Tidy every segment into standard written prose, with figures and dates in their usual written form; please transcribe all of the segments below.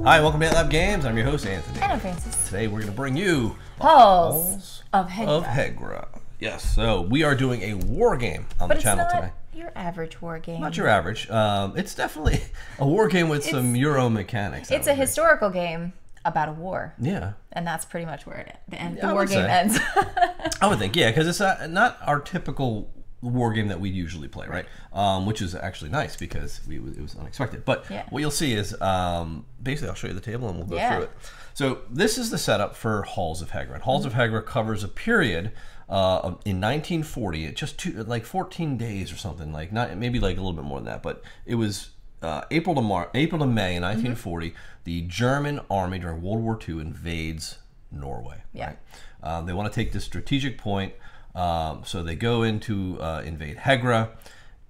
Hi, welcome to Lab Games. I'm your host, Anthony. And I'm Francis. Today we're going to bring you Halls of Hegra. Yes, so we are doing a war game on the channel today. Your average war game. Not your average. It's definitely a war game with some Euro mechanics. It's a historical game about a war. Yeah. And that's pretty much where the war game ends. I would think, yeah, because it's not our typical war game that we usually play, right? Which is actually nice because it was unexpected. But what you'll see is, basically I'll show you the table and we'll go through it. So this is the setup for Halls of Hegra. And Halls of Hegra covers a period in 1940, it just like 14 days or something, like maybe like a little bit more than that, but it was April to May in 1940. The German army during World War II invades Norway. Yeah. Right? They want to take this strategic point, so they go into invade Hegra,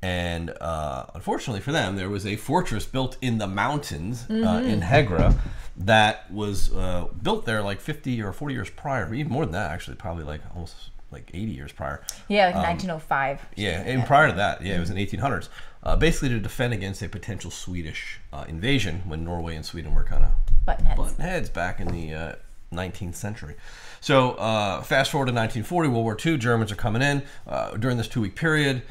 and unfortunately for them, there was a fortress built in the mountains in Hegra that was built there like 50 or 40 years prior, even more than that actually, probably like almost like 80 years prior. Yeah, like 1905. Yeah, and prior to that, yeah, it was in 1800s. Basically to defend against a potential Swedish invasion when Norway and Sweden were kind of button heads back in the 19th century. So fast forward to 1940, World War II, Germans are coming in. During this 2-week period,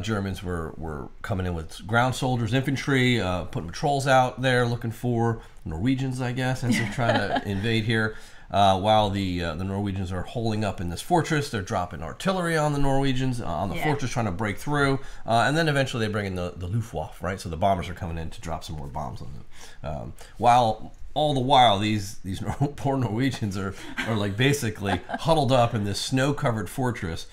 Germans were coming in with ground soldiers, infantry, putting patrols out there looking for Norwegians, I guess, as they're trying to invade here. While the Norwegians are holding up in this fortress, they're dropping artillery on the Norwegians, on the fortress, trying to break through. And then eventually they bring in the Luftwaffe, right? So the bombers are coming in to drop some more bombs on them. All the while, these poor Norwegians are like basically huddled up in this snow-covered fortress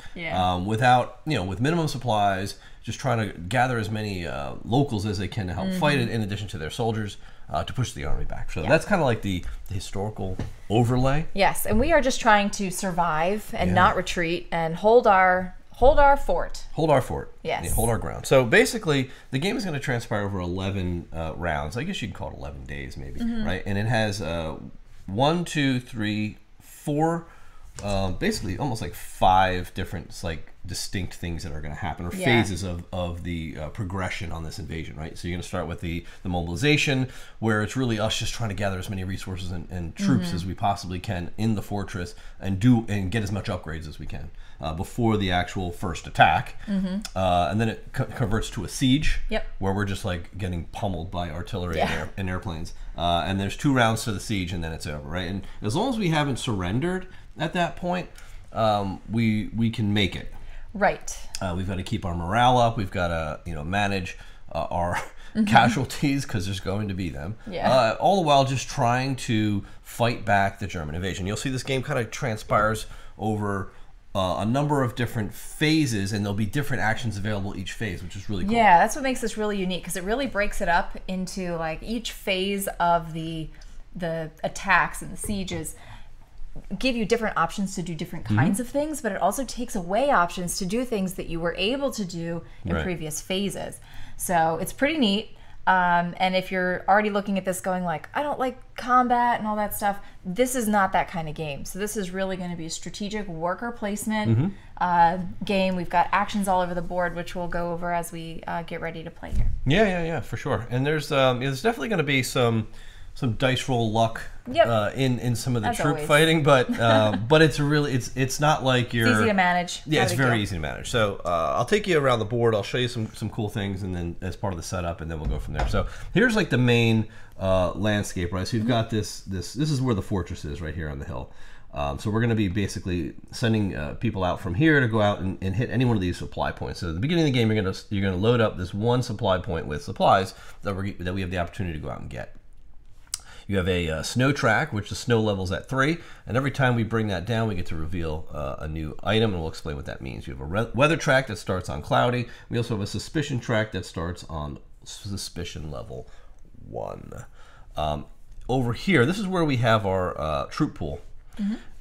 without, with minimum supplies, just trying to gather as many locals as they can to help fight it, in addition to their soldiers, to push the army back. So that's kind of like the historical overlay. Yes, and we are just trying to survive and not retreat and hold our fort. Hold our fort. Yes. Yeah, hold our ground. So basically, the game is going to transpire over 11 rounds. I guess you can call it 11 days, maybe, right? And it has 1, 2, 3, 4, basically almost like 5 different distinct things that are going to happen, or phases of the progression on this invasion, right? So you're going to start with the mobilization, where it's really us just trying to gather as many resources and troops as we possibly can in the fortress and get as much upgrades as we can before the actual first attack. And then it converts to a siege, where we're just like getting pummeled by artillery and airplanes. And there's 2 rounds to the siege, and then it's over, right? And as long as we haven't surrendered at that point, we can make it. Right. We've got to keep our morale up. We've got to, manage our casualties, because there's going to be them. All the while just trying to fight back the German invasion. You'll see this game kind of transpires over a number of different phases, and there'll be different actions available each phase, which is really cool. Yeah, that's what makes this really unique, because it really breaks it up into like each phase of the attacks and the sieges. Give you different options to do different kinds of things, but it also takes away options to do things that you were able to do in previous phases. So it's pretty neat. And if you're already looking at this going like, I don't like combat and all that stuff, this is not that kind of game. So this is really going to be a strategic worker placement game. We've got actions all over the board, which we'll go over as we get ready to play here. Yeah, for sure. And there's definitely going to be some dice roll luck in some of the troop fighting, but it's really it's not like you're... It's easy to manage. Yeah, it's very easy to manage. So I'll take you around the board. I'll show you some cool things, and then as part of the setup, and then we'll go from there. So here's like the main landscape, right? So you've got this is where the fortress is, right here on the hill. So we're going to be basically sending people out from here to go out and hit any one of these supply points. So at the beginning of the game, you're going to load up this one supply point with supplies that we have the opportunity to go out and get. You have a snow track, which the snow level's at 3, and every time we bring that down, we get to reveal a new item, and we'll explain what that means. You have a weather track that starts on cloudy. We also have a suspicion track that starts on suspicion level 1. Over here, this is where we have our troop pool,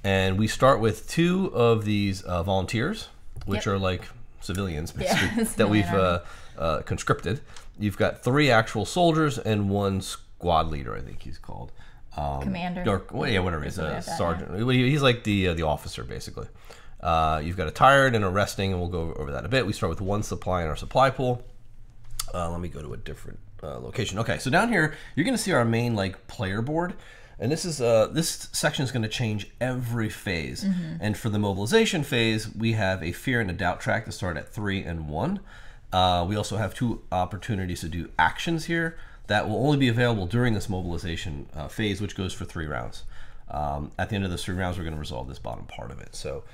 and we start with 2 of these volunteers, which are like civilians, basically, that we've conscripted. You've got 3 actual soldiers and 1 squad leader, I think he's called. Commander. Or, well, yeah, whatever. He's a sergeant. He's like the officer, basically. You've got a tired and a resting, and we'll go over that a bit. We start with 1 supply in our supply pool. Let me go to a different location. Okay, so down here, you're going to see our main like player board. And this is this section is going to change every phase. And for the mobilization phase, we have a fear and a doubt track to start at 3 and 1. We also have 2 opportunities to do actions here that will only be available during this mobilization phase, which goes for 3 rounds. At the end of those 3 rounds, we're going to resolve this bottom part of it. So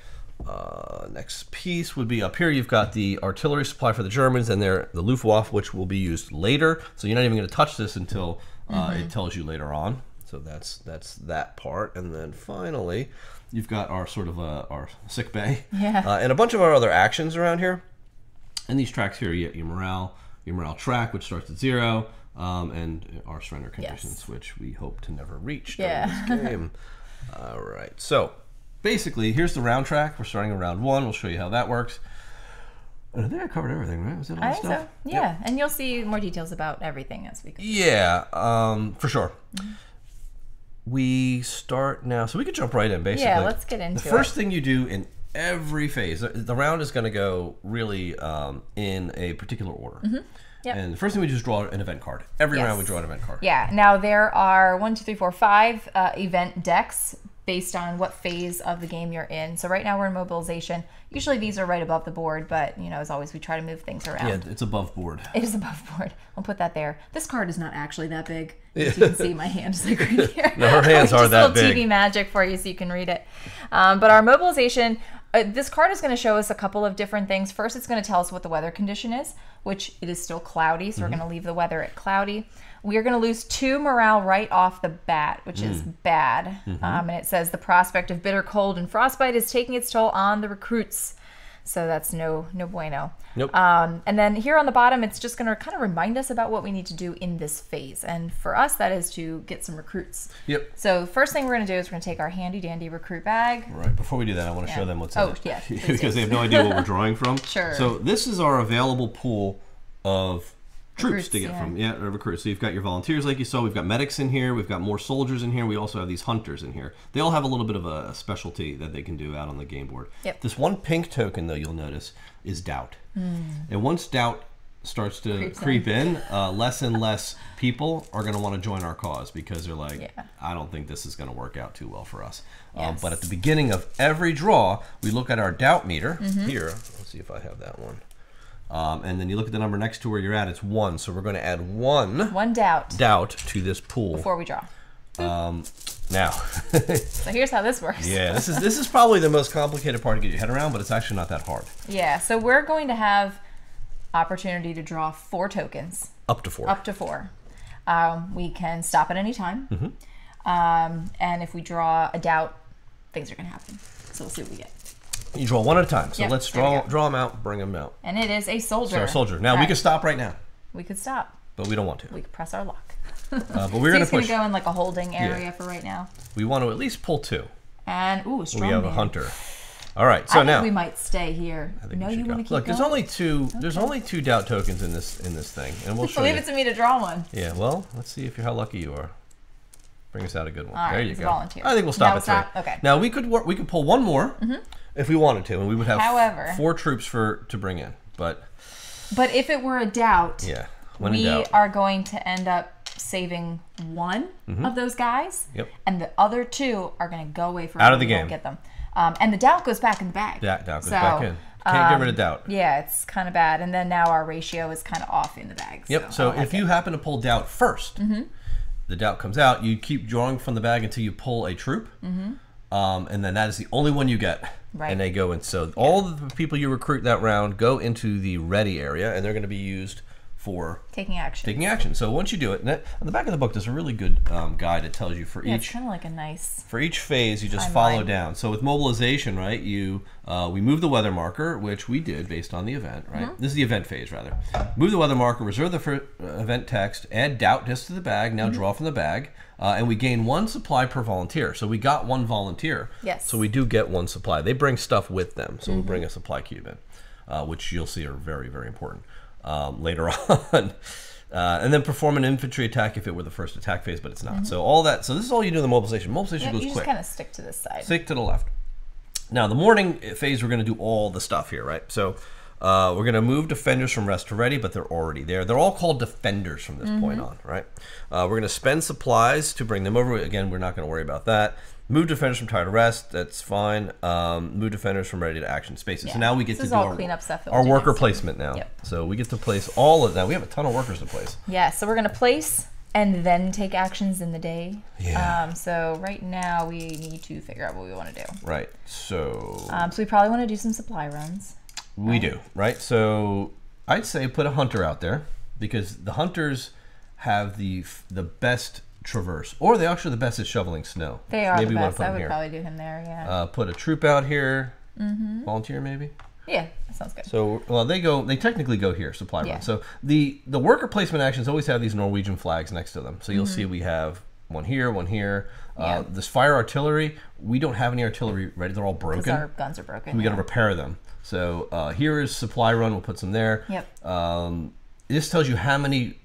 next piece would be up here. You've got the artillery supply for the Germans and the Luftwaffe, which will be used later. So you're not even going to touch this until it tells you later on. So that's that part. And then finally, you've got our sort of our sick bay and a bunch of our other actions around here. And these tracks here, you get your morale track, which starts at 0. And our surrender conditions, which we hope to never reach during this game. All right, so basically, here's the round track. We're starting in round 1. We'll show you how that works. And I think I covered everything, right? Was that all the stuff? So. Yeah, yep. And you'll see more details about everything as we go. Yeah, for sure. We start now, so we could jump right in, basically. Yeah, let's get into it. The first thing you do in every phase, the round is going to go really in a particular order. Yep. And the first thing we do is draw an event card. Every round we draw an event card. Yeah. Now there are 1, 2, 3, 4, 5 event decks based on what phase of the game you're in. So right now we're in mobilization. Usually these are right above the board, but you know, as always, we try to move things around. Yeah, it's above board. It is above board. I'll put that there. This card is not actually that big. As you can see, my hand is like right here. No, her hands are that big. Just a little TV magic for you so you can read it. But our mobilization, this card is going to show us a couple of different things. First, it's going to tell us what the weather condition is, which it is still cloudy, so we're going to leave the weather at cloudy. We are going to lose 2 morale right off the bat, which is bad. And it says the prospect of bitter cold and frostbite is taking its toll on the recruits. So that's no bueno. Nope. And then here on the bottom, it's just going to kind of remind us about what we need to do in this phase. And for us, that is to get some recruits. Yep. So first thing we're going to do is we're going to take our handy dandy recruit bag. Right. Before we do that, I want to show them what's in it. Yeah. Because they have no idea what we're drawing from. Sure. So this is our available pool of troops recruits, to get from. Recruits. So you've got your volunteers like you saw. We've got medics in here. We've got more soldiers in here. We also have these hunters in here. They all have a little bit of a specialty that they can do out on the game board. Yep. This one pink token, though, you'll notice, is doubt. And once doubt starts to creep in, less and less people are going to want to join our cause because they're like, I don't think this is going to work out too well for us. But at the beginning of every draw, we look at our doubt meter. Here, let's see if I have that one. And then you look at the number next to where you're at, it's 1. So we're going to add one doubt to this pool. Before we draw. Now. So here's how this works. Yeah, this is probably the most complicated part to get your head around, but it's actually not that hard. Yeah, so we're going to have opportunity to draw 4 tokens. Up to 4. Up to 4. We can stop at any time. And if we draw a doubt, things are going to happen. So we'll see what we get. You draw one at a time. So let's draw them out, bring them out. And it is a soldier. So a soldier. Now, we could stop right now. We could stop. But we don't want to. We could press our luck. But we're going to push. He's going to go in like a holding area for right now. We want to at least pull 2. And, ooh, a strong We have man. a hunter. All right, so I now think we might stay here. I think no, we should you want to keep Look, going? there's only two doubt tokens in this thing, and we'll show Leave you. it to me to draw one. Yeah, well, let's see how lucky you are. Bring us out a good one. All there right, you go. Volunteer. I think we'll stop at 3. Okay. Now we could pull one more if we wanted to, and we would have 4 troops to bring in. But if it were a doubt, when in doubt, are going to end up saving 1 of those guys, and the other 2 are going to go away for out of the game. Won't get them. And the doubt goes back in the bag. Doubt goes back in. Can't get rid of doubt. Yeah, it's kind of bad. And then now our ratio is kind of off in the bag. So if you happen to pull doubt first, the doubt comes out. You keep drawing from the bag until you pull a troop, and then that is the only one you get. Right. And they go in. So all the people you recruit that round go into the ready area, and they're going to be used for taking action. So once you do it, on the back of the book, there's a really good guide that tells you for each. It's kind of like a nice. For each phase, you just follow down. So with mobilization, right? We move the weather marker, which we did based on the event, right? This is the event phase, rather. Move the weather marker, reserve the event text, add doubt just to the bag. Now draw from the bag, and we gain 1 supply per volunteer. So we got 1 volunteer. Yes. So we do get 1 supply. They bring stuff with them, so we'll bring a supply cube in, which you'll see are very, very important. Later on, and then perform an infantry attack if it were the first attack phase, but it's not. So all that. So this is all you do in the mobilization. Mobilization goes quick. You quick. just kind of stick to this side. Stick to the left. Now the morning phase, we're going to do all the stuff here, right? So We're going to move defenders from rest to ready, but they're already there. They're all called defenders from this point on, right? We're going to spend supplies to bring them over. Again, we're not going to worry about that. Move defenders from tired to rest. That's fine. Move defenders from ready to action spaces. So now we get to do our worker placement now. So we get to place all of that. We have a ton of workers to place. Yeah, so we're going to place and then take actions in the day. Yeah. So right now we need to figure out what we want to do. Right. So. So we probably want to do some supply runs. We do, right? So I'd say put a hunter out there because the hunters have the best traverse, or they're actually the best at shoveling snow. They are the best. I would probably do him there, yeah. Put a troop out here. Volunteer, maybe? Yeah, that sounds good. So, well, they technically go here, supply run. So the worker placement actions always have these Norwegian flags next to them. So you'll see we have one here, one here. This fire artillery, we don't have any artillery ready. They're all broken. Because our guns are broken. We got to repair them. So here is supply run. We'll put some there. Yep. This tells you how many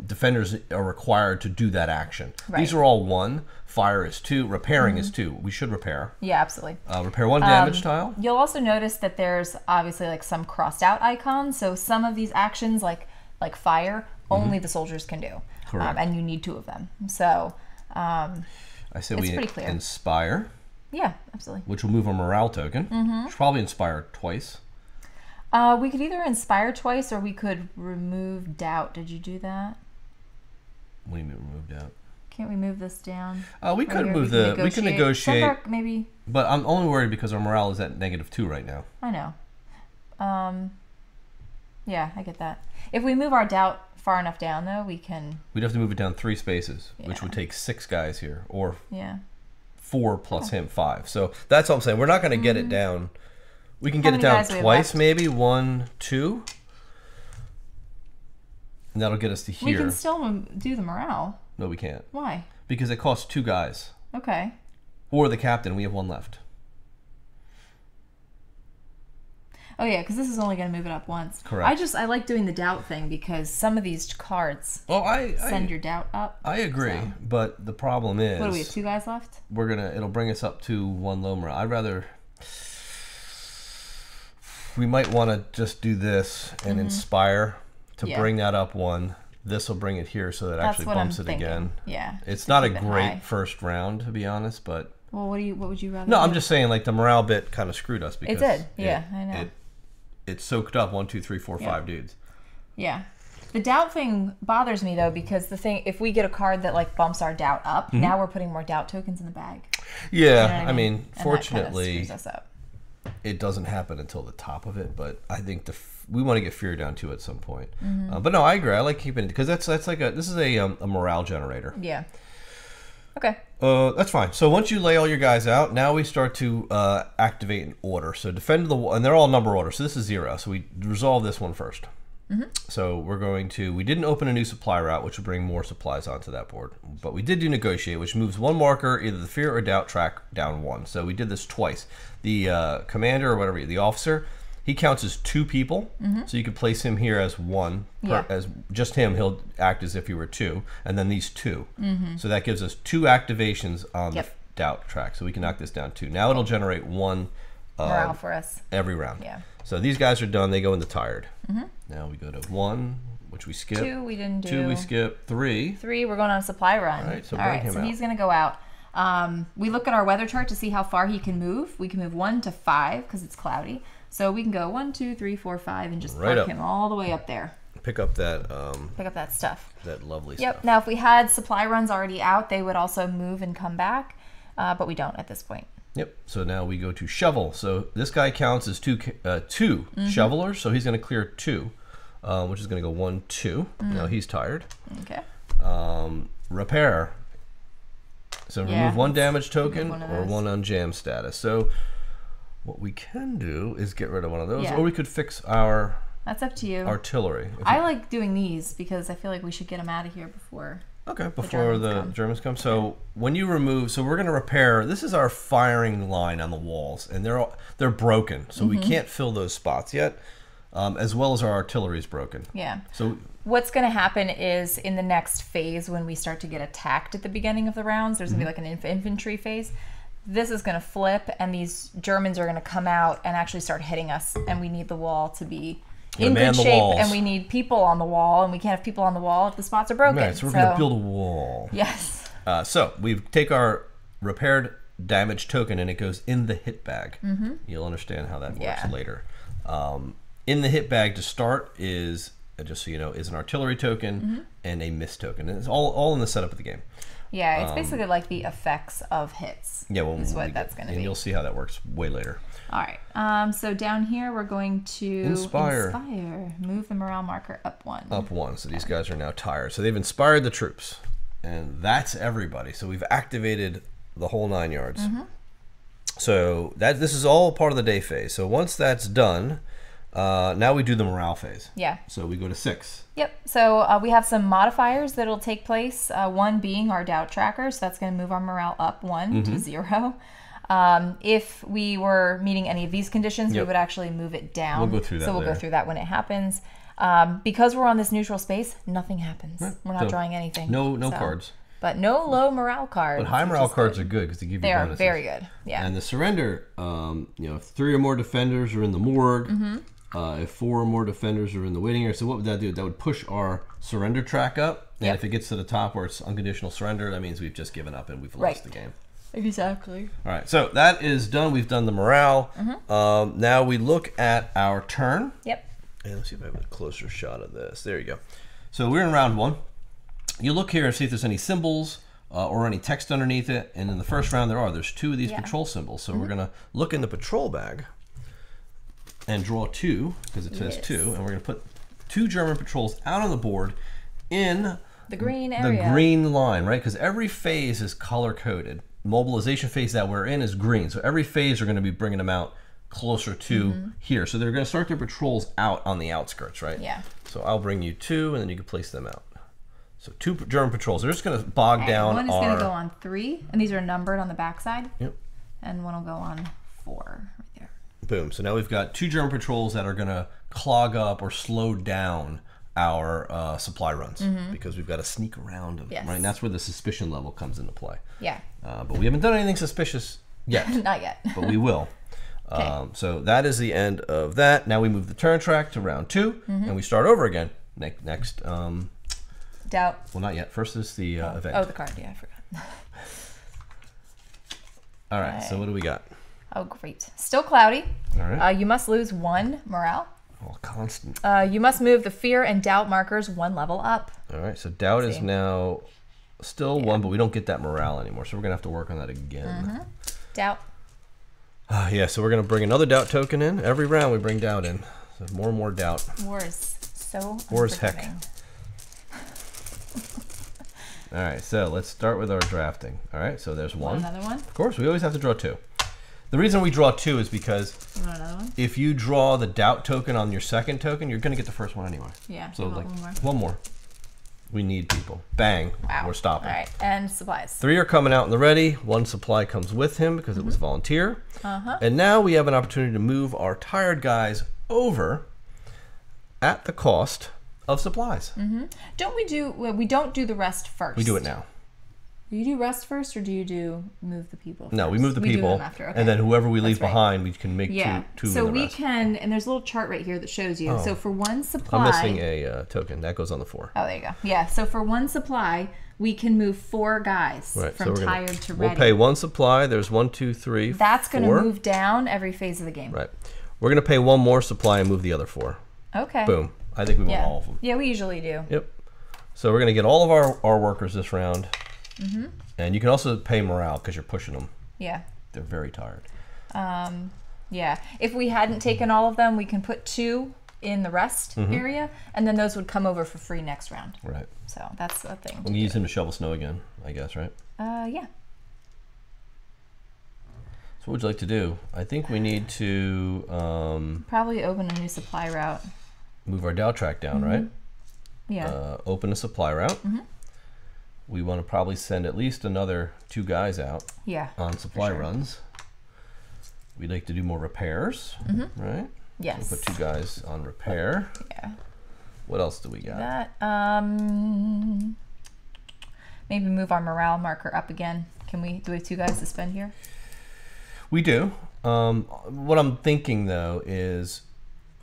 defenders are required to do that action. These are all 1. Fire is 2. Repairing is 2. We should repair. Yeah, absolutely. Repair 1 damage tile. You'll also notice that there's obviously like some crossed out icons. So some of these actions, like fire, only the soldiers can do. Correct. And you need 2 of them. So I say we inspire. Yeah, absolutely. Which will move a morale token. Which probably inspire twice. We could either inspire twice or we could remove doubt. Did you do that? What do you mean remove doubt? Can't we move this down? We could move the. We can negotiate. Maybe. But I'm only worried because our morale is at -2 right now. I know. Yeah, I get that. If we move our doubt far enough down, though, we can. We'd have to move it down 3 spaces, which would take 6 guys here, or 4 plus him 5. So that's all I'm saying. We're not going to get it down. We can get it down twice, maybe 1, 2. And that'll get us to here. We can still do the morale. No, we can't. Why? Because it costs 2 guys. Okay. Or the captain. We have 1 left. Oh yeah, because this is only going to move it up once. Correct. I like doing the doubt thing because some of these cards send your doubt up. I agree, but the problem is. What do we have? 2 guys left? It'll bring us up to 1 low morale. I'd rather. We might want to just do this and inspire to bring that up 1. This will bring it here so that it actually bumps it again. Yeah. It's not a great first round, to be honest, but. Well, what would you rather? No, I'm just saying, like the morale bit kind of screwed us because it did. Yeah, I know. It soaked up 1, 2, 3, 4, 5 dudes. Yeah. The doubt thing bothers me though because if we get a card that like bumps our doubt up, now we're putting more doubt tokens in the bag. Yeah, you know I mean, fortunately. That screws us up. It doesn't happen until the top of it, but I think we want to get fear down too at some point. But no, I agree. I like keeping it because this is a morale generator. Yeah. Okay. That's fine. So once you lay all your guys out, now we start to activate an order. So defend the wall, and they're all number order. So this is 0. So we resolve this one first. So we're going to. We didn't open a new supply route, which will bring more supplies onto that board. But we did do negotiate, which moves 1 marker, either the fear or doubt track down 1. So we did this twice. The commander or whatever, the officer, he counts as 2 people. So you could place him here as 1. As just him, he'll act as if he were 2, and then these 2. So that gives us 2 activations on the doubt track. So we can knock this down 2. Now it'll generate 1 morale for us every round. Yeah. So these guys are done. They go into tired. Now we go to 1, which we skip. 2 we didn't do. 2 we skip. 3. 3 we're going on a supply run. All right, so bring him out. He's going to go out. We look at our weather chart to see how far he can move. We can move 1 to 5 because it's cloudy. So we can go 1, 2, 3, 4, 5 and just park him all the way up there. Pick up that stuff. That lovely stuff. Yep. Now if we had supply runs already out, they would also move and come back. But we don't at this point. Yep. So now we go to shovel. So this guy counts as 2 shovelers. So he's going to clear 2, which is going to go 1, 2. Now he's tired. Okay. Repair. So remove 1 damage token or 1 on jam status. So what we can do is get rid of 1 of those, or we could fix our. That's up to you. Artillery. I like doing these because I feel like we should get them out of here before. Okay, before the Germans come. So when you remove, so we're going to repair. This is our firing line on the walls, and they're broken, so we can't fill those spots yet. As well as our artillery is broken. Yeah. So what's going to happen is in the next phase, when we start to get attacked at the beginning of the rounds, there's going to be like an infantry phase. this is going to flip, and these Germans are going to come out and actually start hitting us, and we need the wall to be in good shape, and we need people on the wall, and we can't have people on the wall if the spots are broken. Right, so we're going to build a wall. Yes. So we take our repaired damage token, and it goes in the hit bag. You'll understand how that works later. In the hit bag to start is, just so you know, is an artillery token and a miss token. And it's all in the setup of the game. Yeah, it's basically like the effects of hits. Yeah, well, is what that's going to be. And you'll see how that works way later. All right. So down here, we're going to inspire. Move the morale marker up 1. Up 1. So these guys are now tired. So they've inspired the troops. And that's everybody. So we've activated the whole 9 yards. So this is all part of the day phase. So once that's done, now we do the morale phase. Yeah. So we go to 6. Yep. So we have some modifiers that'll take place. One being our doubt tracker. So that's going to move our morale up 1 to 0. If we were meeting any of these conditions, we would actually move it down. We'll go through that. So we'll go through that when it happens. Because we're on this neutral space, nothing happens. Right. We're not drawing anything. No cards. But no low morale cards. But high morale cards are good because they give you bonuses. They are very good. Yeah. And the surrender, if 3 or more defenders are in the morgue, if 4 or more defenders are in the waiting area, so what would that do? That would push our surrender track up. And if it gets to the top where it's unconditional surrender, that means we've just given up and we've lost the game. Exactly. All right, so that is done. We've done the morale. Now we look at our turn. Yep. And let's see if I have a closer shot of this. There you go. So we're in round 1. You look here and see if there's any symbols or any text underneath it. And in the first round there's 2 of these patrol symbols. So we're going to look in the patrol bag and draw 2 because it says 2. And we're going to put 2 German patrols out on the board in the green area. The green line, right? Because every phase is color coded. Mobilization phase that we're in is green. So every phase we're going to be bringing them out closer to here. So they're going to start their patrols out on the outskirts, right? Yeah. So I'll bring you 2 and then you can place them out. So 2 German patrols. They're just going to bog down. One is going to go on 3, and these are numbered on the backside. Yep. And one will go on 4 right there. Boom. So now we've got 2 German patrols that are going to clog up or slow down our supply runs because we've got to sneak around them, right? And that's where the suspicion level comes into play. Yeah. But we haven't done anything suspicious yet. Not yet. But we will. So that is the end of that. Now we move the turn track to round 2, and we start over again. Next. Doubt. Well, not yet. First is the event. Oh, the card. Yeah, I forgot. All right. So what do we got? Oh, great. Still cloudy. All right. You must lose 1 morale. Oh, constant. You must move the fear and doubt markers 1 level up. All right. So doubt is now still 1, but we don't get that morale anymore. So we're gonna have to work on that again. Doubt. Yeah. So we're gonna bring another doubt token in. Every round we bring doubt in. So more and more doubt. War is so. War is heck. All right, so let's start with our drafting. All right, so there's 1. Another one? Of course, we always have to draw 2. The reason we draw 2 is because if you draw the doubt token on your second token, you're going to get the first one anyway. Yeah, so like one more. We need people. Bang, we're stopping. All right, and supplies. 3 are coming out in the ready. 1 supply comes with him because it was volunteer. And now we have an opportunity to move our tired guys over at the cost of supplies. Don't we do? We don't do the rest first. We do it now. Do you do rest first, or do you do move the people first? No, we move the people, after. And then whoever we leave behind, we can make 2 So in the we rest. can, and there's a little chart right here that shows you. So for 1 supply, I'm missing a token that goes on the 4. Oh, there you go. Yeah. So for 1 supply, we can move 4 guys from tired to ready. We'll pay 1 supply. There's 1, 2, 3. That's going to move down every phase of the game. Right. We're going to pay 1 more supply and move the other 4. Okay. Boom. I think we want all of them. Yeah, we usually do. Yep. So we're going to get all of our workers this round. And you can also pay morale because you're pushing them. Yeah. They're very tired. Yeah. If we hadn't taken all of them, we can put 2 in the rest area, and then those would come over for free next round. Right. So that's a thing. We'll use him to shovel snow again, I guess, right? Yeah. So what would you like to do? I think we need to probably open a new supply route. Move our doubt track down, right? Yeah. Open a supply route. We want to probably send at least another 2 guys out on supply runs. We'd like to do more repairs, right? Yes. So we'll put 2 guys on repair. Yeah. What else do we got? That maybe move our morale marker up again. Can we? Do we have 2 guys to spend here? We do. What I'm thinking though is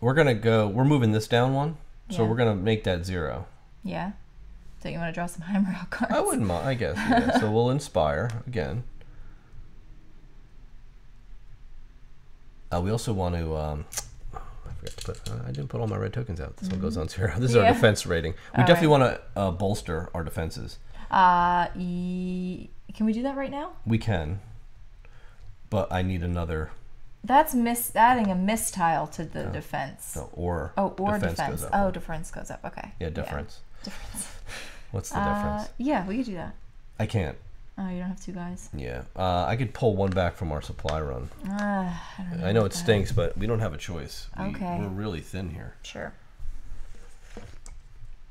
we're moving this down one, so we're gonna make that 0. Yeah. So you want to draw some Heimral cards? I wouldn't mind, I guess. Yeah. So we'll inspire again. We also want to. I forgot to put. I didn't put all my red tokens out. This one goes on 0. This is our defense rating. We definitely want to bolster our defenses. Can we do that right now? We can, but I need another. That's adding a miss tile to the defense. No, or defense. Oh, defense goes up. Okay. Yeah, difference. Yeah. Difference. What's the difference? Yeah, we could do that. I can't. Oh, you don't have 2 guys? Yeah. I could pull 1 back from our supply run. I know it stinks, but we don't have a choice. We're really thin here. Sure.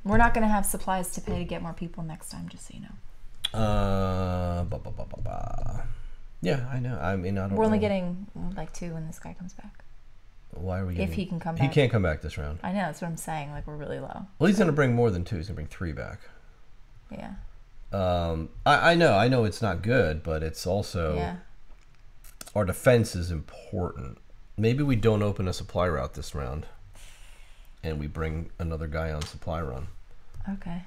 We're not going to have supplies to pay to get more people next time, just so you know. Yeah, I know. I mean, I don't know. We're only getting like 2 when this guy comes back. Why are we getting... If he can come back. He can't come back this round. I know, that's what I'm saying. Like, we're really low. Well, he's going to bring more than 2. He's going to bring 3 back. Yeah. I know it's not good, but it's also... Our defense is important. Maybe we don't open a supply route this round, and we bring another guy on supply run. Okay.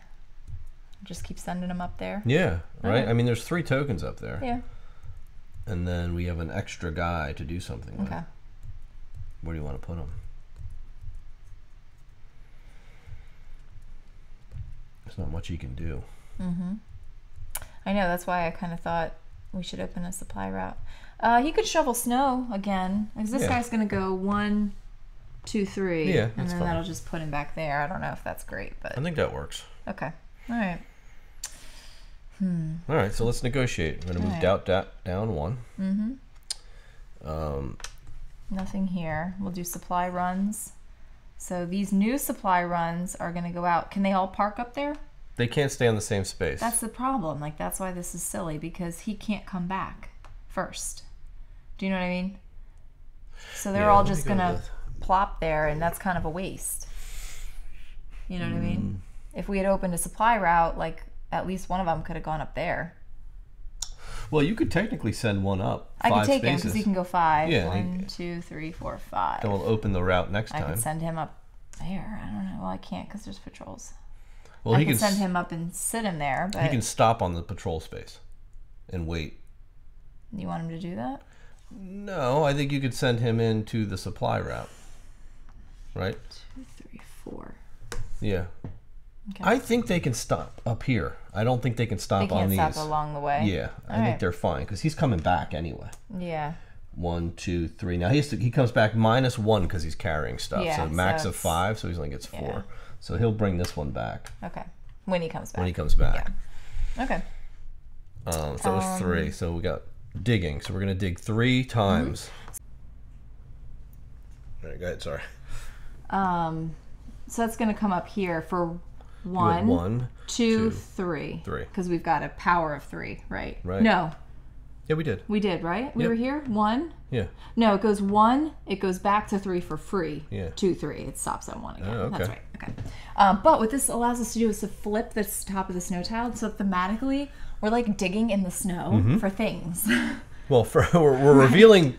Just keep sending him up there. Yeah, right? I mean, there's 3 tokens up there. Yeah. And then we have an extra guy to do something with. Okay. Where do you want to put him? There's not much he can do. Mm-hmm. I know, that's why I kind of thought we should open a supply route. He could shovel snow again, because this guy's going to go 1, 2, 3. Yeah, and then fine. That'll just put him back there. I don't know if that's great, but... I think that works. Okay. All right. All right, so let's negotiate. We're going to move doubt down 1. Mm-hmm. Nothing here. We'll do supply runs. So these new supply runs are going to go out. Can they all park up there? They can't stay on the same space. That's the problem. Like, that's why this is silly, because he can't come back first. Do you know what I mean? So they're all just going to plop there, and that's kind of a waste. You know what I mean? If we had opened a supply route, like, at least one of them could have gone up there. Well, you could technically send 1 up. I could take him because he can go 5. Yeah, 1, 2, 3, 4, 5. Then we'll open the route next time. I could send him up there. I don't know. Well, I can't because there's patrols. Well, I can send him up and sit him there, but... He can stop on the patrol space and wait. You want him to do that? No, I think you could send him into the supply route. Right? 2, 3, 4. Yeah. Okay. I think they can stop up here. I don't think they can stop on these. They can't stop along the way? Yeah, I think they're fine because he's coming back anyway. Yeah. 1, 2, 3. Now he comes back -1 because he's carrying stuff. Yeah, so max of 5, so he only gets 4. Yeah. So he'll bring this one back. Okay. When he comes back. When he comes back. Yeah. Okay. So it was 3. So we got digging. So we're going to dig 3 times. All right, go ahead. Sorry. So that's going to come up here for 1, 2, 3. 3. Because we've got a power of 3, right? Right. No. Yeah, we did. We did, right? We were here? 1? Yeah. No, it goes 1. It goes back to 3 for free. Yeah. 2, 3. It stops at 1 again. Oh, okay. That's right. Okay. But what this allows us to do is to flip the top of the snow tile. So thematically, we're like digging in the snow for things. Well, we're revealing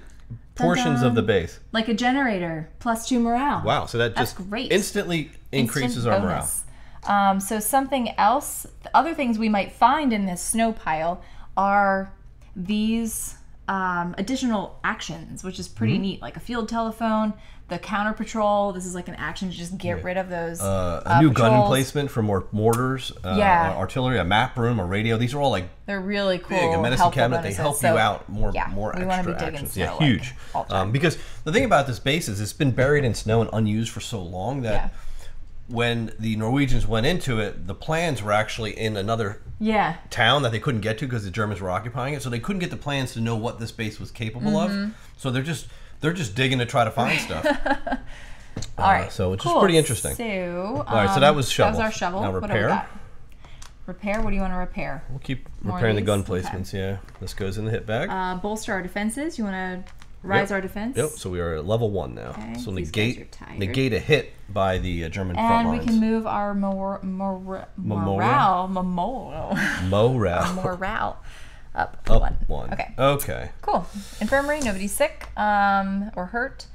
portions of the base. Like a generator, +2 morale. Wow, so that's great. Instantly increases our morale. So something else, the other things we might find in this snow pile are these additional actions, which is pretty neat, like a field telephone, the counter patrol. This is like an action to just get rid of those a new gun emplacement for more mortars, artillery, a map room, a radio. These are all like they're really cool. Big, a medicine cabinet. They help you out more we extra be actions. Snow, huge. Because the thing about this base is it's been buried in snow and unused for so long that when the Norwegians went into it, the plans were actually in another town that they couldn't get to because the Germans were occupying it. So they couldn't get the plans to know what this base was capable of. So they're just digging to try to find stuff. All right. So it's just pretty interesting. So, all right. So that was shovel. That was our shovel. Now repair. What do we got? Repair. What do you want to repair? We'll keep repairing the gun placements. Okay. Yeah. This goes in the hit bag. Bolster our defenses. You want to rise our defense? Yep. So we are at level 1 now. Okay. So negate a hit by the German front lines. And we can move our morale Up Up 1. 1. Okay. Okay. Cool. Infirmary, nobody's sick or hurt.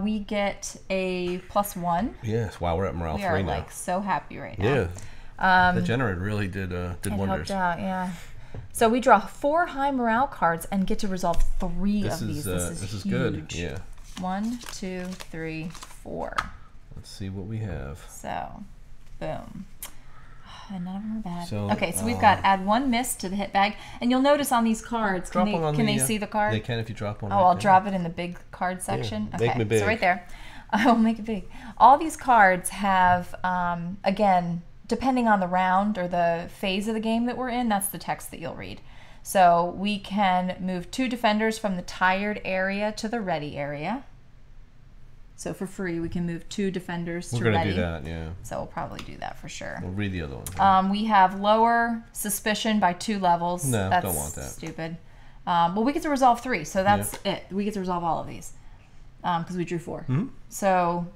We get a +1. Yes, wow, we're at morale 3 now. We are like so happy right now. Yeah. The generator really did wonders. Helped out, yeah. So we draw 4 high morale cards and get to resolve 3 of these. This is good. Yeah. 1, 2, 3, 4. Let's see what we have. So, boom. And none of them are bad. So, okay, so we've got add 1 miss to the hit bag. And you'll notice on these cards, can they see the card? They can if you drop one. Oh, I'll drop it in the big card section. Yeah, okay, make me big. So right there. I will make it big. All these cards have, again, depending on the round or the phase of the game that we're in, that's the text that you'll read. So we can move 2 defenders from the tired area to the ready area. So for free, we can move 2 defenders to ready. We're going to do that, yeah. So we'll probably do that for sure. We'll read the other one. We have lower suspicion by 2 levels. No, that's don't want that. Stupid. Well, we get to resolve 3, so that's it. We get to resolve all of these because we drew 4. Mm-hmm. So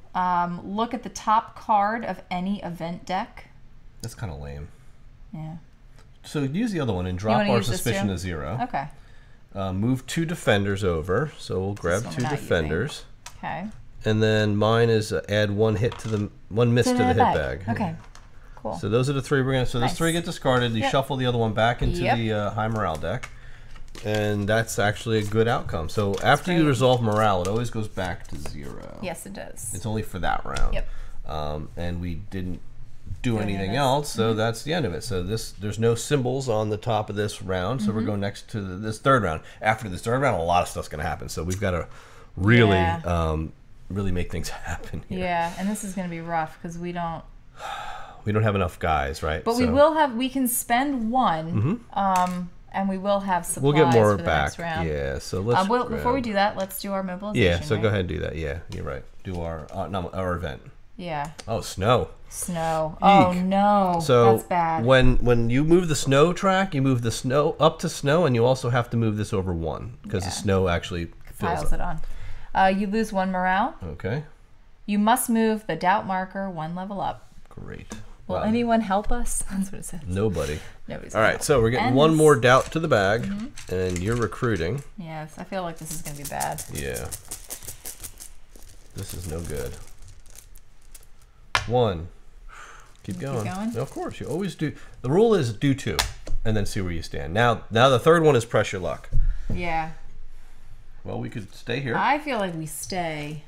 look at the top card of any event deck. That's kind of lame. Yeah. So use the other one and drop our suspicion to 0. Okay. Move 2 defenders over. So we'll grab 2 defenders. Okay. And then mine is add 1 miss to the hit bag. Okay. Cool. So those are the 3 we're gonna. So those 3 get discarded. You shuffle the other one back into the high morale deck, and that's actually a good outcome. So after you resolve morale, it always goes back to 0. Yes, it does. It's only for that round. Yep. And we didn't do anything else, so that's the end of it. So there's no symbols on the top of this round, so we're going next to this 3rd round. After this 3rd round, a lot of stuff's going to happen, so we've got to really really make things happen here. Yeah, and this is going to be rough because we don't have enough guys, right? But we can spend 1 and we will have supplies. We'll get more for the back. Next round. Yeah, so let's before we do that, let's do our mobilization. Yeah, so go ahead and do that. Yeah, you're right. Do our event. Yeah. Oh, snow. Snow. Eek. Oh no. So that's bad. when you move the snow track, you move the snow up to snow, and you also have to move this over 1 because the snow actually fills it on. You lose 1 morale. Okay. You must move the doubt marker 1 level up. Great. Will anyone help us? That's what it says. Nobody. Nobody's All right, so we're getting 1 more doubt to the bag, and you're recruiting. Yes, I feel like this is going to be bad. Yeah. This is no good. 1. Keep going. Of course, you always do. The rule is do 2, and then see where you stand. Now the 3rd one is press your luck. Yeah. Well, we could stay here. I feel like we stay.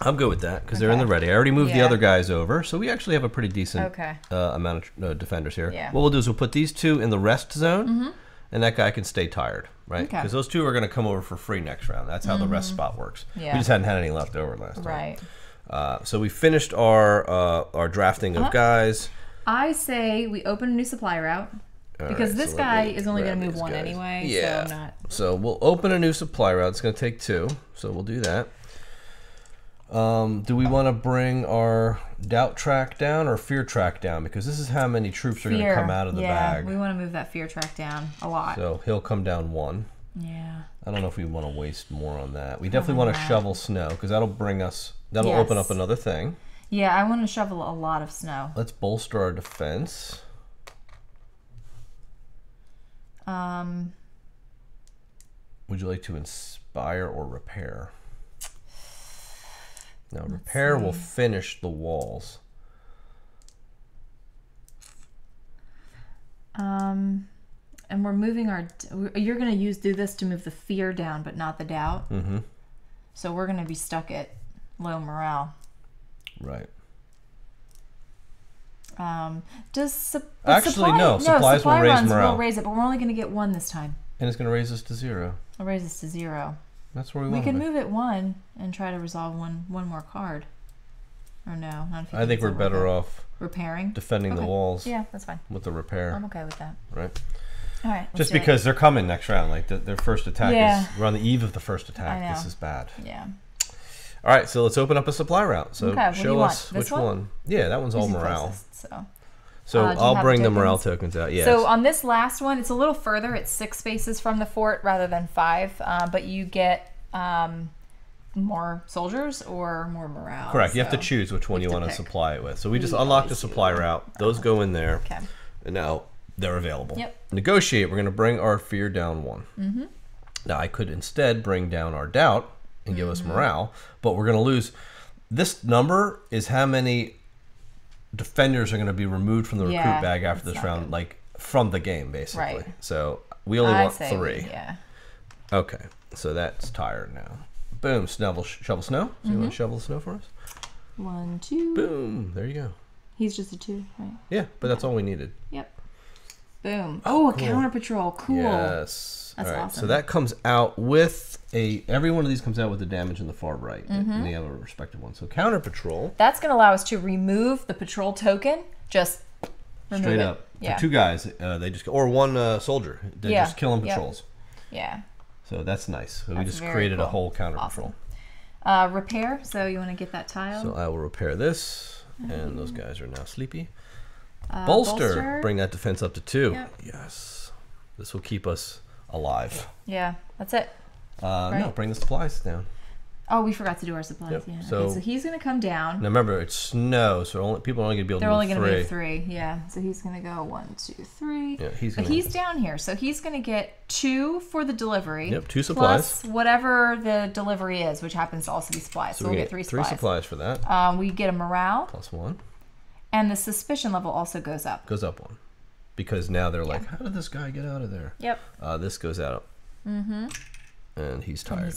I'm good with that because they're in the ready. I already moved the other guys over, so we actually have a pretty decent amount of defenders here. Yeah. What we'll do is we'll put these 2 in the rest zone, and that guy can stay tired, right? Because those 2 are going to come over for free next round. That's how the rest spot works. Yeah. We just hadn't had any left over last time. Right. So we finished our drafting of guys. I say we open a new supply route. Because this guy is only going to move 1 anyway. Yeah. So we'll open a new supply route. It's going to take 2. So we'll do that. Do we want to bring our doubt track down or fear track down? Because this is how many troops are going to come out of the bag. Yeah, we want to move that fear track down a lot. So he'll come down 1. Yeah. I don't know if we want to waste more on that. We definitely want to shovel snow because that'll bring us, that'll open up another thing. Yeah, I want to shovel a lot of snow. Let's bolster our defense. Would you like to inspire or repair? Now, repair will finish the walls. And we're moving our... You're going to do this to move the fear down, but not the doubt. Mm-hmm. So we're going to be stuck at low morale. Right. Supplies will raise morale. Will raise it, but we're only going to get 1 this time. And it's going to raise us to 0. It'll raise us to 0. That's where we want to be. We could move it 1 and try to resolve one more card. Or no, not if you I think we're better off repairing, defending the walls. Yeah, that's fine. With the repair. I'm okay with that. Right. All right. Just because they're coming next round, like their first attack is we're on the eve of the first attack. This is bad. Yeah. All right, so let's open up a supply route. So show us which one. Yeah, that one's all morale. Closest, so I'll bring the morale tokens out. Yeah. So on this last one, it's a little further. It's 6 spaces from the fort rather than 5, but you get more soldiers or more morale. Correct. You have to choose which one you want to supply it with. So we just unlocked the supply route. Those go in there. Okay. And now they're available. Yep. Negotiate, we're going to bring our fear down 1. Now, I could instead bring down our doubt and give us morale, but we're going to lose. This number is how many defenders are going to be removed from the recruit bag after this round, like from the game, basically. Right. So we only want 3. Yeah. Okay, so that's tired now. Boom, shovel snow. So you want to shovel the snow for us? 1, 2. Boom, there you go. He's just a 2, right? Yeah, but that's all we needed. Yep. Boom. Oh, a counter patrol. Cool. Yes. That's awesome. So that comes out with every one of these comes out with the damage in the far right, and they have a respective one. So counter patrol. That's going to allow us to remove the patrol token. Just remove straight it. up. Yeah. For 2 guys, they just or 1 soldier. They're just killing patrols. Yeah. So that's nice. So we just created a whole counter patrol. Repair. So you want to get that tile. So I will repair this, and those guys are now sleepy. Bolster. Bring that defense up to 2. Yep. Yes. This will keep us alive. Yeah, that's it. Right? No, bring the supplies down. Oh, we forgot to do our supplies. Yep. Yeah. So, okay, so he's going to come down. Now remember, it's snow, so people are only going to be able to do 3. They're only going to be 3, yeah. So he's going to go 1, 2, 3. Yeah, he's down here, so he's going to get 2 for the delivery. Yep, 2 supplies. Plus whatever the delivery is, which happens to also be supplies. So we'll get 3 supplies. 3 supplies for that. We get a morale. Plus 1. And the suspicion level also goes up. Goes up 1. Because now they're like, how did this guy get out of there? Yep. This goes out. And he's tired.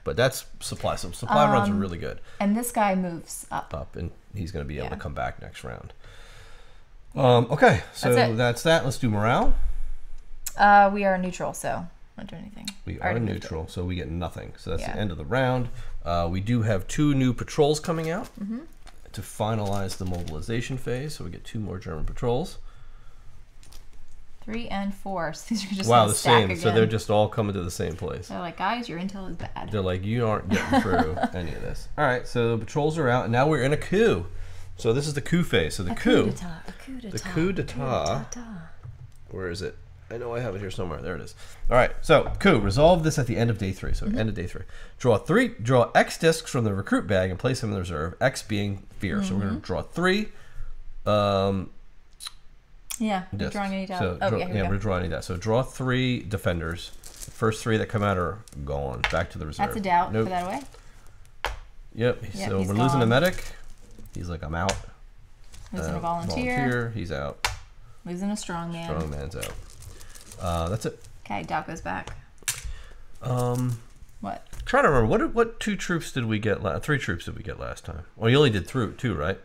But that's supply. So supply runs are really good. And this guy moves up. And he's going to be able to come back next round. Okay, so that's that. Let's do morale. We are neutral, so not do anything. We are neutral, so we get nothing. So that's the end of the round. We do have 2 new patrols coming out to finalize the mobilization phase. So we get 2 more German patrols. 3 and 4. So these are just the same. Again. So they're just all coming to the same place. They're like, guys, your intel is bad. They're like, you aren't getting through any of this. All right, so the patrols are out, and now we're in a coup. So this is the coup phase. So the coup. The coup d'etat. Where is it? I know I have it here somewhere. There it is. All right, so coup. Resolve this at the end of day 3. So end of day 3. Draw X discs from the recruit bag and place them in the reserve. X being fear. So we're going to draw 3. Yeah, we're drawing any die. So we're drawing any die. So draw 3 defenders. The first 3 that come out are gone. Back to the reserve. That's a doubt. Put that away. Yep. So we're losing a medic. He's like, I'm out. Losing a volunteer. He's out. Losing a strongman. Strongman's out. That's it. Okay, doubt goes back. What? Trying to remember what 2 troops did we get? 3 troops did we get last time? Well, you only did 2, right?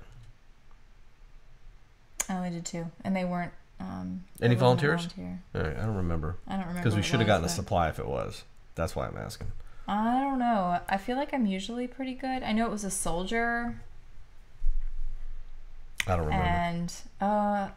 I only did 2, and they weren't. Any volunteers? All right, I don't remember. I don't remember. Because we should have gotten a supply if it was. That's why I'm asking. I don't know. I feel like I'm usually pretty good. I know it was a soldier. I don't remember. And I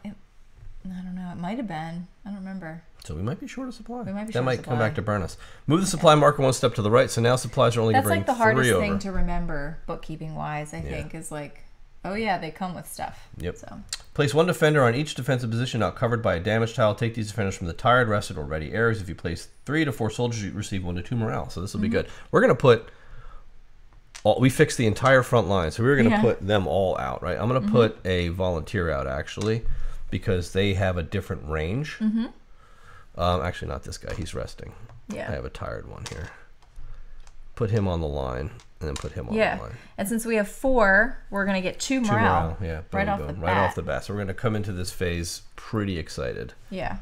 don't know. It might have been. I don't remember. So we might be short of supply. That might come back to burn us. Move the supply marker 1 step to the right. So now supplies are only going to bring 3 over. That's like the hardest thing to remember, bookkeeping wise. I think is like. Oh yeah, they come with stuff. Yep. So. Place 1 defender on each defensive position not covered by a damage tile. Take these defenders from the tired, rested, or ready areas. If you place 3 to 4 soldiers, you receive 1 to 2 morale. So this will be good. We're going to put... we fixed the entire front line, so we're going to put them all out, right? I'm going to put a volunteer out, actually, because they have a different range. Actually, not this guy. He's resting. Yeah. I have a tired one here. Put him on the line. And then put him on the line. And since we have 4, we're going to get 2 morale. Yeah, boom, right off the bat. Right off the bat. So we're going to come into this phase pretty excited. Yeah.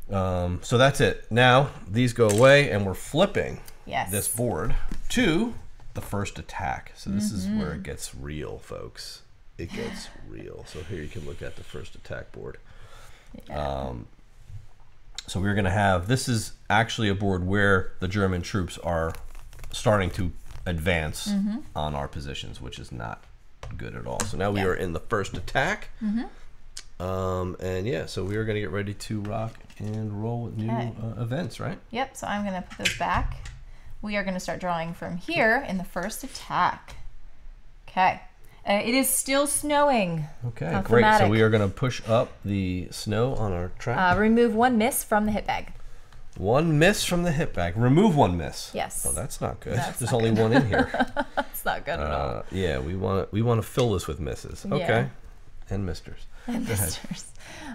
So that's it. Now, these go away, and we're flipping this board to the first attack. So this is where it gets real, folks. It gets real. So here you can look at the first attack board. Yeah. So we're going to have... This is actually a board where the German troops are starting to advance on our positions, which is not good at all. So now we are in the first attack. And yeah, so we are going to get ready to rock and roll with new events, right? Yep, so I'm going to put those back. We are going to start drawing from here in the first attack. Okay. It is still snowing. Okay, great. So we are going to push up the snow on our track. Remove 1 miss from the hit bag. 1 miss from the hit bag. Remove 1 miss. Yes. Oh, that's not good. There's only 1 in here. That's not good at all. Yeah, we want to fill this with misses. Okay. And misters. And misters.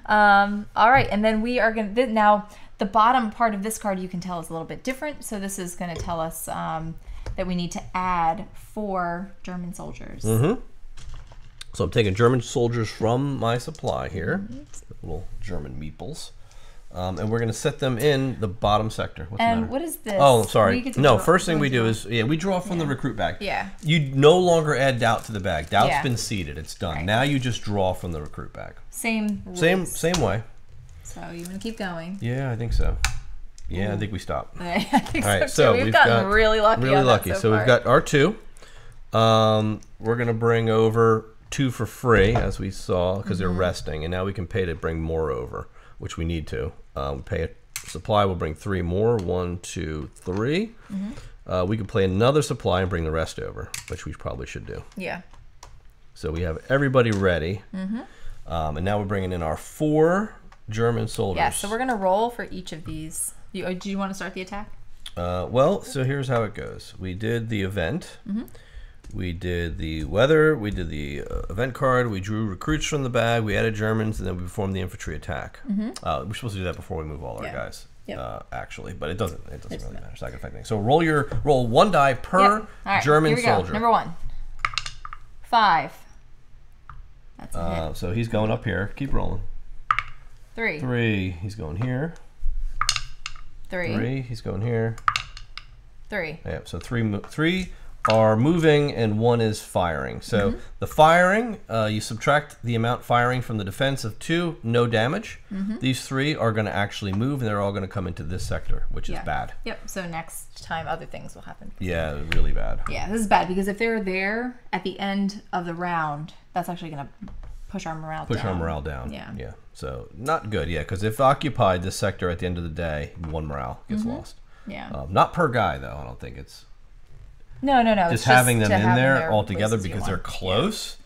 All right, and then we are going to... Now, the bottom part of this card you can tell is a little bit different. So this is going to tell us that we need to add 4 German soldiers. Mm-hmm. So I'm taking German soldiers from my supply here. Little German meeples. And we're going to set them in the bottom sector. What's the matter? What is this? Oh, sorry. No, first thing we do is, we draw from the recruit bag. Yeah. You no longer add doubt to the bag. Doubt's been seeded. It's done. Right. Now you just draw from the recruit bag. Same rules. Same way. So you want to keep going? Yeah, I think so. Yeah, I think we stop. I think All right, so we've gotten really lucky. Really lucky. So we've got our 2. We're going to bring over 2 for free, as we saw, because they're resting. And now we can pay to bring more over, which we need to. Pay a supply, we'll bring 3 more. 1, 2, 3. We can play another supply and bring the rest over, which we probably should do. Yeah. So we have everybody ready. And now we're bringing in our 4 German soldiers. Yeah, so we're going to roll for each of these. Do you want to start the attack? Well, so here's how it goes. We did the event. We did the weather. We did the event card. We drew recruits from the bag. We added Germans, and then we performed the infantry attack. We're supposed to do that before we move all our guys, actually, but it doesn't really matter. It's not gonna affect anything. So roll 1 die per German soldier. Number 1. 5. That's a hit. So he's going up here. Keep rolling. 3. 3. He's going here. 3. 3. He's going here. 3. Yeah. So 3 are moving and 1 is firing. So the firing, you subtract the amount firing from the defense of 2, no damage. These 3 are going to actually move, and they're all going to come into this sector, which is bad. Yep. So next time, other things will happen. Yeah, really bad. Yeah, this is bad because if they're there at the end of the round, that's actually going to push our morale down. Push our morale down. Yeah. Yeah. So not good. Yeah, because if occupied this sector at the end of the day, 1 morale gets lost. Yeah. Not per guy though. I don't think it's. No. Just having them in there all together because they're close.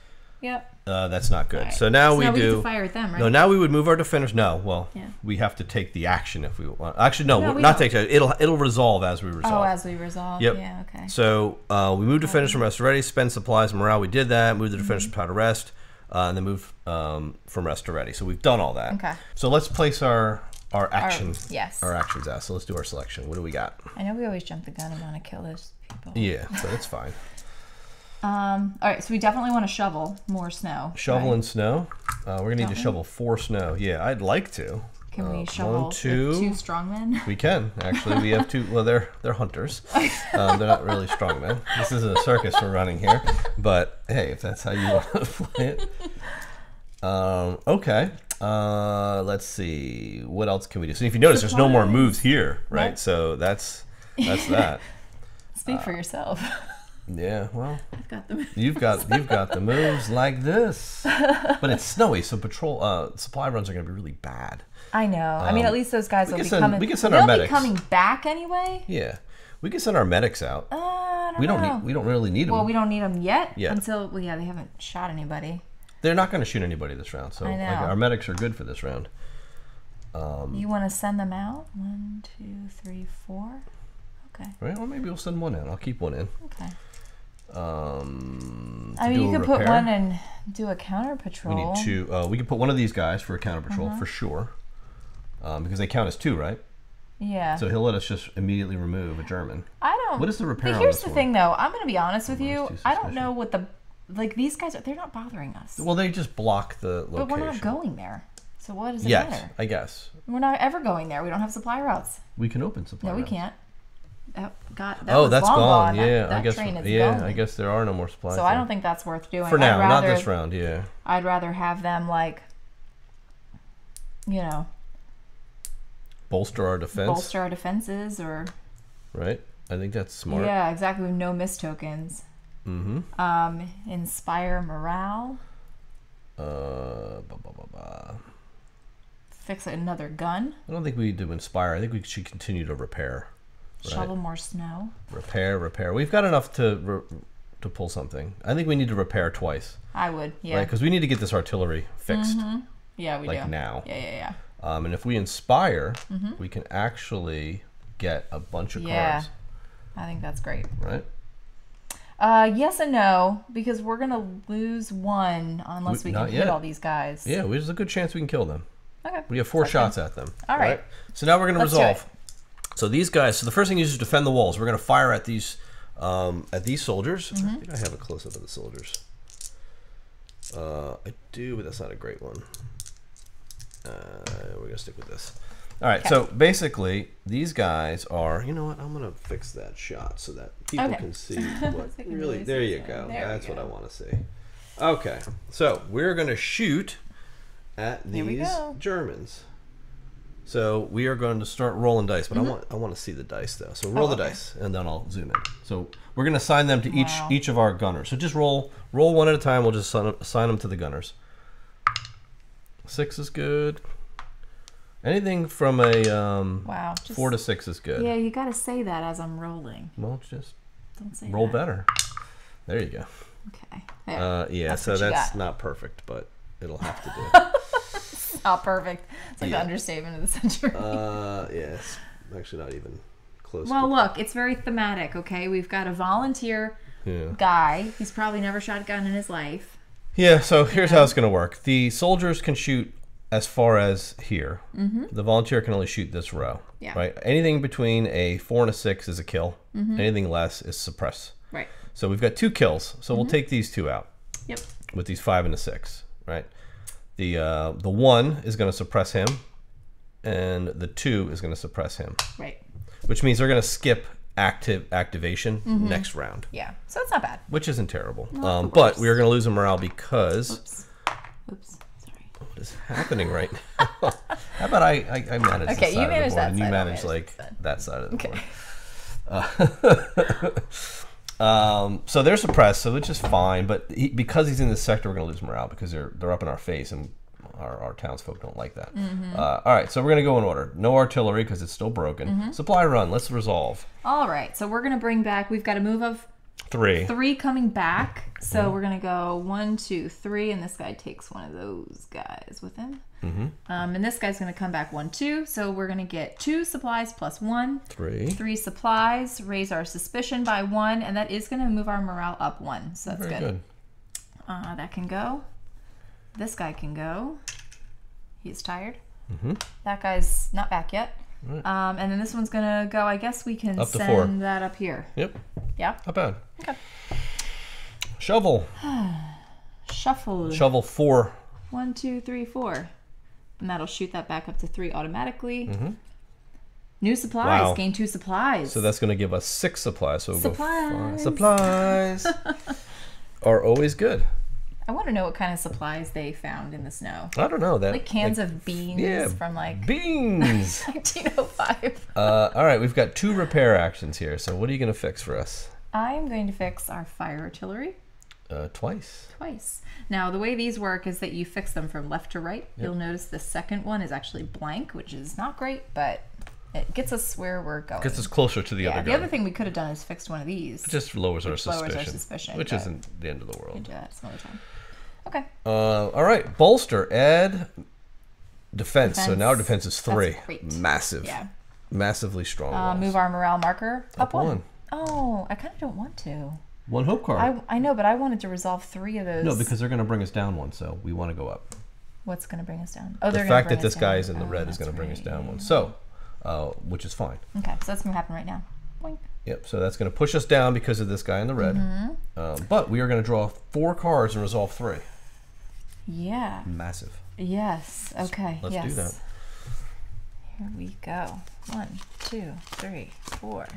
Yep. That's not good. Right. So now we do. We have to fire at them, right? No, now we would move our defenders. No, well, we have to take the action if we want. Actually, no, not take it. It'll resolve as we resolve. Oh, as we resolve. Yep. Yeah. Okay. So we moved defenders from rest to ready, spend supplies and morale. We did that. Move the defenders from power to rest, and then move from rest to ready. So we've done all that. Okay. So let's place our action. Our actions out. So let's do our selection. What do we got? I know we always jump the gun and want to kill those people. Yeah, so that's fine. All right, so we definitely want to shovel more snow. Shovel and snow. We're gonna need to shovel 4 snow. Yeah, I'd like to. Can we shovel 1, 2 strongmen? We can actually. We have 2. Well, they're hunters. They're not really strongmen. This isn't a circus we're running here, but hey, if that's how you want to play it. Okay. Let's see. What else can we do? So if you notice, there's no more moves here, right? Nope. So that's that. Speak for yourself. Yeah, well, I've got the moves. You've got the moves like this, but it's snowy, so patrol supply runs are going to be really bad. I know. I mean, at least those guys will be coming. We can send our medics. They'll be coming back anyway. Yeah, we can send our medics out. We don't really need them. Well, we don't need them yet until they haven't shot anybody. They're not going to shoot anybody this round, so I know. Our medics are good for this round. You want to send them out? 1, 2, 3, 4. Okay. Right. Well, maybe we'll send 1 in. I'll keep 1 in. Okay. I mean, you could put 1 and do a counter patrol. We need 2. We can put 1 of these guys for a counter patrol for sure, because they count as 2, right? Yeah. So he'll let us just immediately remove a German. I don't. What is the repair? But here's the thing, though. I'm going to be honest with you. I don't know what these guys they're not bothering us. Well, they just block the location. But we're not going there. So what does it matter? Yes, I guess. We're not ever going there. We don't have supply routes. We can open supply routes. No, we can't. That's gone. Yeah, that I guess. Train is gone. I guess there are no more supplies. So I don't think that's worth doing for now. Not this round. Yeah. I'd rather have them bolster our defense. Bolster our defenses, or. Right. I think that's smart. Yeah, exactly. With no miss tokens. Inspire morale. Fix another gun. I don't think we need to inspire. I think we should continue to repair. Shovel more snow. Repair. We've got enough to pull something. I think we need to repair twice. I would, yeah. Right, because we need to get this artillery fixed. Yeah, we do. Like now. Yeah. And if we inspire, we can actually get a bunch of cards. I think that's great. Right. Yes and no, because we're gonna lose one unless we can hit all these guys. Yeah, there's a good chance we can kill them. Okay. We have 4 shots at them. All right. So now we're gonna resolve. So these guys. So the first thing is to defend the walls. We're gonna fire at these soldiers. I think I have a close up of the soldiers. I do, but that's not a great one. We're gonna stick with this. All right, so basically, these guys are, you know what, I'm going to fix that shot so that people can see what really, there you go. That's what I want to see. Okay, so we're going to shoot at these Germans. So we are going to start rolling dice, but I want to see the dice though. So roll the dice, and then I'll zoom in. So we're going to assign them to each of our gunners. So just roll one at a time. We'll just assign them to the gunners. 6 is good. Anything from a 4 to 6 is good. Yeah, you got to say that as I'm rolling. Well, just don't say roll better. There you go. Okay. Yeah, so that's not perfect, but it'll have to do. It's not perfect. It's like the understatement of the century. Yeah, it's actually not even close. Well, look, it's very thematic, okay? We've got a volunteer guy. He's probably never shot a gun in his life. Yeah, so here's how it's going to work. The soldiers can shoot as far as here. The volunteer can only shoot this row. Right? Anything between a 4 and a 6 is a kill. Anything less is suppress. Right. So we've got 2 kills. So we'll take these 2 out. Yep. With these 5 and a 6. Right. The 1 is going to suppress him, and the 2 is going to suppress him. Right. Which means they're going to skip activation next round. Yeah. So it's not bad. Which isn't terrible. But we are going to lose a morale because. Oops. What is happening right now? How about I manage this side you manage of the board that and you side, manage like that side of the board. So they're suppressed, so which is fine. But because he's in this sector, we're going to lose morale because they're up in our face, and our townsfolk don't like that. All right, so we're going to go in order. No artillery because it's still broken. Supply run. Let's resolve. All right, so we're going to bring back. We've got a move of 3 coming back. So we're gonna go 1, 2, 3, and this guy takes one of those guys with him. And this guy's gonna come back 1, 2. So we're gonna get 2 supplies plus 1. 3 supplies. Raise our suspicion by 1, and that is gonna move our morale up 1. So that's good. That can go. This guy can go. He's tired. That guy's not back yet. And then this one's gonna go. I guess we can send that up here. Yep. Yeah. Not bad. Okay. Shovel. Shuffle. Shovel 4. 1, 2, 3, 4. And that'll shoot that back up to 3 automatically. New supplies. Wow. Gain 2 supplies. So that's going to give us 6 supplies. So we'll supplies. Go 5. Supplies are always good. I want to know what kind of supplies they found in the snow. I don't know. Like cans of beans from like beans 1905. All right, we've got 2 repair actions here. So what are you going to fix for us? I am going to fix our fire artillery. Twice. Now the way these work is that you fix them from left to right. You'll notice the second one is actually blank, which is not great, but it gets us where we're going. Gets us closer to the other guy. The other thing we could have done is fixed one of these. It just lowers our suspicion. Which isn't the end of the world. We can do that some other time. Okay. All right. Bolster. Add defense. So now our defense is 3. That's great. Massive. Yeah. Massively strong. Move our morale marker up 1. Oh, I kind of don't want to. 1 hope card. I know, but I wanted to resolve 3 of those. No, because they're going to bring us down 1, so we want to go up. What's going to bring us down? Oh, the fact that this guy is in the red is going to bring us down 1. So, which is fine. Okay, so that's going to happen right now. Boink. Yep, so that's going to push us down because of this guy in the red. But we are going to draw 4 cards and resolve 3. Yeah. Massive. Yes. Okay. Let's do that. Here we go. 1, 2, 3, 4.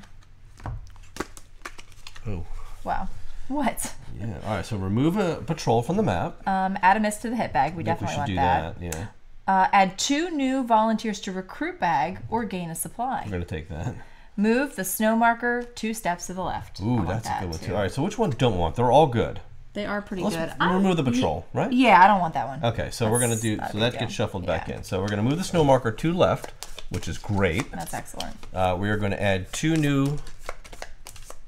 Oh. Wow. What? Yeah. All right. So remove a patrol from the map. Add a miss to the hit bag. We definitely want that. We should do that. Yeah. Add 2 new volunteers to recruit bag or gain a supply. We're gonna take that. Move the snow marker 2 steps to the left. Ooh, that's a good one too. All right. So which one don't we want? They're all good. They are pretty good. Remove the patrol, right? Yeah, I don't want that one. Okay. So we're gonna do. So that gets shuffled back in. So we're gonna move the snow marker 2 left, which is great. That's excellent. We are going to add 2 new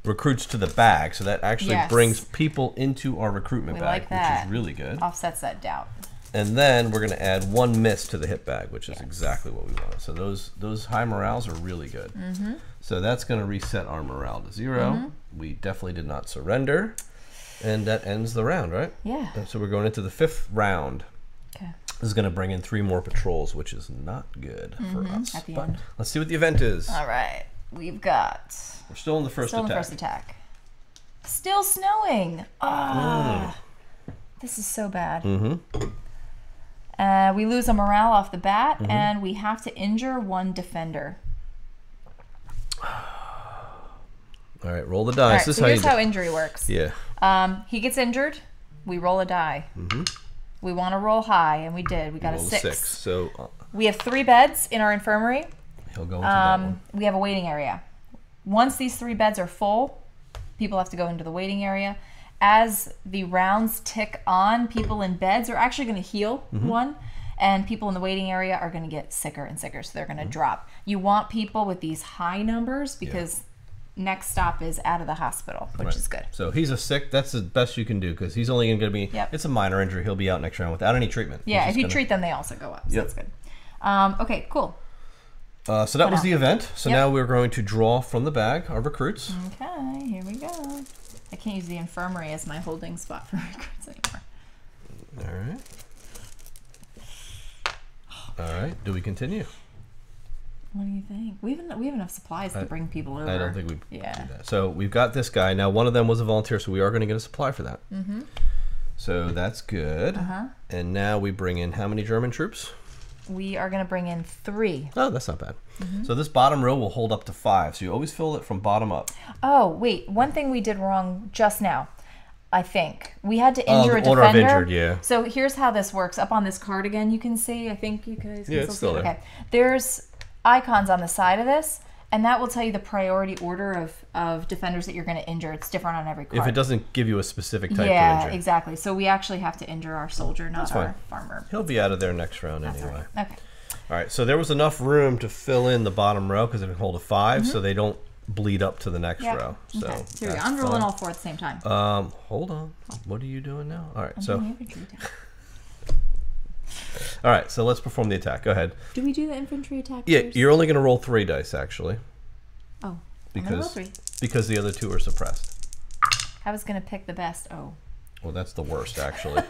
recruits to the bag, so that actually brings people into our recruitment bag, which is really good. Offsets that doubt. And then we're going to add 1 miss to the hit bag, which is exactly what we want. So those high morales are really good. So that's going to reset our morale to 0. we definitely did not surrender. And that ends the round, right? Yeah. And so we're going into the 5th round. Okay. This is going to bring in 3 more patrols, which is not good for us. At the but end. let's see what the event is. All right. We've got... We're still in the first attack. Still snowing. This is so bad. We lose a morale off the bat, and we have to injure 1 defender. All right, roll the dice. Right, so here's how injury works. Yeah. He gets injured. We roll a die. We want to roll high, and we did. We got a 6. So we have 3 beds in our infirmary. He'll go into that one. We have a waiting area. Once these 3 beds are full, people have to go into the waiting area. As the rounds tick on, people in beds are actually going to heal 1, and people in the waiting area are going to get sicker and sicker, so they're going to drop. You want people with these high numbers because next stop is out of the hospital, which is good. So he's a sick. That's the best you can do because he's only going to be. It's a minor injury. He'll be out next round without any treatment. Yeah, if you treat them, they also go up. So that's good. Okay, cool. So that was the event. So now we're going to draw from the bag our recruits. Okay, here we go. I can't use the infirmary as my holding spot for recruits anymore. All right. All right. Do we continue? What do you think? We have enough supplies to bring people over. I don't think we do that. So we've got this guy. Now, one of them was a volunteer, so we are going to get a supply for that. So that's good. And now we bring in how many German troops? We are going to bring in 3. Oh, that's not bad. So this bottom row will hold up to 5. So you always fill it from bottom up. Oh, wait. One thing we did wrong just now, I think. We had to injure a defender. Order of injured, yeah. So here's how this works. Up on this card again, you can see. I think you guys can it's still there. Okay. There's icons on the side of this, and that will tell you the priority order of defenders that you're going to injure. It's different on every card. If it doesn't give you a specific type of injury. Yeah, exactly. So we actually have to injure our soldier, not our farmer. He'll be out of there next round anyway. Okay. All right, so there was enough room to fill in the bottom row because it can hold a 5, so they don't bleed up to the next row. So here we go. I'm rolling all 4 at the same time. Hold on. What are you doing now? All right, all right, so let's perform the attack. Go ahead. Do we do the infantry attack Yeah, first? you're only going to roll 3 dice actually. Oh, because the other 2 are suppressed. I was going to pick the best. Oh. Well, that's the worst actually.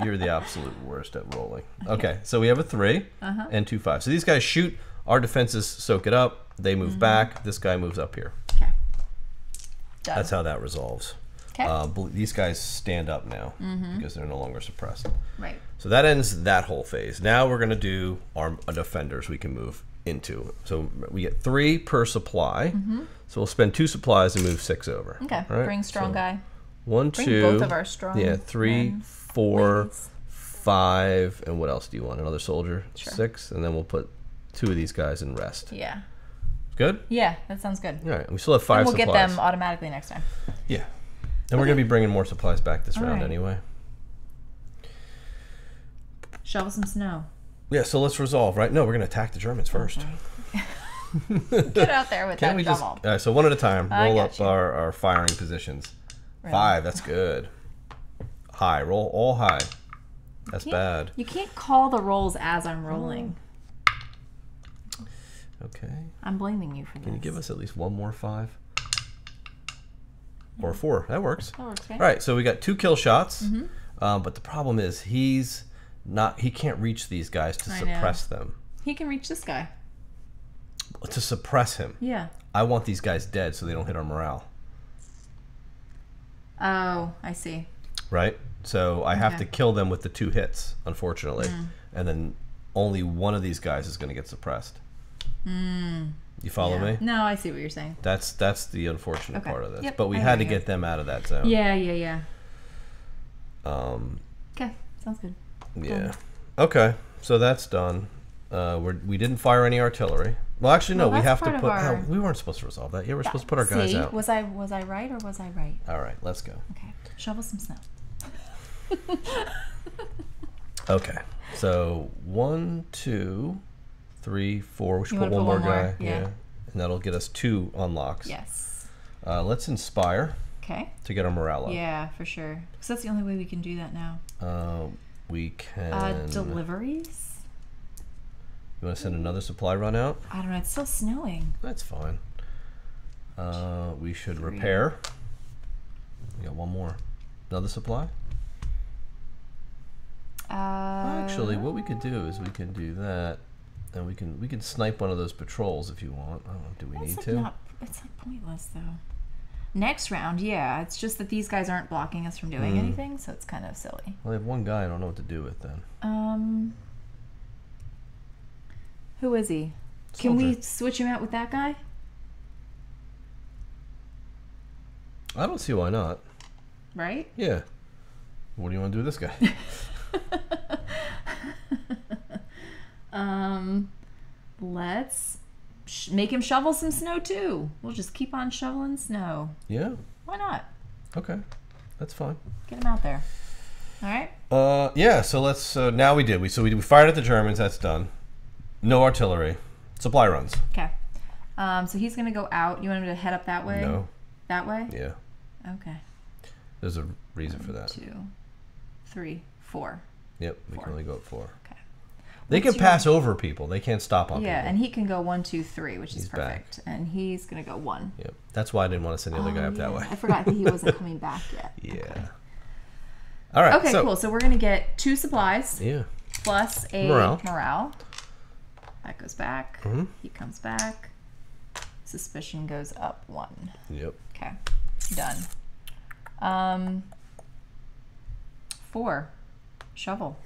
You're the absolute worst at rolling. Okay, so we have a 3 and 2 5. So these guys shoot. Our defenses soak it up. They move back. This guy moves up here. Okay. Done. That's how that resolves. Okay. These guys stand up now because they're no longer suppressed. Right. So that ends that whole phase. Now we're going to do our defenders we can move into. So we get 3 per supply. So we'll spend 2 supplies and move 6 over. Okay. Right? Bring strong guy. 1, Bring 2. both of our strong. Yeah, 3, 4, ladies. 5, and what else do you want? Another soldier? Sure. 6, and then we'll put 2 of these guys in rest. Yeah. Good? Yeah, that sounds good. All right, we still have 5 and we'll supplies. Get them automatically next time. Yeah. And we're going to be bringing more supplies back this round anyway. Shovel some snow. Yeah, so let's resolve, right? No, we're going to attack the Germans first. Okay. Get out there with Can't that we shovel. All right, so one at a time. Roll up our firing positions. Really? 5, that's good. High, roll all high. That's bad. You can't call the rolls as I'm rolling. Okay. I'm blaming you for this. Can you give us at least 1 more 5? Or 4. That works. That works, right? All right, so we got 2 kill shots. But the problem is he can't reach these guys to suppress them. He can reach this guy. To suppress him. Yeah. I want these guys dead so they don't hit our morale. Oh, I see. Right? So I have to kill them with the 2 hits, unfortunately. And then only one of these guys is going to get suppressed. You follow me? No, I see what you're saying. That's the unfortunate part of this. Yep, but we had to get them out of that zone. Yeah. Okay, sounds good. Yeah. Okay, so that's done. We didn't fire any artillery. Well, actually, no. We have to put. We weren't supposed to resolve that. Yeah, we're supposed to put our guys out. Was I right or was I right? All right, let's go. Okay, shovel some snow. Okay, so 1, 2, 3, 4. We should put one more guy. Yeah. And that'll get us 2 unlocks. Yes. Let's inspire. Okay. To get our morale up. Yeah, for sure. Because that's the only way we can do that now. We can. Deliveries. You want to send another supply run out? I don't know. It's still snowing. That's fine. We should repair. We got one more. Another supply? Actually, what we could do is we can do that, and we can snipe one of those patrols if you want. I don't know, do we need to? It's not pointless though. Next round, yeah. It's just that these guys aren't blocking us from doing anything, so it's kind of silly. Well, I have one guy I don't know what to do with then. Who is he? Soldier. Can we switch him out with that guy? I don't see why not. Right? Yeah. What do you want to do with this guy? Let's make him shovel some snow too. We'll just keep on shoveling snow. Yeah. Why not? Okay. That's fine. Get him out there. All right. Yeah. So let's. Now we did. We fired at the Germans. That's done. No artillery. Supply runs. Okay. So he's gonna go out. You want him to head up that way? No. That way? Yeah. Okay. There's a reason for that. 1, 2, 3, 4. Yep. We can only go at 4. Okay. They can pass over people. They can't stop on people. Yeah, and he can go 1, 2, 3, which is perfect. Back. And he's gonna go 1. Yep. That's why I didn't want to send the other guy up that way. I forgot that he wasn't coming back yet. Yeah. Okay. All right. Okay, cool. So we're gonna get 2 supplies. Yeah. Plus a morale. That goes back. He comes back. Suspicion goes up 1. Yep. Okay. Done. 4. Shovel.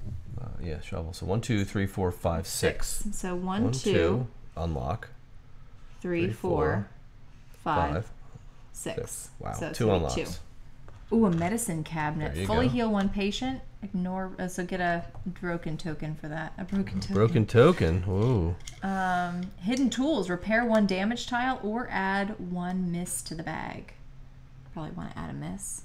Yeah, shovel. So 1, 2, 3, 4, 5, 6. So 1, 2. Unlock. 3, 4, 5, 6. Wow. So 2 unlocks. 2. Ooh, a medicine cabinet. Fully go. heal 1 patient. Ignore. So get a broken token for that. A broken token. Broken token. Ooh. Hidden tools. Repair 1 damage tile or add 1 miss to the bag. Probably want to add a miss.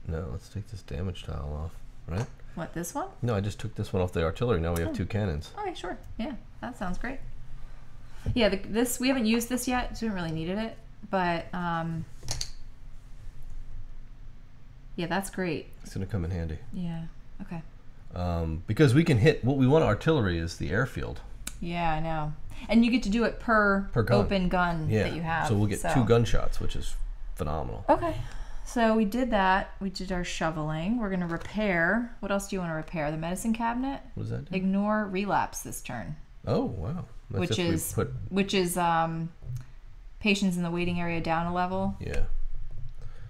No, let's take this damage tile off. Right? What, this one? No, I just took this one off the artillery. Now we have 2 cannons. Okay, sure. Yeah, that sounds great. Yeah, this we haven't used this yet, so we haven't really needed it. But yeah, that's great. It's gonna come in handy. Yeah. Okay. Because we can hit. What we want artillery is the airfield. Yeah, I know. And you get to do it per gun. Open gun that you have. So we'll get 2 gunshots, which is phenomenal. Okay. So we did that. We did our shoveling. We're gonna repair. What else do you want to repair? The medicine cabinet. What does that do? Ignore relapse this turn. Oh wow. That's which is patients in the waiting area down a level. Yeah.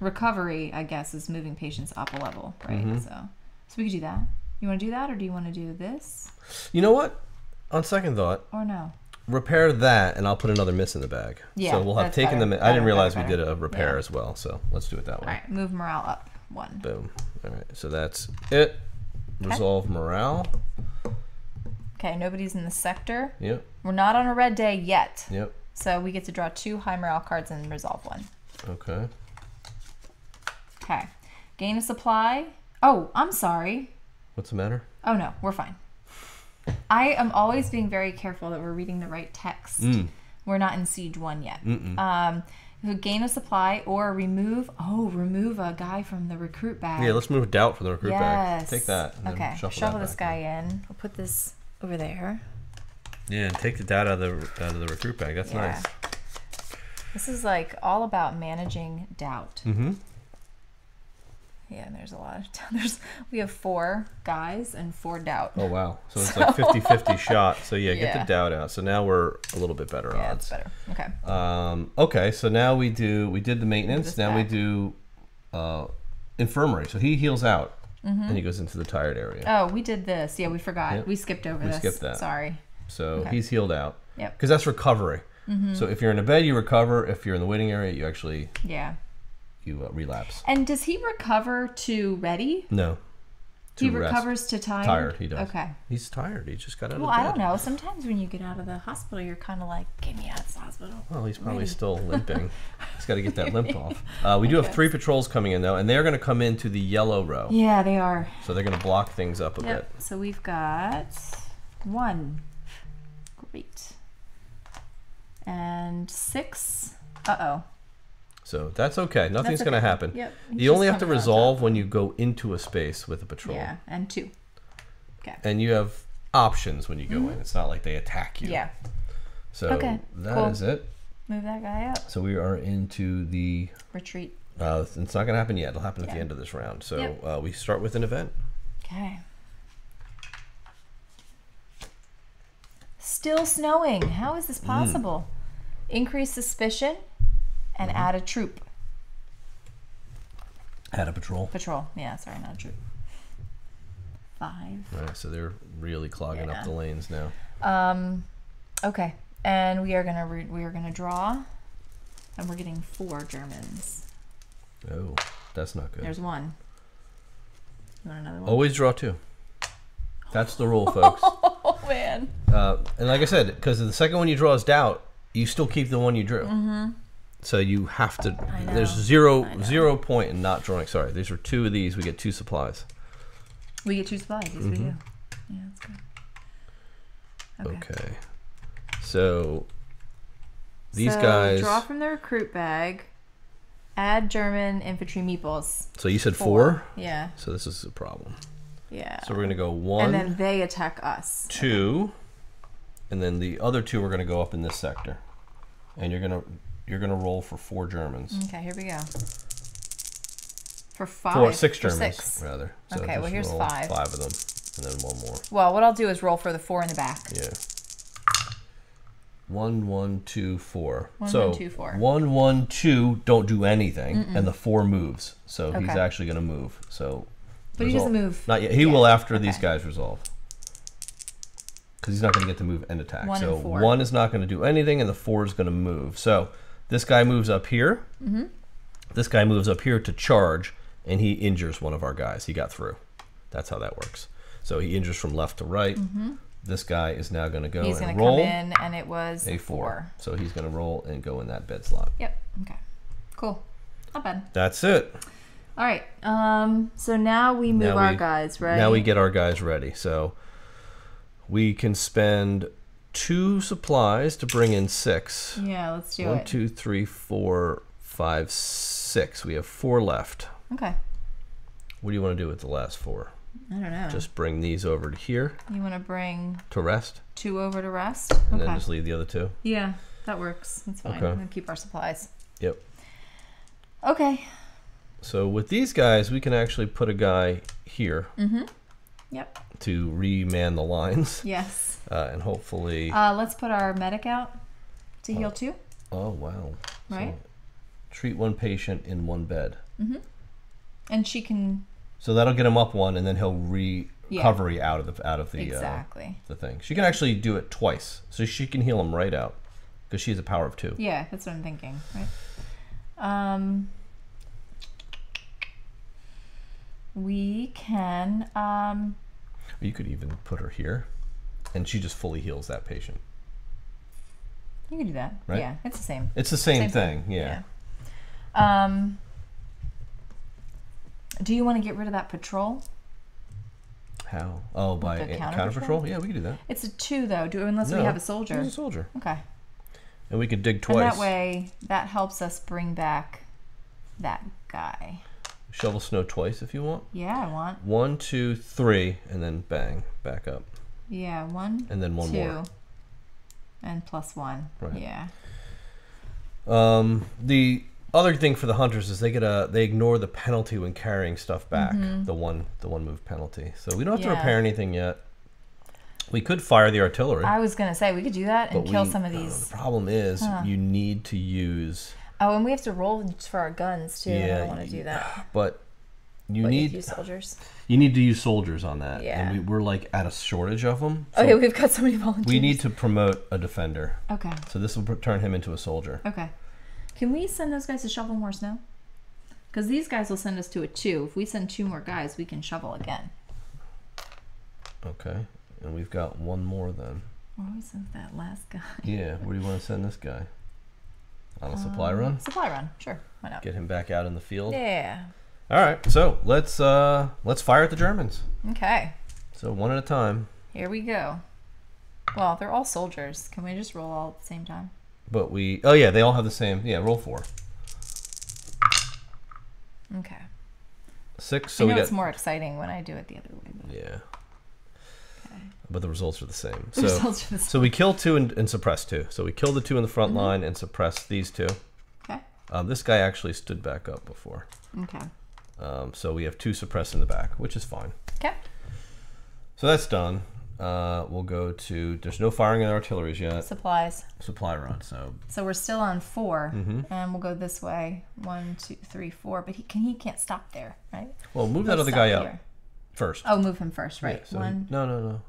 Recovery, I guess, is moving patients up a level, right? So we could do that. You want to do that, or do you want to do this? You know what? On second thought. Or no. Repair that, and I'll put another miss in the bag. Yeah, so we'll have taken better, I didn't realize we did a repair as well, so let's do it that way. All right, move morale up 1. Boom. All right, so that's it. Resolve morale. Okay, nobody's in the sector. Yep. We're not on a red day yet. Yep. So we get to draw 2 high morale cards and resolve 1. Okay. Okay. Gain a supply. Oh, I'm sorry. What's the matter? Oh, no, we're fine. I am always being very careful that we're reading the right text. We're not in Siege 1 yet. Gain a supply or remove a guy from the recruit bag. Yeah, let's move doubt from the recruit bag. Take that. And okay, shovel this guy in. We'll put this over there. Yeah, and take the doubt out of the recruit bag. That's nice. This is like all about managing doubt. Yeah, and there's a lot of we have 4 guys and 4 doubt. Oh wow. So it's like 50-50 shot. So yeah, get the doubt out. So now we're a little bit better odds. Yeah, it's better. Okay. Okay, so now we did the maintenance. Now we do infirmary. So he heals out and he goes into the tired area. Oh, we did this. Yeah, we forgot. Yep. We skipped over this. We skipped that. Sorry. So he's healed out. Yep. Because that's recovery. So if you're in a bed, you recover. If you're in the waiting area, you actually you relapse. And does he recover to ready? No. He recovers to tired? Tired, he does. Okay. He's tired. He just got out of bed. Well, I don't know. Sometimes when you get out of the hospital, you're kind of like, get me out of this hospital. Well, he's probably still limping. He's got to get that limp off. We do have 3 patrols coming in, though, and they're going to come into the yellow row. Yeah, they are. So they're going to block things up a bit. So we've got 1. Great. And 6. Uh-oh. So that's okay. Nothing's going to happen. Yep. You only have to resolve when you go into a space with a patrol. Yeah, and 2. Okay. And you have options when you go in. It's not like they attack you. Yeah. So that is it. Move that guy up. So we are into the retreat. It's not going to happen yet. It'll happen at the end of this round. So we start with an event. Okay. Still snowing. How is this possible? Increase suspicion and add a troop. Add a patrol. Patrol. Yeah, sorry, not a troop. 5. All right, so they're really clogging up the lanes now. Okay. And we are gonna draw, and we're getting 4 Germans. Oh, that's not good. There's 1. You want another one? Always draw 2. That's the rule, folks. Oh man. And like I said, because the second one you draw is doubt, you still keep the one you drew. So you have to. There's zero point in not drawing. Sorry, these are 2 of these. We get 2 supplies. We get 2 supplies. Yes, we do. Yeah, that's good. Okay. So these guys draw from the recruit bag, add German infantry meeples. So you said 4? Yeah. So this is a problem. Yeah. So we're gonna go 1. And then they attack us. 2, and then the other 2 are gonna go up in this sector, and you're gonna roll for 4 Germans. Okay, here we go. For 5. 6 Germans rather. So okay, well here's 5. 5 of them, and then 1 more. Well, what I'll do is roll for the 4 in the back. Yeah. 1, 1, 2, 4. 1, so 1, 2, 4. 1, 1, 2 don't do anything, and the 4 moves. So he's actually going to move. So, but he doesn't move. Not yet. He will after these guys resolve, because he's not going to get to move and attack. 1 so and 4. 1 is not going to do anything, and the 4 is going to move. So this guy moves up here. This guy moves up here to charge, and he injures one of our guys. He got through. That's how that works. So he injures from left to right. This guy is now going to go and roll. He's going to come in, and it was a 4. So he's going to roll and go in that bed slot. Yep. Okay. Cool. Not bad. That's it. All right. So now we move our guys, right? Now we get our guys ready. So we can spend 2 supplies to bring in 6. Yeah, let's do it. 1, 2, 3, 4, 5, 6. We have 4 left. Okay. What do you want to do with the last 4? I don't know. Just bring these over to here. You want to bring to rest? 2 over to rest? And then just leave the other 2? Yeah, that works. That's fine. Okay. I'm going to keep our supplies. Yep. Okay. So with these guys, we can actually put a guy here. Yep. To reman the lines. Yes. And hopefully... let's put our medic out to heal 2. Oh, wow. Right? So, treat 1 patient in 1 bed. And she can... So that'll get him up 1, and then he'll recovery out of the exactly. The thing. She can actually do it twice, so she can heal him right out, because she has a power of 2. Yeah, that's what I'm thinking. Right. We can. You could even put her here, and she just fully heals that patient. You can do that. Right? Yeah, it's the same. It's the same thing. Yeah. Do you want to get rid of that patrol? How? Oh, by counter patrol? Yeah, we can do that. It's a 2 though. Unless we have a soldier. There's a soldier. Okay. And we could dig twice. And that way, that helps us bring back that guy. Shovel snow twice if you want. Yeah, I want. 1, 2, 3, and then bang, back up. Yeah, 1. And then 1 2, more. And +1. Right. Yeah. The other thing for the hunters is they ignore the penalty when carrying stuff back. The one move penalty. So we don't have to repair anything yet. We could fire the artillery. I was gonna say we could do that and kill some of these. The problem is you need to use. Oh, and we have to roll for our guns too. Yeah, I don't want to do that. But you need use soldiers. You need to use soldiers on that. Yeah. And we're like at a shortage of them. So okay, we've got so many volunteers. We need to promote a defender. Okay. So this will turn him into a soldier. Okay. Can we send those guys to shovel more snow? Because these guys will send us to a 2. If we send 2 more guys, we can shovel again. Okay. And we've got 1 more then. Where do we send that last guy? Yeah. Where do you want to send this guy? On a supply run? Supply run. Sure. Why not? Get him back out in the field? Yeah. All right. So let's fire at the Germans. Okay. So 1 at a time. Here we go. Well, they're all soldiers. Can we just roll all at the same time? But oh yeah, they all have the same. Yeah, roll 4. Okay. 6. So I know it's more exciting when I do it the other way. But... Yeah. but the results are the same. The results are the same. So we kill 2 and suppress 2. So we kill the 2 in the front line and suppress these 2. Okay. This guy actually stood back up before. Okay. So we have 2 suppressed in the back, which is fine. Okay. So that's done. We'll go to, there's no firing in artilleries yet. Supplies. Supply run, So we're still on 4, and we'll go this way. 1, 2, 3, 4, but he can't stop there, right? Well, move that other guy out first. Oh, move him first, right? Yeah, so no.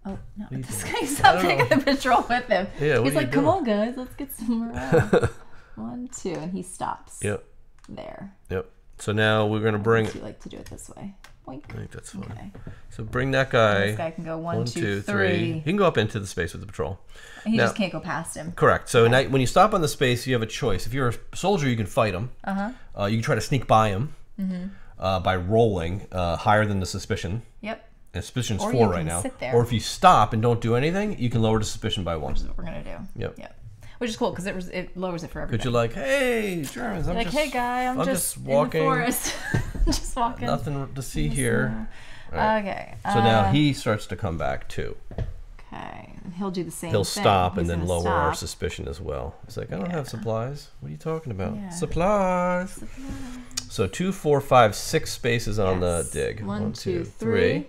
Oh, no, this guy's not taking the patrol with him. Yeah, he's like, come on, guys, let's get some morale. 1, 2, and he stops. Yep. There. Yep. So now we're going to bring... You like to do it this way. Boink. I think that's fine. Okay. So bring that guy... This guy can go 1, 2, 3. He can go up into the space with the patrol. And he just can't go past him. Correct. So now, when you stop on the space, you have a choice. If you're a soldier, you can fight him. You can try to sneak by him by rolling higher than the suspicion. Yep. And suspicion's or 4 right now. Sit there. Or if you stop and don't do anything, you can lower the suspicion by 1. Which is what we're going to do. Yep. Which is cool because it lowers it for everybody. Because you're like, hey, Germans, I'm like, just... hey, guy, I'm just walking. in the forest. Just walking. Nothing to see here. Right. Okay. So now he starts to come back, too. Okay. He'll do the same thing. He'll stop and then lower our suspicion as well. It's like, I don't have supplies. What are you talking about? Yeah. Supplies. So 2, 4, 5, 6 spaces on the dig. 1, 2, 3.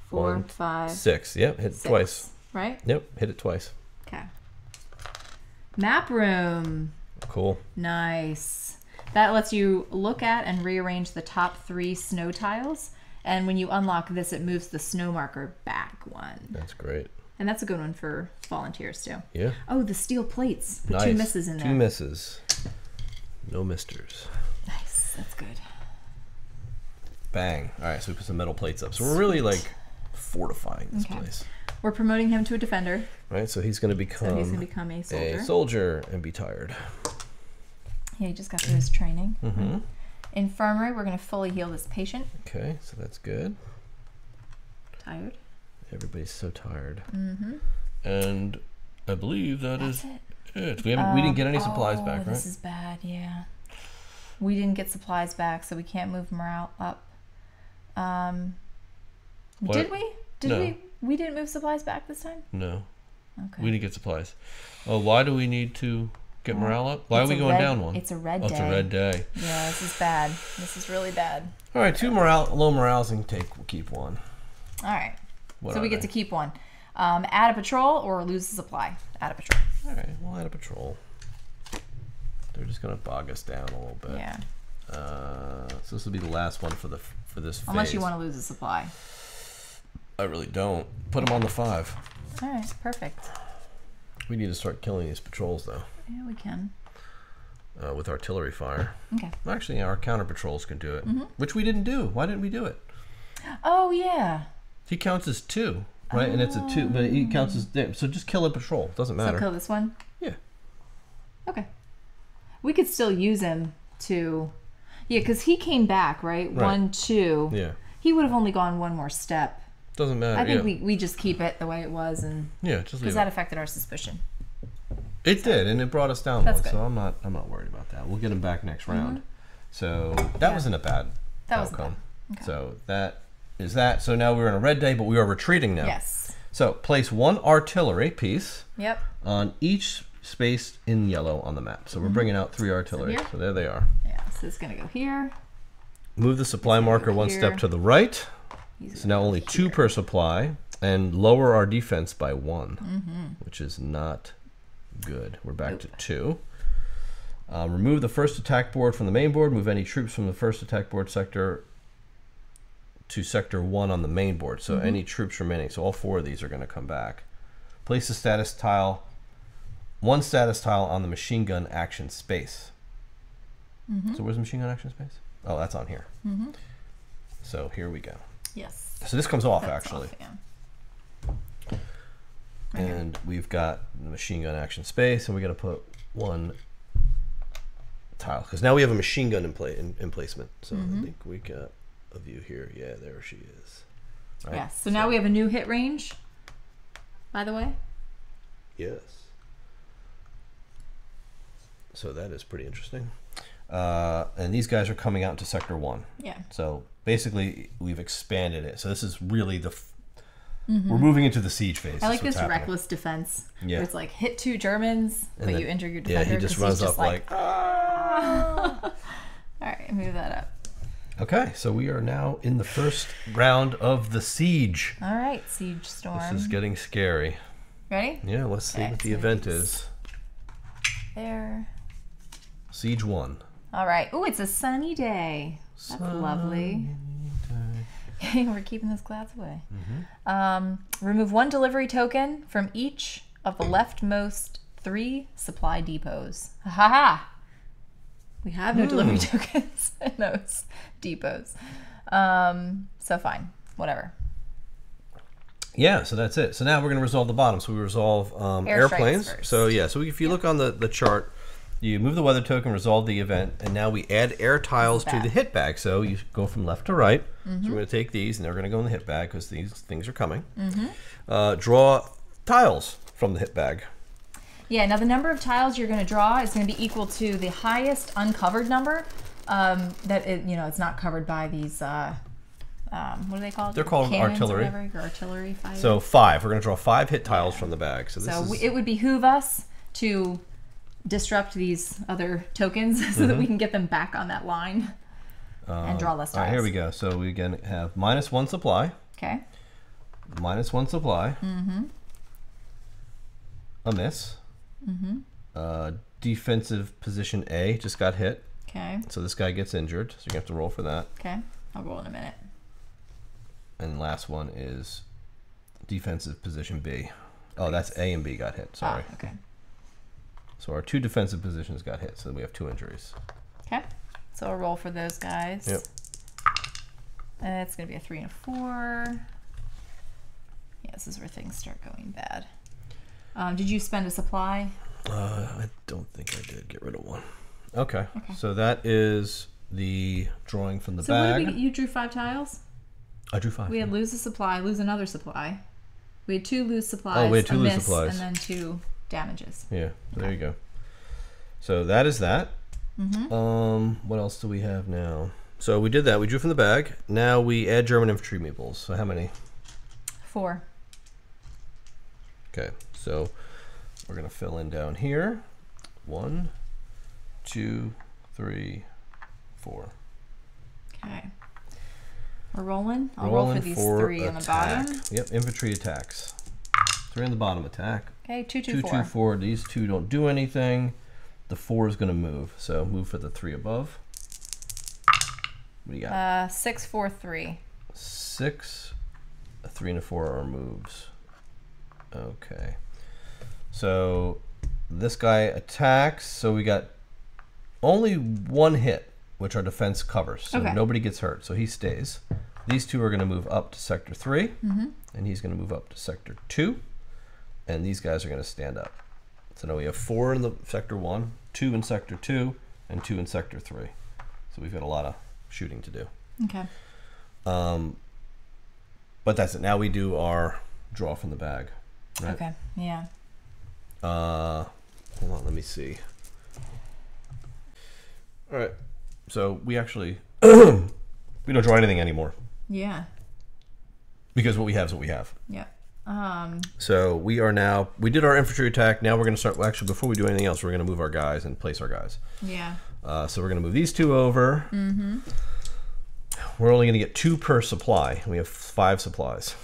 4, 5, 6. Yep, hit it twice. Right? Yep, hit it twice. Okay. Map room. Cool. Nice. That lets you look at and rearrange the top 3 snow tiles. And when you unlock this, it moves the snow marker back 1. That's great. And that's a good one for volunteers too. Yeah. Oh, the steel plates. Put nice. 2 misses in there. 2 misses. No misters. Nice. That's good. Bang. All right, so we put some metal plates up. So we're really like fortifying this place. We're promoting him to a defender. Right, so he's going to become a soldier and be tired. Yeah, he just got through his training. Right? Infirmary, we're going to fully heal this patient. Okay, so that's good. Tired. Everybody's so tired. And I believe that's it. We didn't get any supplies back, right? This is bad, yeah. We didn't get supplies back, so we can't move morale up. Did we? No. We didn't move supplies back this time? No. Okay. We didn't get supplies. Oh, why do we need to get morale up? Why are we going down 1? It's a red day. It's a red day. Yeah, this is bad. This is really bad. All right, 2 low morales and we'll keep 1. All right. So we get to keep 1. Add a patrol or lose a supply. Add a patrol. All right, we'll add a patrol. They're just going to bog us down a little bit. Yeah. So this will be the last one for this phase. Unless you want to lose a supply. I really don't. Put them on the 5. All right, perfect. We need to start killing these patrols, though. Yeah, we can. With artillery fire. Okay. Actually, our counter patrols can do it, which we didn't do. Why didn't we do it? Oh, yeah. He counts as 2, right? And it's a 2, but he counts as... So just kill a patrol. Doesn't matter. So kill this one? Yeah. Okay. We could still use him to... Yeah, because he came back, right? 1, 2. Yeah. He would have only gone 1 more step. Doesn't matter. I think we just keep it the way it was, and just leave because that affected our suspicion. It did, and it brought us down 1, good. so I'm not worried about that. We'll get him back next round. So that wasn't a bad outcome. Okay. So that is that. So now we're in a red day, but we are retreating now. Yes. So place 1 artillery piece. Yep. On each space in yellow on the map. So we're bringing out 3 artillery. So there they are. Yeah. So it's gonna go here. Move the supply marker 1 step to the right. So now only 2 per supply, and lower our defense by 1, which is not good. We're back to 2. Remove the first attack board from the main board. Move any troops from the first attack board sector to sector 1 on the main board. So any troops remaining. So all 4 of these are going to come back. Place the status tile, 1 status tile on the machine gun action space. So where's the machine gun action space? Oh, that's on here. So here we go. Yes. So this comes off actually. Yeah. And we've got the machine gun action space, and we got to put 1 tile because now we have a machine gun in placement. So I think we got a view here. Yeah, there she is. Right? Yes. So now we have a new hit range. By the way. Yes. So that is pretty interesting. And these guys are coming out into sector 1. Yeah. So basically, we've expanded it. So this is really We're moving into the siege phase. I like this reckless defense. Yeah. Where it's like hit 2 Germans, but you injure your defender. Yeah, he just runs up like All right, move that up. Okay, so we are now in the first round of the siege. All right, siege storm. This is getting scary. Ready? Yeah, let's see what the event is. There. Siege 1. All right. Oh, it's a sunny day. That's lovely. We're keeping those clouds away. Remove 1 delivery token from each of the leftmost 3 supply depots. Ha ha! We have no delivery tokens in those depots. So fine. Whatever. Yeah, so that's it. So now we're going to resolve the bottom. So we resolve airplanes. So yeah, so if you look on the chart, you move the weather token, resolve the event, and now we add air tiles to the hit bag. So you go from left to right. So we're going to take these, and they're going to go in the hit bag because these things are coming. Draw tiles from the hit bag. Yeah, now the number of tiles you're going to draw is going to be equal to the highest uncovered number it's not covered by these, what are they called? They're called artillery. Or artillery fire. So 5. We're going to draw 5 hit tiles from the bag. So it would behoove us to disrupt these other tokens so that we can get them back on that line and draw less tiles. All right, here we go. So we again have -1 supply. Okay. -1 supply. A miss. Defensive position A just got hit. Okay. So this guy gets injured. So you have to roll for that. Okay. I'll roll in a minute. And last one is defensive position B. Oh, that's A and B got hit. Sorry. Okay. So our 2 defensive positions got hit. So we have 2 injuries. Okay. So I'll roll for those guys. Yep. And it's going to be a 3 and a 4. Yeah, this is where things start going bad. Did you spend a supply? I don't think I did. Get rid of 1. Okay. So that is the drawing from the bag. So you drew 5 tiles? I drew 5. We had lose a supply, lose another supply. We had 2 lose supplies. Oh, we had 2 lose miss, supplies. And then 2 damages. Yeah, there you go. So that is that. What else do we have now? So we did that. We drew from the bag. Now we add German infantry meeples. So how many? 4. Okay, so we're going to fill in down here. 1, 2, 3, 4. Okay. We're rolling? I'll roll for these 3 on the bottom. Yep, infantry attacks. 3 on the bottom attack. Okay, 2, 2, 2, 4. 2, 4. These 2 don't do anything. The 4 is going to move. So move for the 3 above. What do you got? 6, 4, 3. 6, a 3 and a 4 are moves. Okay. So this guy attacks. So we got only 1 hit, which our defense covers. So nobody gets hurt. So he stays. These 2 are going to move up to sector 3. And he's going to move up to sector 2. And these guys are going to stand up. So now we have 4 in the sector 1, 2 in sector 2, and 2 in sector 3. So we've got a lot of shooting to do. Okay. But that's it. Now we do our draw from the bag. Right? Okay. Yeah. Hold on, let me see. All right. So we actually we don't draw anything anymore. Yeah. Because what we have is what we have. Yeah. So we did our infantry attack. Now we're going to start. Well, actually, before we do anything else, we're going to move our guys and place our guys. Yeah. So we're going to move these 2 over. We're only going to get 2 per supply. We have 5 supplies.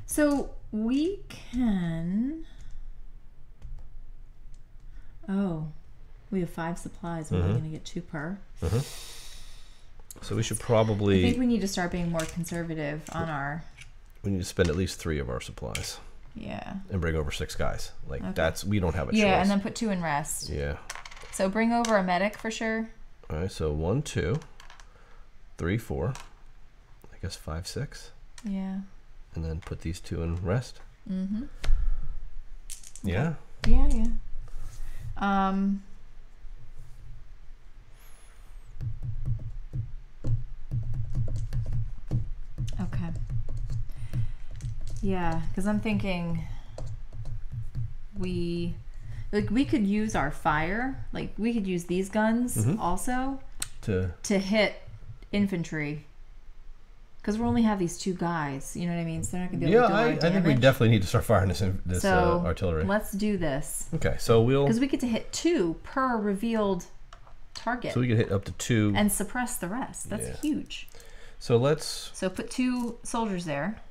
So we can. Oh, we have 5 supplies. We're only going to get 2 per. So we should probably. I think we need to start being more conservative on our. We need to spend at least 3 of our supplies. Yeah. And bring over 6 guys. Like we don't have a choice. Yeah, and then put 2 in rest. Yeah. So bring over a medic for sure. All right, so 1, 2, 3, 4. I guess 5, 6. Yeah. And then put these 2 in rest. Yeah. Yeah, yeah. Okay. Yeah, because I'm thinking we could use our fire, like we could use these guns also to hit infantry Because we'll only have these 2 guys. You know what I mean? So they're not going to be able to do a lot of damage. I think we definitely need to start firing this artillery. Let's do this. Okay, so because we get to hit 2 per revealed target. So we can hit up to 2 and suppress the rest. That's huge. So let's put 2 soldiers there.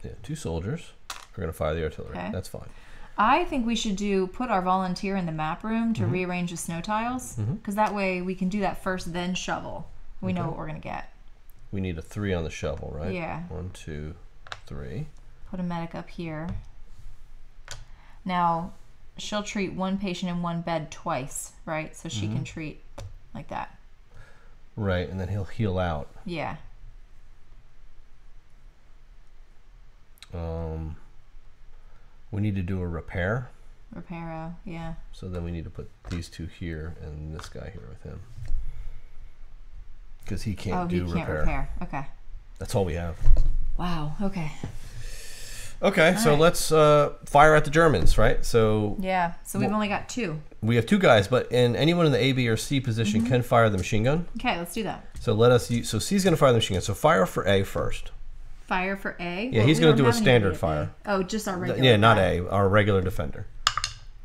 Yeah, 2 soldiers are going to fire the artillery. Okay. That's fine. I think we should put our volunteer in the map room to rearrange the snow tiles, because that way we can do that first, then shovel. We know what we're going to get. We need a 3 on the shovel, right? Yeah. 1, 2, 3. Put a medic up here. Now, she'll treat 1 patient in 1 bed twice, right? So she can treat like that. Right, and then he'll heal out. Yeah. We need to do a repair. Reparo, yeah. So then we need to put these 2 here and this guy here with him. Because he can't do repair. Oh, he can't repair. Okay. That's all we have. Wow, okay. Okay, so let's fire at the Germans, right? So yeah, so we've only got 2. We have 2 guys, but anyone in the A, B, or C position can fire the machine gun. Okay, let's do that. So so C's going to fire the machine gun. So fire for A first. Fire for A? Yeah, he's going to do a standard fire. Oh, just our regular Yeah, not A, our regular defender.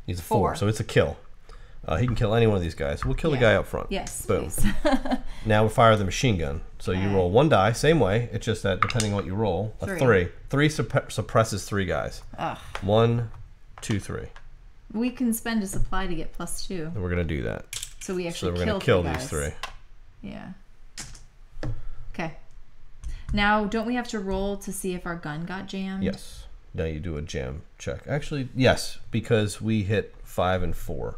He's a 4, so it's a kill. He can kill any one of these guys. We'll kill the guy up front. Yes, boom. Now we'll fire the machine gun. So you roll 1 die, same way. It's just that depending on what you roll, a 3. 3 suppresses 3 guys. Ugh. 1, 2, 3. We can spend a supply to get +2. And we're going to do that. So we actually we're going to kill these 3. Yeah. Okay. Now, don't we have to roll to see if our gun got jammed? Yes. Now you do a jam check. Actually, yes, because we hit 5 and 4.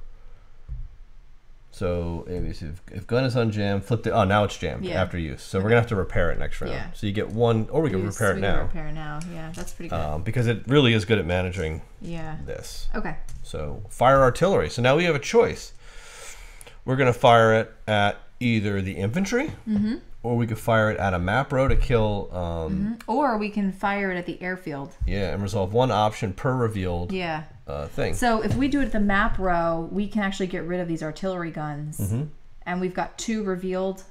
So if gun is unjammed, flip the... Oh, now it's jammed after use. So we're going to have to repair it next round. Yeah. So you get 1... Or we can repair it now. Repair now. Yeah, that's pretty good. Because it really is good at managing this. Okay. So fire artillery. So now we have a choice. We're going to fire it at either the infantry, or we could fire it at a map row to kill... Or we can fire it at the airfield. Yeah, and resolve 1 option per revealed... thing. So if we do it at the map row, we can actually get rid of these artillery guns, and we've got 2 revealed.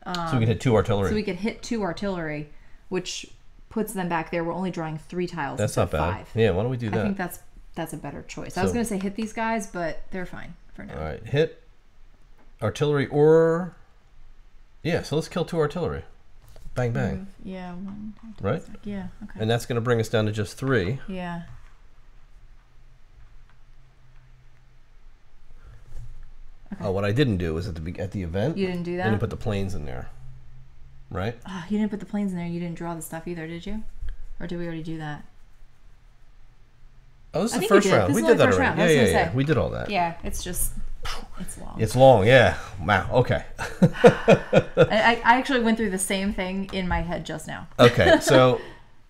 So we can hit 2 artillery. So we could hit 2 artillery, which puts them back there. We're only drawing 3 tiles. That's not bad. 5. Yeah, why don't we do that? I think that's a better choice. I was going to say hit these guys, but they're fine for now. All right, hit artillery or so let's kill 2 artillery. Bang bang. Yeah. 1, 2, 3, right. Yeah. Okay. And that's going to bring us down to just 3. Yeah. Okay. What I didn't do was at the event. You didn't do that? I didn't put the planes in there. Right? Oh, you didn't put the planes in there. You didn't draw the stuff either, did you? Or did we already do that? Oh, this is the first round. We did that already. Yeah. We did all that. Yeah, it's just... It's long. It's long, yeah. Wow, okay. I actually went through the same thing in my head just now. Okay, so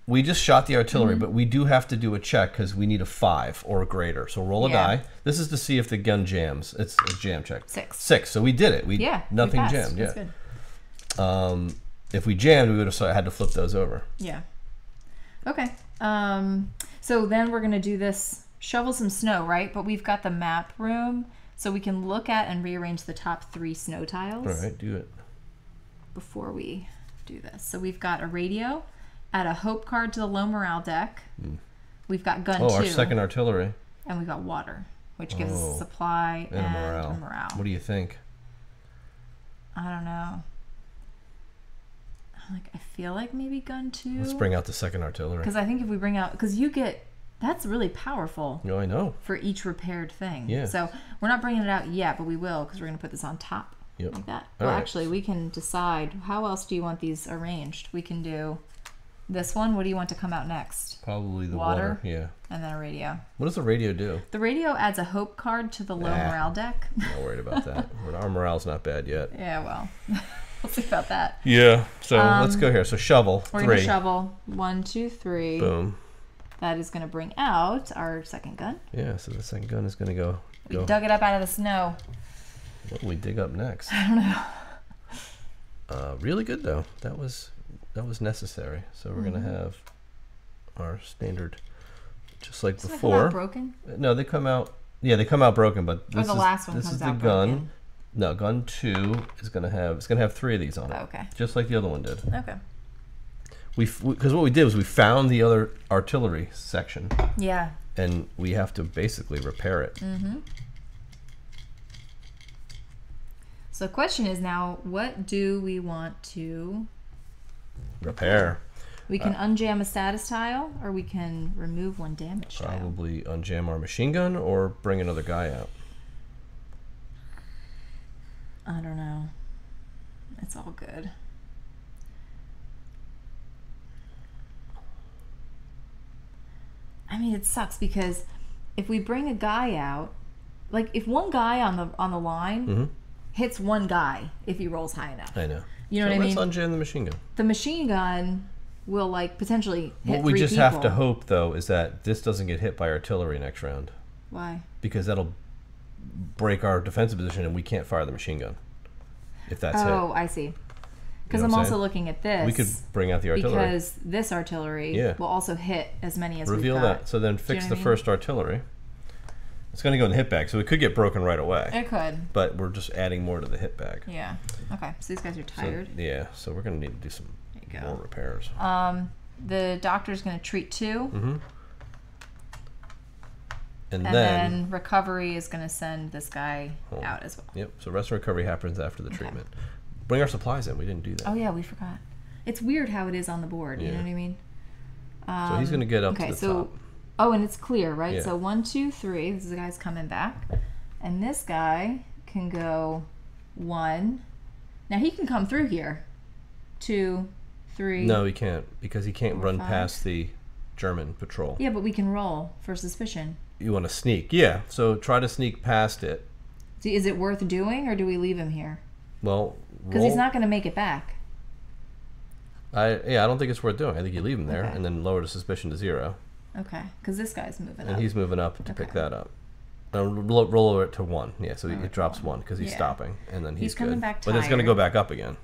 we just shot the artillery, but we do have to do a check because we need a 5 or greater. So roll a die. This is to see if the gun jams. It's a jam check. 6. So we did it. Nothing jammed. That's good. If we jammed, we would have had to flip those over. Yeah. Okay. So then we're going to do this, shovel some snow, right? But we've got the map room, so we can look at and rearrange the top 3 snow tiles. All right, do it. Before we do this. So we've got a radio, add a hope card to the low morale deck. We've got gun 2. Oh, our second artillery. And we've got water, which gives us supply and a morale. What do you think? I don't know. I feel like maybe gun 2. Let's bring out the second artillery. Because I think if we bring out... Because you get... That's really powerful. No, I know. For each repaired thing. Yeah. So we're not bringing it out yet, but we will because we're going to put this on top. Yep. Like that. Well, actually, we can decide how else do you want these arranged. We can do this one. What do you want to come out next? Probably the water. Yeah. And then a radio. What does the radio do? The radio adds a hope card to the low morale deck. I'm not worried about that. Our morale's not bad yet. Yeah, well, we'll see about that. Yeah. So let's go here. So shovel. We're 3. going to shovel 1, 2, 3. Boom. That is going to bring out our second gun. Yeah, so the second gun is going to go. We dug it up out of the snow. What do we dig up next? I don't know. Really good though. That was necessary. So we're gonna have our standard, just like before. They come out broken? No, they come out. Yeah, they come out broken. But this the last one this comes is the out gun. broken. No, gun 2 is gonna have 3 of these on it. Oh, okay. Just like the other one did. Okay. Because what we did was we found the other artillery section. Yeah. And we have to basically repair it. Mm-hmm. So the question is now, what do we want to repair? We can unjam a status tile, or we can remove 1 damage tile. Probably unjam our machine gun, or bring another guy out. I don't know. It's all good. I mean, it sucks because if we bring a guy out, like if 1 guy on the line hits 1 guy, if he rolls high enough. I know. You know what I mean? Let's unjam the machine gun. The machine gun will like potentially hit 3 people. What we just have to hope though is that this doesn't get hit by artillery next round. Why? Because that'll break our defensive position and we can't fire the machine gun. If that's it. Oh, I see. Because I'm also looking at this. We could bring out the artillery. Because this artillery will also hit as many as Reveal we've got. that. So then fix the first artillery. It's going to go in the hit bag, so it could get broken right away. It could. But we're just adding more to the hit bag. Yeah. Okay. So these guys are tired. So, yeah. So we're going to need to do some more repairs. The doctor's going to treat 2. Mm-hmm. And then recovery is going to send this guy out as well. Yep. So rest and recovery happens after the treatment. Bring our supplies in. We didn't do that. Oh yeah, we forgot. It's weird how it is on the board. You know what I mean? So he's going to get up to the top. Oh, and it's clear, right? Yeah. So 1, 2, 3. This is the guy's coming back, and this guy can go 1. Now he can come through here. 2, 3. No, he can't because he can't 4, run 5. past the German patrol. Yeah, but we can roll for suspicion. You want to sneak? Yeah. So try to sneak past it. See, is it worth doing, or do we leave him here? Well, because he's not going to make it back. I don't think it's worth doing. I think you leave him there and then lower the suspicion to 0. Okay, because this guy's moving up. And he's moving up to pick that up. Roll it to 1. Yeah, so it drops 1 because he's stopping, and then he's coming good. back but it's going to go back up again.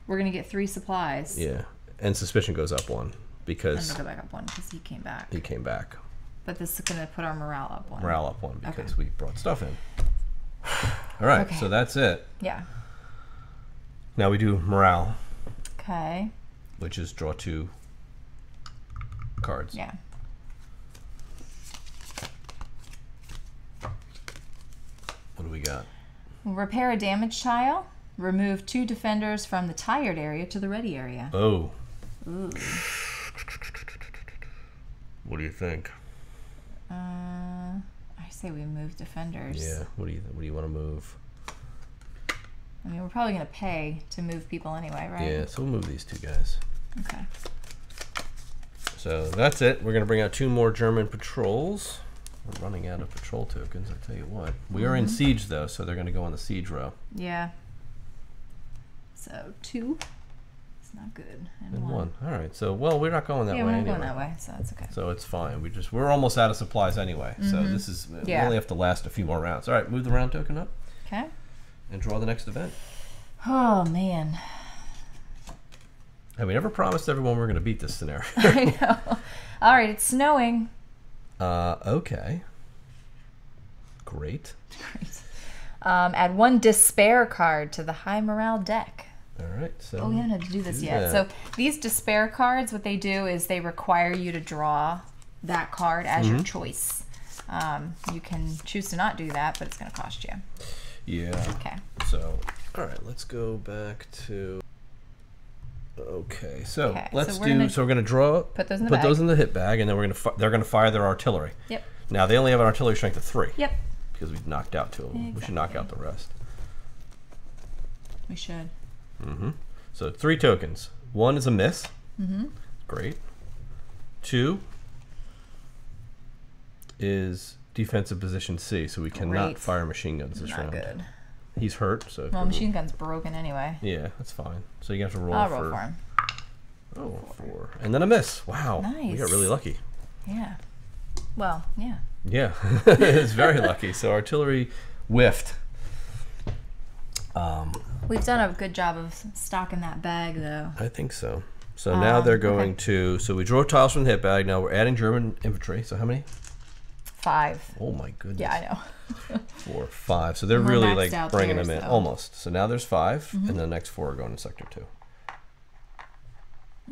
We're going to get 3 supplies. Yeah, and suspicion goes up 1 because... And we'll go back up 1 because he came back. He came back. But this is going to put our morale up 1. Morale up 1 because we brought stuff in. All right, so that's it. Yeah. Now we do morale. Okay. Which is draw 2 cards. Yeah. What do we got? Repair a damaged tile. Remove 2 defenders from the tired area to the ready area. Oh. Ooh. What do you think? I say we move defenders. Yeah. What do you want to move? I mean, we're probably going to pay to move people anyway, right? Yeah, so we'll move these 2 guys. Okay. So that's it. We're going to bring out 2 more German patrols. We're running out of patrol tokens, I tell you what. We are in siege, though, so they're going to go on the siege row. Yeah. So 2. It's not good. And 1. All right. So, well, we're not going that way anyway. Yeah, we're not going that way, so that's okay. So it's fine. We're almost out of supplies anyway. So this is, we only have to last a few more rounds. All right, move the round token up. Okay. And draw the next event. Oh, man. Have we never promised everyone we're going to beat this scenario? I know. All right, it's snowing. Okay. Great. Add 1 despair card to the high morale deck. All right. So we haven't had to do this yet. So these despair cards, what they do is they require you to draw that card as your choice. You can choose to not do that, but it's going to cost you. Yeah. Okay. So, all right, let's go back to... Okay, so let's do... So we're going to draw... Put those in the bag. Put those in the hit bag, and then they're going to fire their artillery. Yep. Now, they only have an artillery strength of 3. Yep. Because we've knocked out 2 of them. Exactly. We should knock out the rest. We should. So 3 tokens. 1 is a miss. Great. 2 is defensive position C, so we cannot fire machine guns this round. Good. He's hurt, so... Well, machine gun's broken anyway. Yeah, that's fine. So you have to roll I'll roll for him. Oh, 4. And then a miss. Wow. Nice. We got really lucky. Yeah. Well, yeah. Yeah. It's very lucky. So artillery whiffed. We've done a good job of stocking that bag, though. I think so. So now they're going to... So we draw tiles from the hit bag. Now we're adding German infantry. So how many? 5. Oh my goodness. Yeah, I know. 4, 5. So they're really like bringing them in. Almost. So now there's 5, and the next 4 are going in sector 2.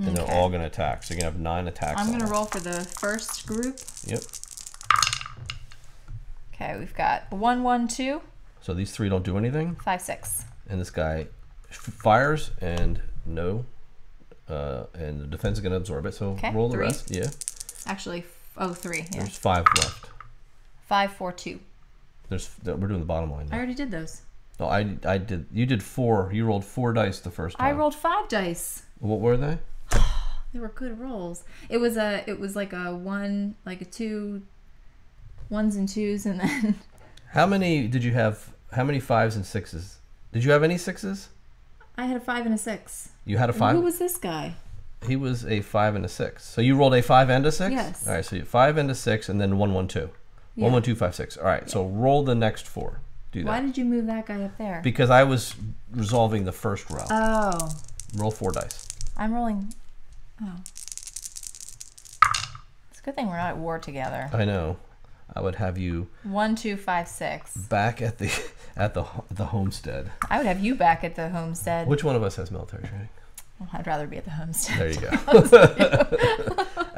And they're all going to attack. So you're going to have 9 attacks. I'm going to roll for the first group. Yep. Okay, we've got 1, 1, 2. So these 3 don't do anything. 5, 6. And this guy fires and no. And the defense is going to absorb it. So roll the 3. rest. Yeah. Actually, 3. Yeah. There's 5 left. 5, 4, 2. We're doing the bottom line now. I already did those. No, I did. You did 4. You rolled 4 dice the first time. I rolled 5 dice. What were they? They were good rolls. It was like a 1, like a 2, 1s and 2s, and then. How many did you have? How many 5s and 6s? Did you have any 6s? I had a 5 and a 6. You had a 5? Who was this guy? He was a 5 and a 6. So you rolled a 5 and a 6? Yes. All right, so you 5 and a 6, and then 1, 1, 2. Yeah. 1, 1, 2, 5, 6. All right, so roll the next 4. Do that. Why did you move that guy up there? Because I was resolving the first row. Oh. Roll 4 dice. I'm rolling. Oh. It's a good thing we're not at war together. I know. I would have you 1, 2, 5, 6 back at the homestead. I would have you back at the homestead. Which one of us has military training? Well, I'd rather be at the homestead. There you go.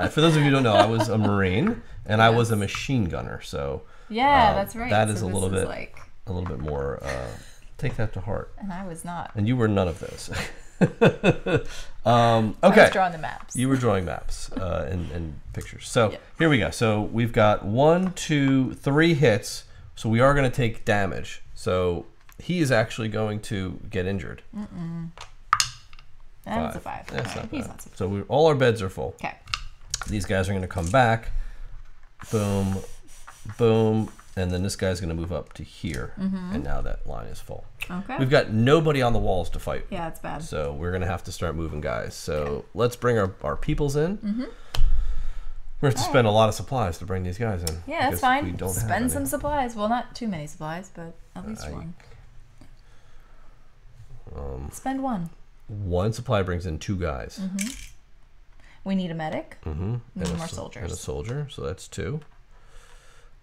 For those of you who don't know, I was a Marine and I was a machine gunner. So yeah, that's right. That is a little bit more. Take that to heart. And I was not. And you were none of those. Okay. I was drawing the maps. You were drawing maps and pictures. So here we go. So we've got 1, 2, 3 hits. So we are going to take damage. So he is actually going to get injured. That's a 5. That's not bad. He's not so so all our beds are full. Okay. These guys are going to come back. Boom, boom. And then this guy's going to move up to here. And now that line is full. Okay. We've got nobody on the walls to fight. Yeah, it's bad. So we're going to have to start moving guys. So let's bring our peoples in. We're going to have to spend a lot of supplies to bring these guys in. Yeah, that's fine. We don't spend some supplies. Well, not too many supplies, but at least one. Spend 1. 1 supply brings in 2 guys. We need a medic. And more soldiers. And a soldier, so that's 2.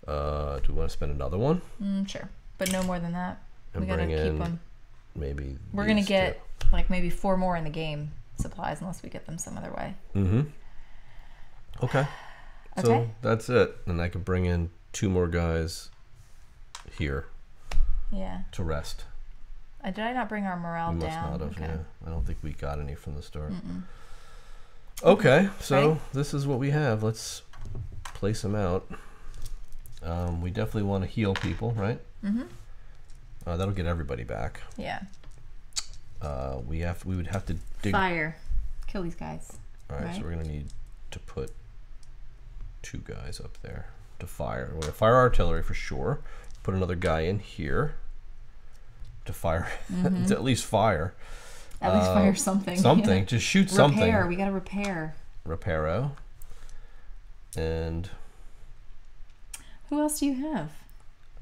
Do we want to spend another one? Sure, but no more than that. And we gotta keep them. Maybe we're gonna get like maybe 4 more in the game supplies unless we get them some other way. Okay. So that's it, and I can bring in 2 more guys here. Yeah. To rest. Did I not bring our morale down? We must not have. Okay. Yeah, I don't think we got any from the start. Okay, so this is what we have. Let's place them out. We definitely want to heal people, right? That'll get everybody back. Yeah. We would have to dig. Fire. Kill these guys. All right, so we're gonna need to put 2 guys up there to fire. We're gonna fire artillery for sure. Put another guy in here to fire, to at least fire. At least fire something. Something. Just shoot something. Repair. We gotta repair. Reparo. And. Who else do you have?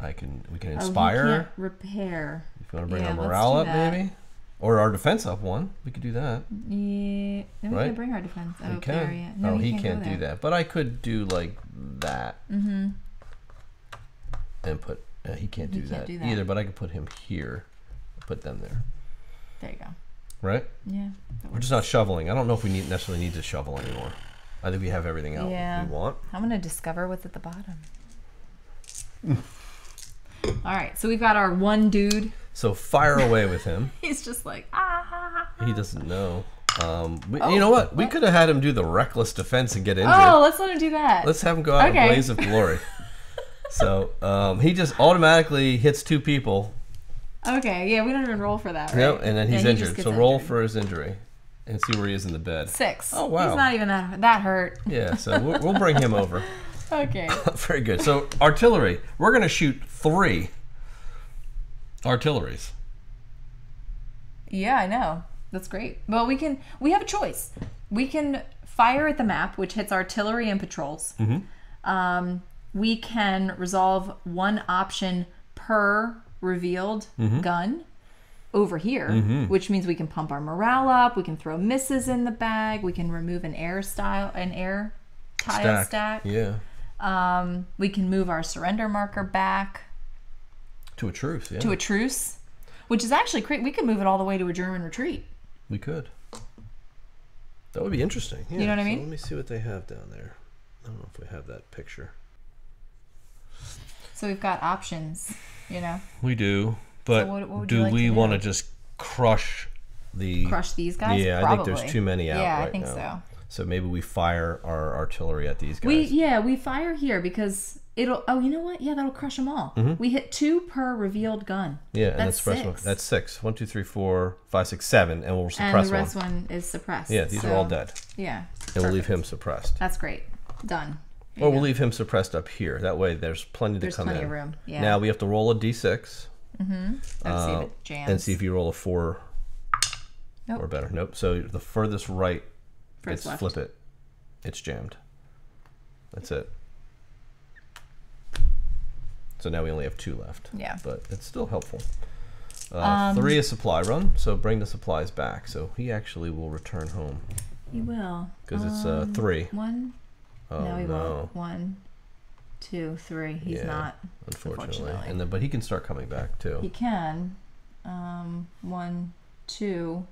We can inspire. We can't repair. If you want to bring our morale up, maybe, or our defense up 1, we could do that. Yeah, then we can bring our defense up there. Yeah. No, he can't do that. But I could do like that. And put. He can't do that either. But I could put him here. Put them there. There you go. Right? Yeah. We're just not shoveling. I don't know if we necessarily need to shovel anymore. I think we have everything else we want. I'm gonna discover what's at the bottom. All right, so we've got our 1 dude. So fire away with him. He's just like, He doesn't know. You know what? We could have had him do the reckless defense and get injured. Oh, let's let him do that. Let's have him go out in a blaze of glory. So he just automatically hits 2 people. Okay, yeah, we don't even roll for that, right? Yep, and then he's injured. So roll for his injury and see where he is in the bed. 6. Oh, wow. He's not even that hurt. Yeah, so we'll bring him over. Okay. Very good. So artillery, we're going to shoot 3 artilleries. Yeah, I know. That's great. Well, we have a choice. We can fire at the map, which hits artillery and patrols. We can resolve 1 option per revealed gun over here, which means we can pump our morale up. We can throw misses in the bag. We can remove an air tile stack. Yeah. We can move our surrender marker back. To a truce, yeah. To a truce, which is actually great. We could move it all the way to a German retreat. We could. That would be interesting. Yeah. You know what I mean? Let me see what they have down there. I don't know if we have that picture. So we've got options, you know. We do, but so what do we want to just crush these guys? Yeah, Probably. I think there's too many out right now. Yeah, I think so. So maybe we fire our artillery at these guys. We fire here because it'll. Oh, you know what? Yeah, that'll crush them all. We hit 2 per revealed gun. Yeah, and that's 6. That's 6. 1, 2, 3, 4, 5, 6, 7, and we'll suppress one. And the rest one is suppressed. Yeah, these are all dead. Yeah. And we'll leave him suppressed. That's great. Done. Or we'll leave him suppressed up here. That way there's plenty to come in. There's plenty of room. Yeah. Now we have to roll a d6. See if it jams. And see if you roll a 4 or better. Nope. So the furthest right, flip it. It's jammed. That's it. So now we only have 2 left. Yeah. But it's still helpful. 3 is supply run, so bring the supplies back. So he actually will return home. He will. Because it's 3. 1. Oh, no, he won't. 1, 2, 3. He's not. Unfortunately. And then, but he can start coming back too. He can. 1, 2.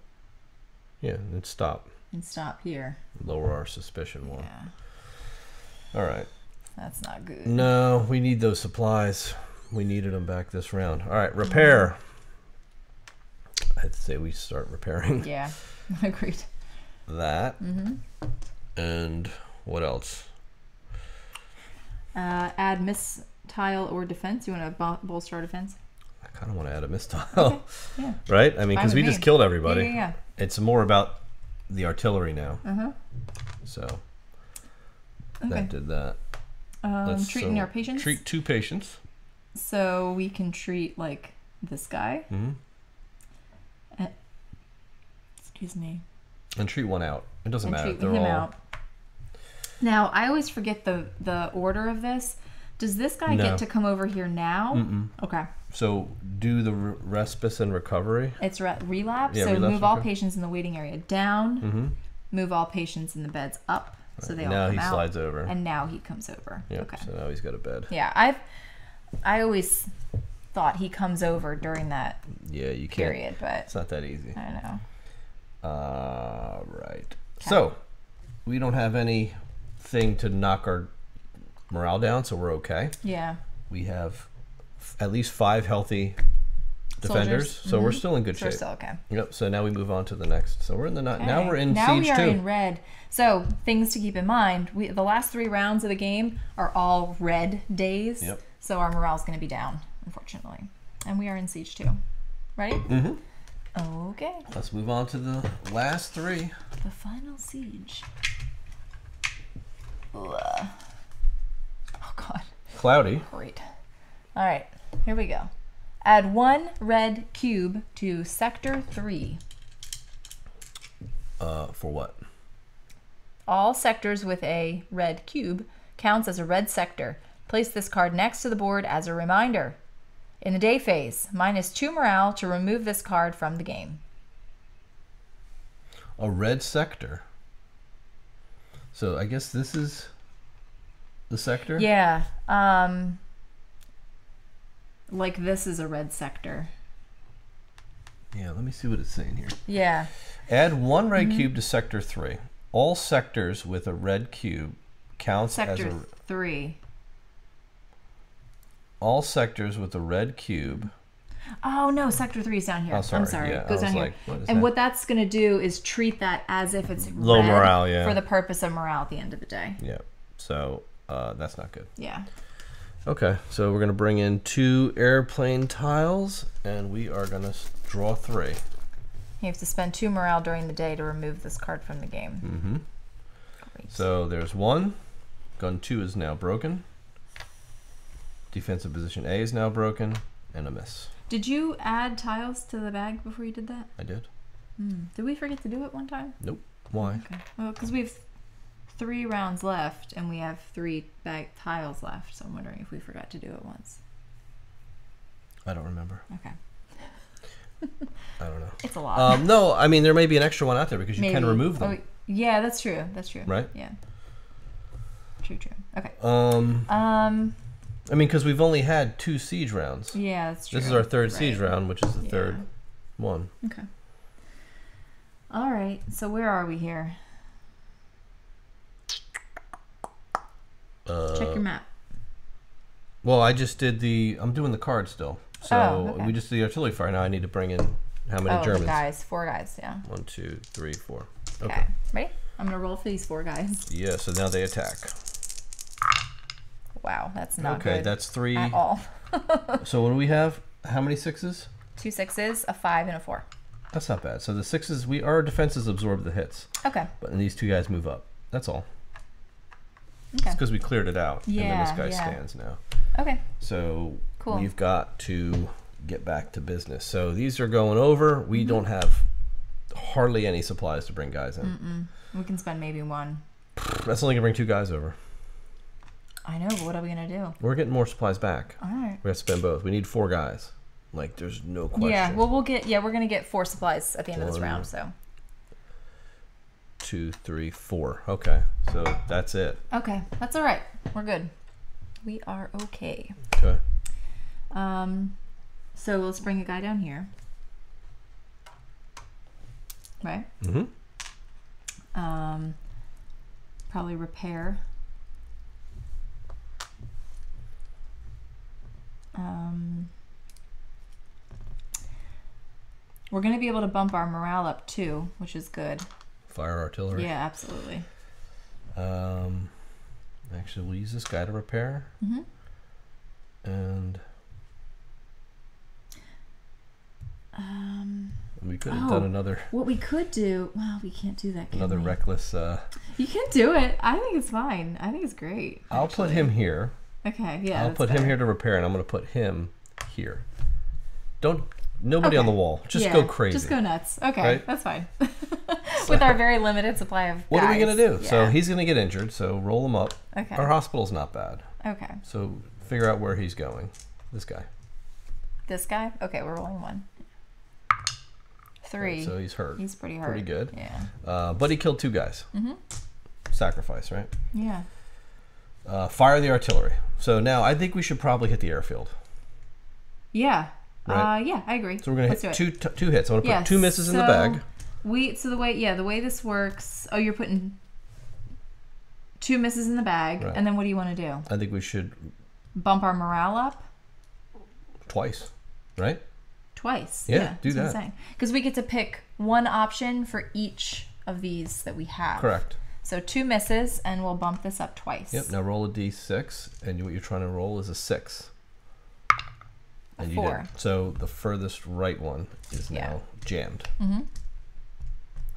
Yeah, and stop. And stop here. Lower our suspicion 1. Yeah. All right. That's not good. No, we need those supplies. We needed them back this round. All right, repair. I'd say we start repairing. Yeah, agreed. That. And what else? Add miss tile or defense. You want to bolster our defense? I kind of want to add a miss tile. Okay. Yeah. Right? I mean, because we just killed everybody. Yeah. It's more about the artillery now. So that did that. Treating our patients. Treat 2 patients. So we can treat like this guy. Excuse me. And treat 1 out. It doesn't matter. Treat him out. Now I always forget the order of this. Does this guy get to come over here now? Okay. So do the respite and recovery. It's relapse. Yeah, so relapse move all patients in the waiting area down. Move all patients in the beds up. So they all come out. Now he slides over. And now he comes over. Yep, okay. So now he's got a bed. Yeah, I always thought he comes over during that you can't, period, but it's not that easy. I know. Right. Okay. So we don't have anything to knock our morale down, so we're okay. Yeah. We have at least 5 healthy defenders, so we're still in good shape. We're still okay. Yep. So now we move on to the next. So we're in the now we're in now siege 2. Now we are in red. So things to keep in mind: the last 3 rounds of the game are all red days. Yep. So our morale is going to be down, unfortunately, and we are in siege 2. Ready? Okay. Let's move on to the last 3. The final siege. Ugh. Oh God. Cloudy. Great. All right. Here we go. Add 1 red cube to sector 3. For what? All sectors with a red cube counts as a red sector. Place this card next to the board as a reminder. In the day phase, -2 morale to remove this card from the game. A red sector. So I guess this is the sector? Yeah. Like this is a red sector. Yeah, let me see what it's saying here. Yeah. Add 1 red cube to sector 3. All sectors with a red cube counts as a... Sector 3. All sectors with a red cube. Oh no, sector 3 is down here. Oh, sorry. I'm sorry. Yeah, It goes down here. And what that's going to do is treat that as if it's low red morale, yeah. for the purpose of morale at the end of the day. Yeah. So that's not good. Yeah. Okay, so we're going to bring in 2 airplane tiles, and we are going to draw 3. You have to spend 2 morale during the day to remove this card from the game. Great. So there's 1. Gun 2 is now broken. Defensive position A is now broken, and a miss. Did you add tiles to the bag before you did that? I did. Did we forget to do it one time? Nope. Why? Okay. Well, because we have 3 rounds left, and we have 3 bag tiles left, so I'm wondering if we forgot to do it once. I don't remember. Okay. I don't know. It's a lot. No, I mean, there may be an extra one out there because you can remove them. Oh, yeah, that's true. That's true. Right? Yeah. True. Okay. I mean, because we've only had 2 siege rounds. Yeah, that's true. This is our 3rd siege round, which is the 3rd one. Okay. All right. So where are we here? Check your map. Well, I just did I'm doing the card still. So we just did the artillery fire. Now I need to bring in how many Germans? Guys. 4 guys, yeah. 1, 2, 3, 4. Okay. Ready? I'm going to roll for these 4 guys. Yeah, so now they attack. Wow, that's not good. Okay, that's 3. At all. So what do we have? How many 6s? 2 6s, a 5, and a 4. That's not bad. So the 6s, our defenses absorb the hits. Okay. But these 2 guys move up. That's all. Okay. It's because we cleared it out. Yeah, and then this guy stands now. Okay. So cool. We've got to get back to business. So these are going over. We don't have hardly any supplies to bring guys in. We can spend maybe 1. That's only going to bring 2 guys over. I know, but what are we going to do? We're getting more supplies back. All right. We have to spend both. We need 4 guys. Like, there's no question. Yeah, well, we're going to get 4 supplies at the end of this round, so. 2, 3, 4. Okay, so that's it. Okay, that's all right. We're good. We are okay. Okay. So let's bring a guy down here. Right? Probably repair. We're going to be able to bump our morale up too, which is good. Fire artillery. Yeah, absolutely. Actually, we'll use this guy to repair. And we could have done another. What we could do? Well, we can't do that. Another reckless. You can do it. I think it's fine. I think it's great. I'll put him here. Okay. Yeah. I'll put him here to repair, and I'm going to put him here. Nobody on the wall. Just go crazy. Just go nuts. Okay, right? That's fine. With our very limited supply of guys. What are we going to do? Yeah. So he's going to get injured, so roll him up. Okay. Our hospital's not bad. Okay. So figure out where he's going. This guy. This guy? Okay, we're rolling 1. 3. Right, so he's hurt. He's pretty hurt. Pretty good. Yeah. But he killed 2 guys. Sacrifice, right? Yeah. Fire the artillery. So now I think we should probably hit the airfield. Yeah. Right? Yeah, I agree. So we're going to hit 2 hits. I'm going to put 2 misses in the bag. The way this works, you're putting 2 misses in the bag, right. And then what do you want to do? I think we should bump our morale up twice, right? Twice. Yeah, do that. Because we get to pick 1 option for each of these that we have. Correct. So 2 misses, and we'll bump this up twice. Yep. Now roll a d6, and what you're trying to roll is a 6. And you 4. did. So the furthest right one is now jammed.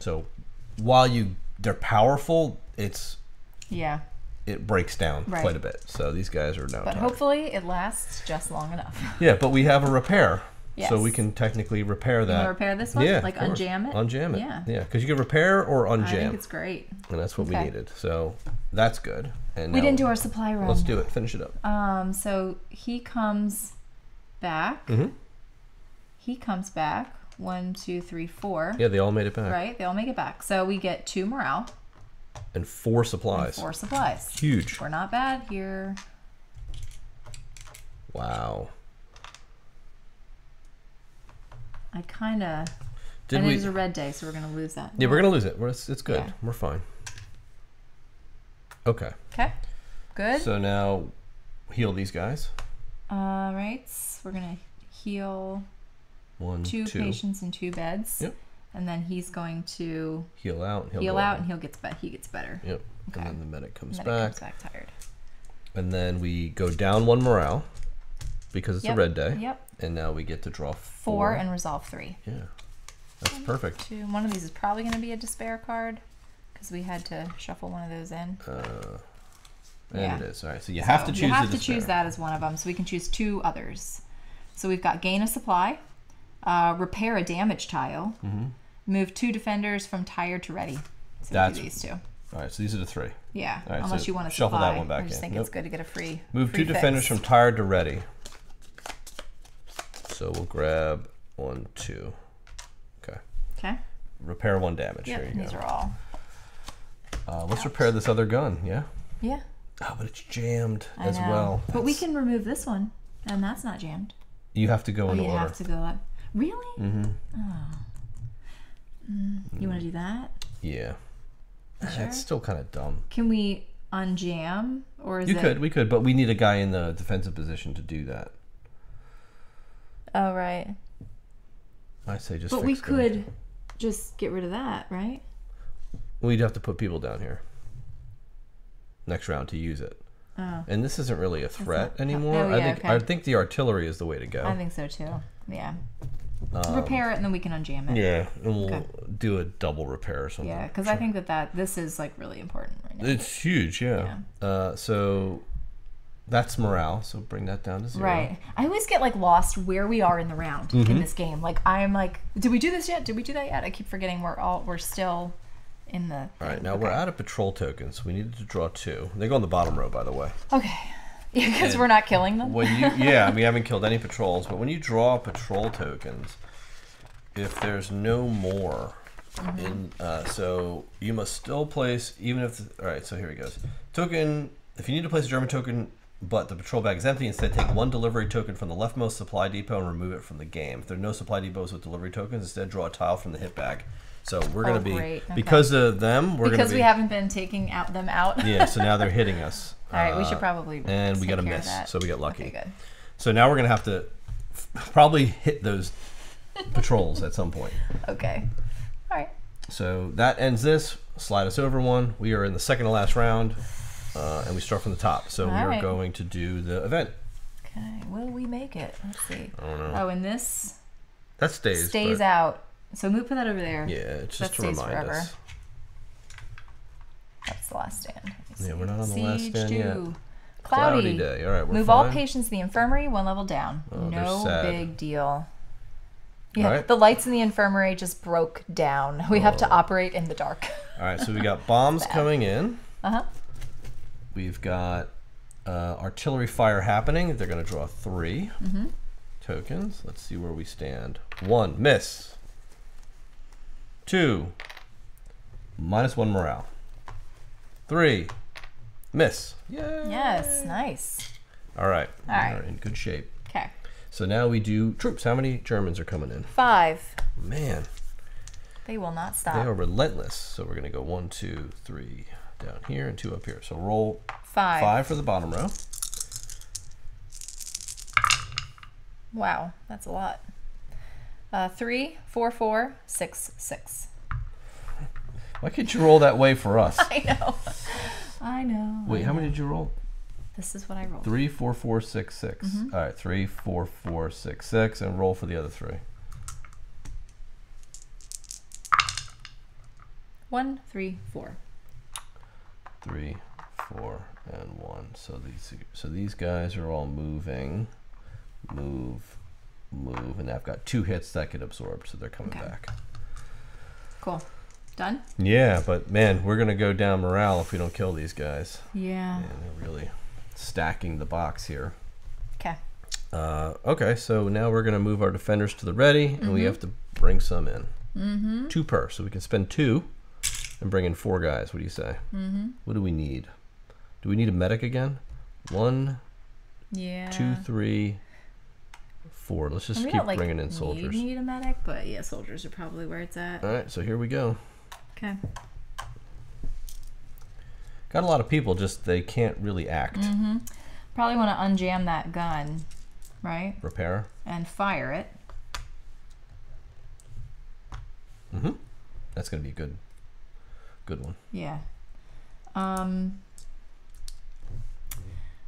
So while they're powerful, it breaks down quite a bit. So these guys are now. But hopefully it lasts just long enough. Yeah, but we have a repair. Yes. So we can technically repair that. You want to repair this one? Yeah, like unjam it? Unjam it. Yeah. Yeah, because you can repair or unjam. I think it's great. And that's what we needed. So that's good. And we didn't do our supply run. Let's do it. Finish it up. So he comes back. He comes back. 1, 2, 3, 4. Yeah, they all made it back. Right, they all make it back. So we get 2 morale. And 4 supplies. 4 supplies. Huge. We're not bad here. Wow. I kind of... And it is a red day, so we're going to lose that. Yeah, we're going to lose it. It's good. Yeah. We're fine. Okay. Okay. Good. So now heal these guys. All right. We're going to heal 2 patients in 2 beds. Yep. And then he's going to heal out. And he gets better. Yep. Okay. And then the medic comes back. Comes back tired. And then we go down 1 morale because it's a red day. Yep. And now we get to draw 4 and resolve 3. Yeah. That's perfect. 2. One of these is probably going to be a despair card because we had to shuffle one of those in. And it is. All right. So you have to choose You have to choose that as one of them. So we can choose 2 others. So we've got gain a supply, repair a damage tile, move 2 defenders from tired to ready. So that's these 2. All right. So these are the 3. Yeah. Right, unless you want to shuffle that one back. I just think it's good to get a free. Move 2 defenders from tired to ready. So we'll grab 1, 2. Okay. Okay. Repair 1 damage. Yep, Here you go. These are all. Let's repair this other gun. Yeah. Yeah. Oh, but it's jammed as well. But we can remove this one, and that's not jammed. You have to go in order. You have to go up. Really? Mm-hmm. Oh. You want to do that? Yeah. Sure? That's still kind of dumb. Can we unjam, or is we could, but we need a guy in the defensive position to do that. Oh, right. I say just. But we could just get rid of that, right? We'd have to put people down here next round to use it. Oh. And this isn't really a threat anymore. Oh, yeah, I think the artillery is the way to go. I think so too. Yeah. Repair it and then we can unjam it. Yeah, and we'll do a double repair or something. Yeah, because I think this is like really important right now. It's huge, yeah. So that's morale. So bring that down to 0. Right. I always get like lost where we are in the round in this game. Like I'm like, did we do this yet? Did we do that yet? I keep forgetting we're still in the. All right, now we're out of patrol tokens. We needed to draw 2. They go on the bottom row, by the way. Okay. Yeah, because we're not killing them. When we haven't killed any patrols, but when you draw patrol tokens, if there's no more in, so you must still place, even if, all right, so here he goes. Token, if you need to place a German token, but the patrol bag is empty, instead take 1 delivery token from the leftmost supply depot and remove it from the game. If there are no supply depots with delivery tokens, instead draw a tile from the hit bag. So we're going to be, because of them, we're going to be. Because we haven't been taking them out. Yeah, so now they're hitting us. All right, we should probably. And we got a miss, so we got lucky. Okay, good. So now we're going to have to probably hit those patrols at some point. Okay. All right. So that ends this. Slide us over 1. We are in the second to last round, and we start from the top. So we are going to do the event. Okay. Will we make it? Let's see. I don't know. Oh, and this. That stays out. So put that over there. Yeah, it's just to remind us. That's the last stand. Yeah, we're not on the last stand yet. Cloudy day. All right, we're Move fine. all patients to the infirmary 1 level down. Oh, no big deal. Yeah, all right. The lights in the infirmary just broke down. We have to operate in the dark. All right, so we got bombs coming in. Uh-huh. We've got artillery fire happening. They're going to draw 3 tokens. Let's see where we stand. 1, miss. 2, -1 morale. 3, miss. Yay. Yes, nice. All right. All right. We're in good shape. Okay. So now we do troops. How many Germans are coming in? 5. Man. They will not stop. They are relentless. So we're going to go 1, 2, 3 down here and 2 up here. So roll 5 for the bottom row. Wow, that's a lot. 3, 4, 4, 6, 6. Why can't you roll that way for us? I know. I know. Wait, how many did you roll? This is what I rolled. 3, 4, 4, 6, 6. All right, 3, 4, 4, 6, 6, and roll for the other 3. 1, 3, 4. 3, 4, and 1. So these guys are all moving. Move, and I've got 2 hits that get absorbed, so they're coming back. Cool. Done? Yeah, but man, we're gonna go down morale if we don't kill these guys. Yeah. Man, they're really stacking the box here. Okay. Okay, so now we're gonna move our defenders to the ready, and we have to bring some in. 2 per, so we can spend 2 and bring in 4 guys. What do you say? What do we need? Do we need a medic again? 1, 2, 3, 4. Let's just keep bringing in soldiers. We need a medic, but yeah, soldiers are probably where it's at. All right, so here we go. Okay. Got a lot of people, just they can't really act. Probably want to unjam that gun, right? Repair. And fire it. That's gonna be a good one. Yeah.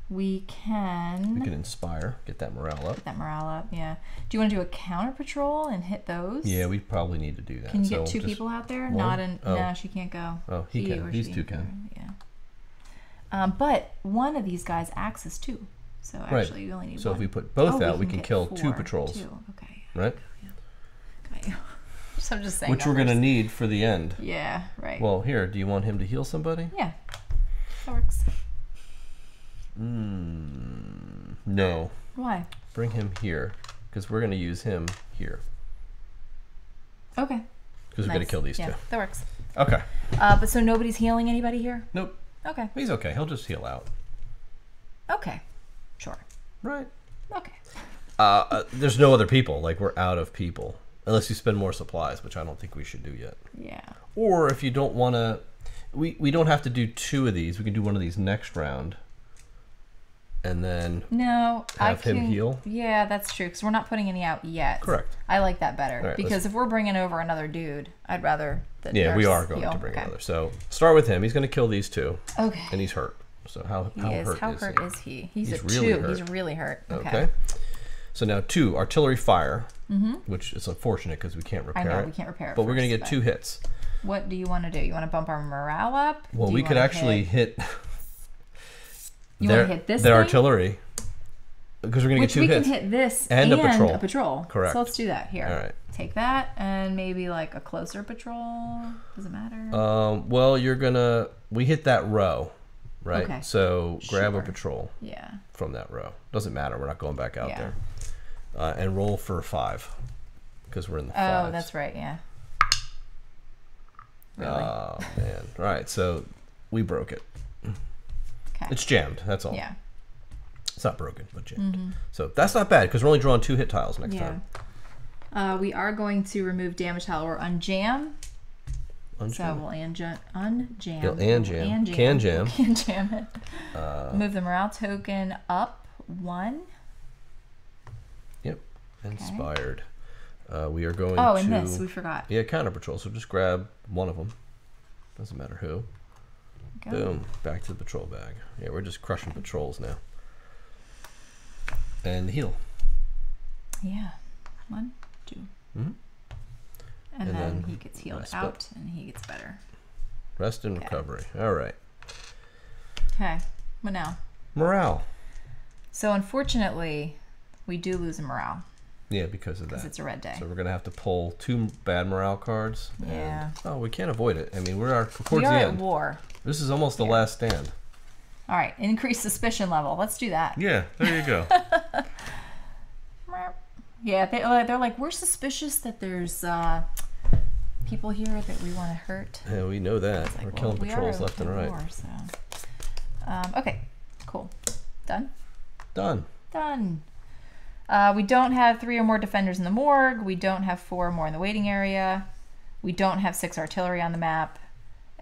We can inspire, get that morale up. Get that morale up, yeah. Do you want to do a counter patrol and hit those? Yeah, we probably need to do that. Can you get 2 people out there? No, she can't go. Oh, he can. These 2 can. Yeah. But one of these guys acts as 2. So actually you only need 1. So if we put both out, we can kill 2 patrols. Okay. Right? Okay. So I'm just saying. Which we're going to need for the end. Yeah, right. Well, here, do you want him to heal somebody? Yeah. That works. No. Why? Bring him here, because we're going to use him here. Okay. Because we're going to kill these 2. That works. Okay. But so nobody's healing anybody here? Nope. Okay. He's okay. He'll just heal out. Okay. Sure. Right. Okay. There's no other people. Like, we're out of people. Unless you spend more supplies, which I don't think we should do yet. Yeah. Or if you don't want to... We don't have to do 2 of these. We can do one of these next round. And then have him heal. Yeah, that's true. Because we're not putting any out yet. Correct. I like that better. Right, because if we're bringing over another dude, I'd rather that Yeah, we are going to bring another. So start with him. He's going to kill these 2. Okay. And he's hurt. So how hurt is he? He's a really 2. hurt. He's really hurt. Okay. So now 2, artillery fire, which is unfortunate because we can't repair it. I know, we can't repair it. But we're going to get 2 hits. What do you want to do? You want to bump our morale up? Well, we could actually hit you want to hit this their artillery. Because we're going to get 2 hits. We can hit this and a patrol. Correct. So let's do that here. All right. Take that and maybe like a closer patrol. Does it matter? Well, you're going to... We hit that row, right? Okay. So grab a patrol from that row. Doesn't matter. We're not going back out there. And roll for 5. Because we're in the 5s. Oh, that's right. Yeah. Really? Oh, man. All right. So we broke it. Okay. It's jammed. That's all. Yeah. It's not broken, but jammed. So that's not bad because we're only drawing 2 hit tiles next time. We are going to remove damage tile or unjam. So we'll unjam. Can jam it. Move the morale token up 1. Yep. Inspired. We are going to... and this, we forgot. Yeah, counter patrol. So just grab one of them. Doesn't matter who. Go. Boom. Back to the patrol bag. Yeah, we're just crushing patrols now. And heal. Yeah. 1, 2. And then he gets healed out and he gets better. Rest and recovery. All right. Okay. What now? Morale. So unfortunately, we do lose a morale. Yeah, because of that. Because it's a red day. So we're going to have to pull 2 bad morale cards. Yeah. And, we can't avoid it. I mean, towards the end. We are at war. This is almost the last stand. All right. Increase suspicion level. Let's do that. Yeah, there you go. Yeah, they're like, we're suspicious that there's people here that we want to hurt. Yeah, we know that. Like, we're killing patrols left and right. War, so. Okay, cool. Done? Done. Done. We don't have 3 or more defenders in the morgue. We don't have 4 or more in the waiting area. We don't have 6 artillery on the map.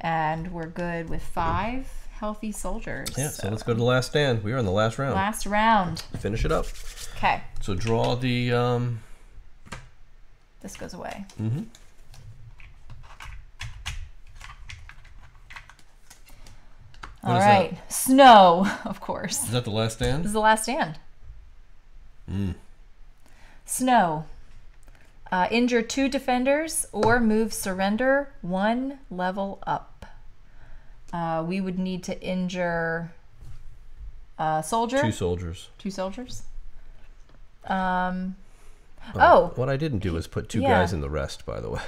And we're good with 5 healthy soldiers. Yeah, so let's go to the last stand. We are in the last round. Last round. Finish it up. Okay. So draw the... This goes away. All right. Snow, of course. Is that the last stand? This is the last stand. Snow. Injure 2 defenders or move surrender 1 level up. We would need to injure a soldier. 2 soldiers. 2 soldiers. What I didn't do is put 2 guys in the rest, by the way,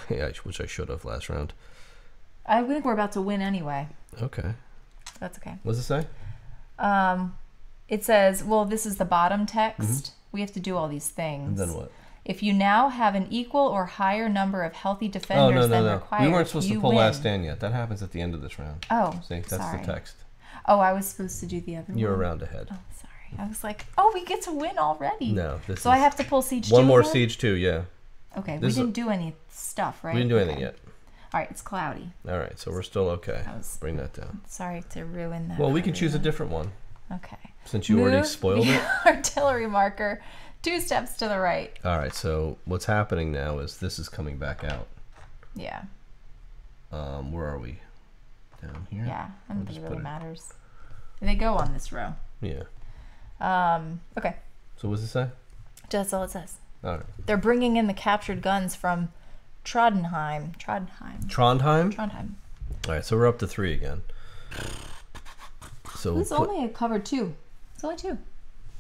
which I should have last round. I think we're about to win anyway. Okay. That's okay. What does it say? It says, well, this is the bottom text. We have to do all these things. And then what? If you now have an equal or higher number of healthy defenders than required, we weren't supposed to pull last stand yet. That happens at the end of this round. Oh, see, that's the text. Oh, I was supposed to do the other one. You're a round ahead. Oh, sorry. I was like, oh, we get to win already. No. So I have to pull Siege 2 One more again? Siege 2, yeah. Okay, we didn't do any stuff, right? We didn't do anything yet. All right, it's cloudy. All right, so we're still okay. Bring that down. Sorry to ruin that. Well, we can choose a different one. Okay. Since you already spoiled it. Artillery marker 2 steps to the right. All right, so what's happening now is this is coming back out. Yeah. Where are we? Down here? Yeah, I don't think it really matters. They go on this row. Yeah. Okay. So what does it say? That's all it says. All right. They're bringing in the captured guns from Trondheim. Trondheim? All right, so we're up to 3 again. So it's only a cover 2. It's only 2.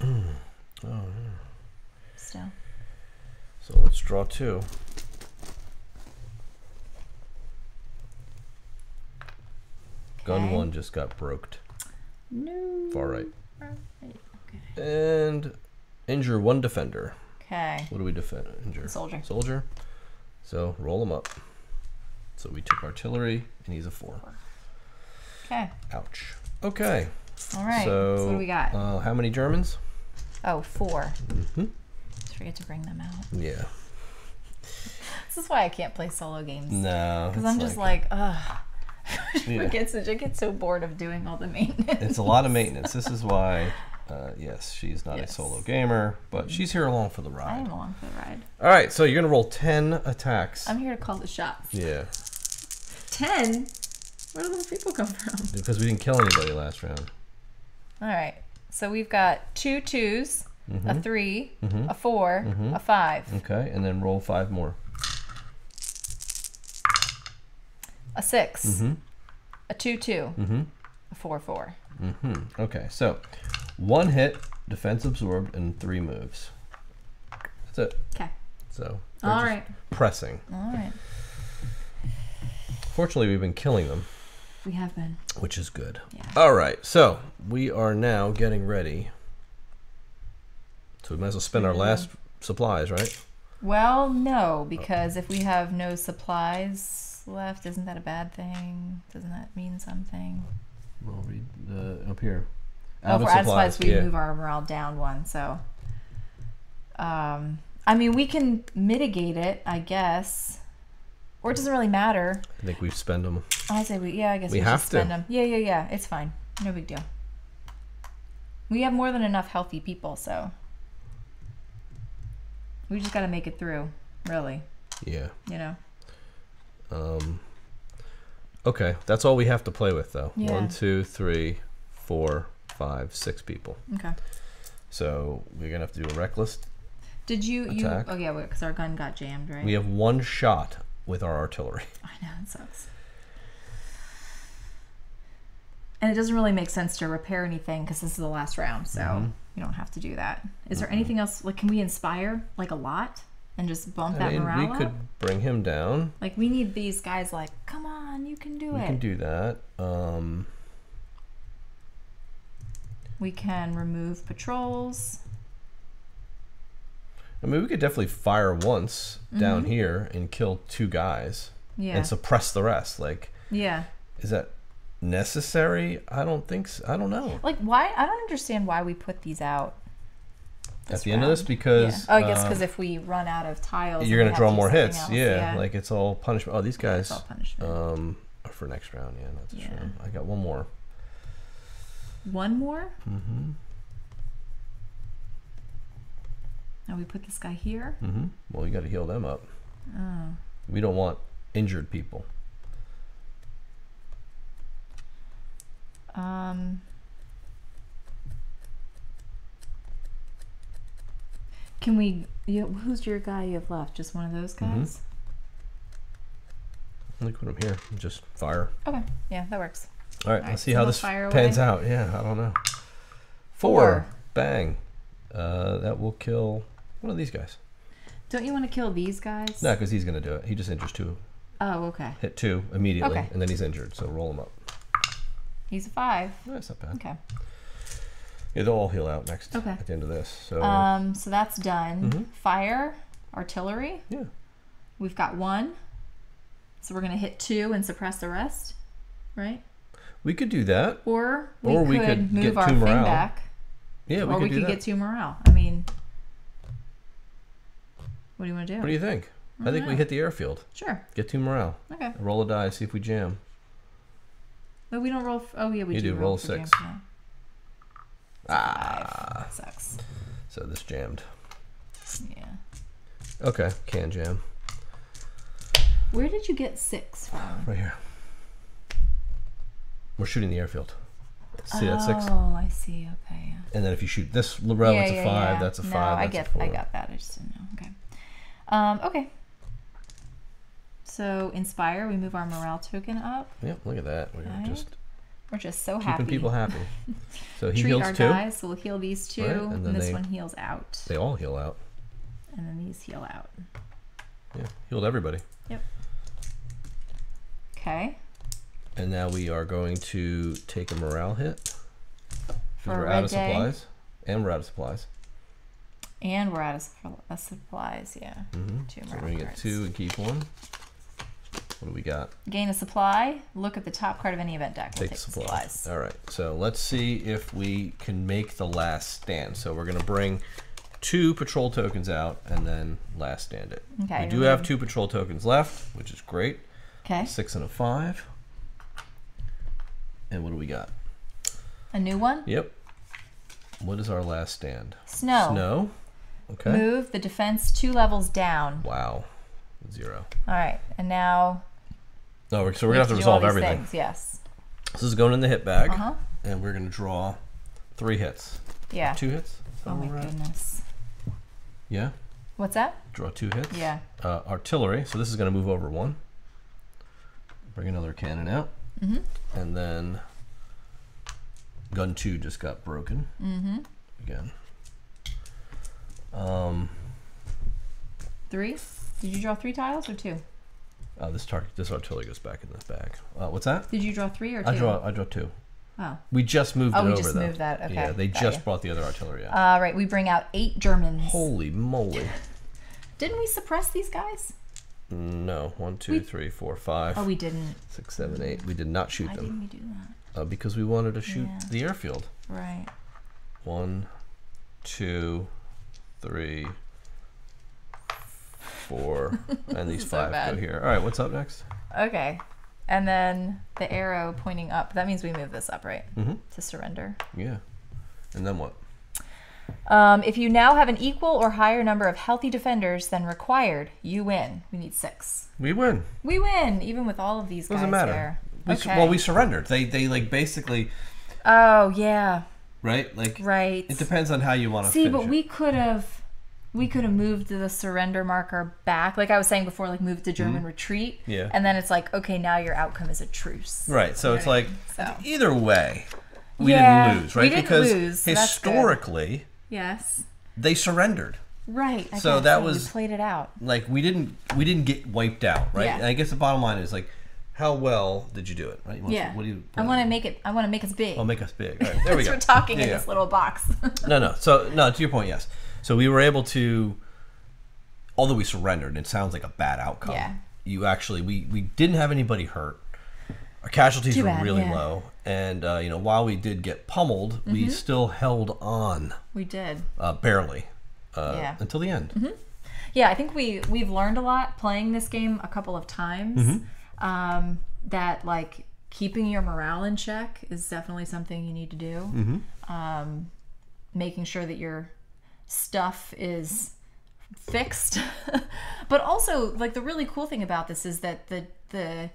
Oh, yeah. Still. So let's draw 2. Gun 1 just got broked. No. Far right. Okay. And injure 1 defender. Okay. What do we defend? Injure. Soldier. Soldier. So roll him up. So we took artillery, and he's a 4. Okay. Ouch. Okay. All right. So what do we got? How many Germans? Oh, 4. Just forget to bring them out. Yeah. This is why I can't play solo games. No. Because I'm just like, ugh. I get so bored of doing all the maintenance. It's a lot of maintenance. This is why, yes, she's not a solo gamer, but she's here along for the ride. I am along for the ride. All right, so you're going to roll 10 attacks. I'm here to call the shots. Yeah. 10? Where do those people come from? Because we didn't kill anybody last round. All right. So we've got 2 2s, a 3, a 4, a 5. Okay, and then roll 5 more. A 6, a 2 2, a 4 4. Okay, so 1 hit, defense absorbed, and 3 moves. That's it. Okay. So all right. Pressing. All right. Fortunately, we've been killing them. We have been. Which is good. Yeah. All right, so we are now getting ready. So we might as well spend our last supplies, right? Well, no, because if we have no supplies left, isn't that a bad thing? Doesn't that mean something? We'll read up here. For added supplies, we move our morale down 1. So, I mean, we can mitigate it, I guess. Or it doesn't really matter. I think we spend them. I say I guess we have should spend them. Yeah. It's fine. No big deal. We have more than enough healthy people, so we just got to make it through, really. Yeah. You know. Okay, that's all we have to play with, though. Yeah. 1, 2, 3, 4, 5, 6 people. Okay. So we're gonna have to do a reckless. Did you? Attack. Oh yeah, because our gun got jammed, right? We have 1 shot with our artillery. I know, it sucks. And it doesn't really make sense to repair anything because this is the last round, so you don't have to do that. Is there anything else? Like, can we inspire like a lot and just bump that morale up? We could bring him down. Like, we need these guys. Like, come on, you can do it. We can do that. We can remove patrols. I mean, we could definitely fire once down here and kill 2 guys. Yeah. And suppress the rest. Like. Yeah. Is that necessary? I don't think so. I don't know. Like, why? I don't understand why we put these out at the end of this, because I guess because if we run out of tiles, you're gonna draw more hits. Yeah, like it's all punishment. Oh, these guys. It's all punishment. Are for next round. Yeah, that's true. I got 1 more. 1 more? Now we put this guy here. Well, you got to heal them up. Oh. We don't want injured people. Can we? Who's your guy you have left? Just one of those guys? Let me put him here. Just fire. Okay. Yeah, that works. All right. Let's see how this pans out. Yeah, I don't know. 4. Bang. That will kill one of these guys. Don't you want to kill these guys? No, because he's going to do it. He just injures 2. Oh, okay. Hit 2 immediately, and then he's injured. So roll him up. He's a 5. No, that's not bad. Okay. Yeah, they'll all heal out next. Okay. At the end of this. So. So that's done. Fire, artillery. Yeah. We've got 1. So we're gonna hit 2 and suppress the rest, right? We could do that. Or we could move our thing back. Yeah, or we could get 2 morale. I mean, what do you want to do? What do you think? I think we hit the airfield. Sure. Get 2 morale. Okay. Roll a die, see if we jam. But we don't roll. Oh yeah, we do. You do roll 6. That sucks. So this jammed. Yeah. Okay, can jam. Where did you get 6 from? Right here. We're shooting the airfield. See that 6? Oh, I see. Okay. Yeah. And then if you shoot this row, it's a 5. That's a 5. No, that's a 4. I got that. I just didn't know. Okay. Okay. So inspire. We move our morale token up. Yep. Look at that. We're just so happy. Keeping people happy. So he Treat heals our 2. guys, so we'll heal these 2, right? and this one heals out. They all heal out. And then these heal out. Yeah, healed everybody. Yep. Okay. And now we are going to take a morale hit. For we're out of supplies. And we're out of supplies. And we're out of supplies, yeah. 2 So we're morale going to get cards. 2 and keep 1. What do we got? Gain a supply. Look at the top card of any event deck. We'll take supplies. All right. So let's see if we can make the last stand. So we're going to bring 2 patrol tokens out and then last stand it. Okay. We do have 2 patrol tokens left, which is great. Okay. 6 and a 5. And what do we got? A new one? Yep. What is our last stand? Snow. Snow. Okay. Move the defense 2 levels down. Wow. 0. All right, and now. No, so we're gonna have to resolve everything. Things, yes. This is going in the hit bag, and we're gonna draw 3 hits. Yeah. 2 hits. Oh my goodness. Yeah. What's that? Draw 2 hits. Yeah. Artillery. So this is gonna move over 1. Bring another cannon out, and then gun 2 just got broken. Again. 3. Did you draw 3 tiles or 2? This artillery goes back in this bag. What's that? Did you draw 3 or 2? I draw 2. Oh. We just moved it over. Oh, we just moved that. Okay. Yeah, they just brought the other artillery out. All right, we bring out 8 Germans. Holy moly! Didn't we suppress these guys? No. 1, 2, 3, 4, 5. Oh, we didn't. 6, 7, 8. We did not shoot them. Why didn't we do that? Because we wanted to shoot the airfield. Right. 1, 2, 3, 4, and these 5 go here. All right, what's up next? Okay, and then the arrow pointing up. That means we move this up, right? To surrender. Yeah. And then what? If you now have an equal or higher number of healthy defenders than required, you win. We need 6. We win. We win, even with all of these guys doesn't matter. there. Well, we surrendered. They like basically. Oh yeah. Right. Like. Right. It depends on how you want to. See, but we could have moved the surrender marker back, like I was saying before, like moved to German retreat. Yeah. And then it's like, okay, now your outcome is a truce. Right. So it's like either way, we Yeah, didn't lose, right? we didn't because lose. historically, yes, they surrendered. Right. So that was we played it out. Like we didn't get wiped out, right? Yeah. And I guess the bottom line is like, how well did you do it, right? Yeah. What do you? I want to make it. I want to make us big. I'll make us big. All right, there we go. We're talking in this little box. No. So no, to your point, yes. So we were able to, although we surrendered, it sounds like a bad outcome. Yeah. You actually, we didn't have anybody hurt. Our casualties were really low, and while we did get pummeled, we still held on. We did. Barely. Until the end. Yeah, I think we've learned a lot playing this game a couple of times. That like keeping your morale in check is definitely something you need to do. Making sure that your stuff is fixed, but also like the really cool thing about this is that the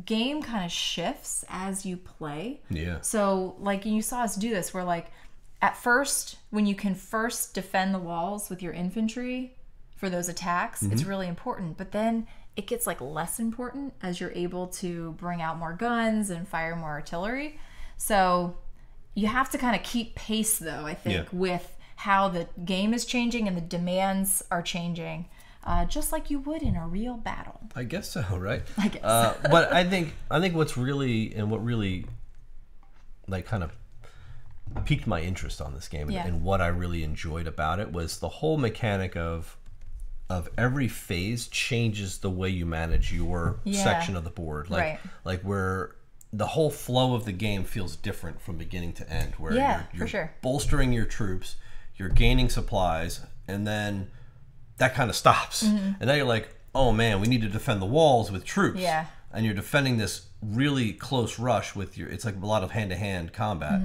game kind of shifts as you play. Yeah. So like you saw us do this, where like at first, when you can first defend the walls with your infantry for those attacks, it's really important. But then it gets like less important as you're able to bring out more guns and fire more artillery. So you have to kind of keep pace, though, I think, with how the game is changing and the demands are changing, just like you would in a real battle. I guess so, right? I guess. But I think what really like kind of piqued my interest on this game and what I really enjoyed about it was the whole mechanic of every phase changes the way you manage your section of the board. Like where the whole flow of the game feels different from beginning to end, where you're bolstering your troops, you're gaining supplies, and then that kind of stops. And now you're like, oh man, we need to defend the walls with troops. Yeah. And you're defending this really close rush with it's like a lot of hand-to-hand combat.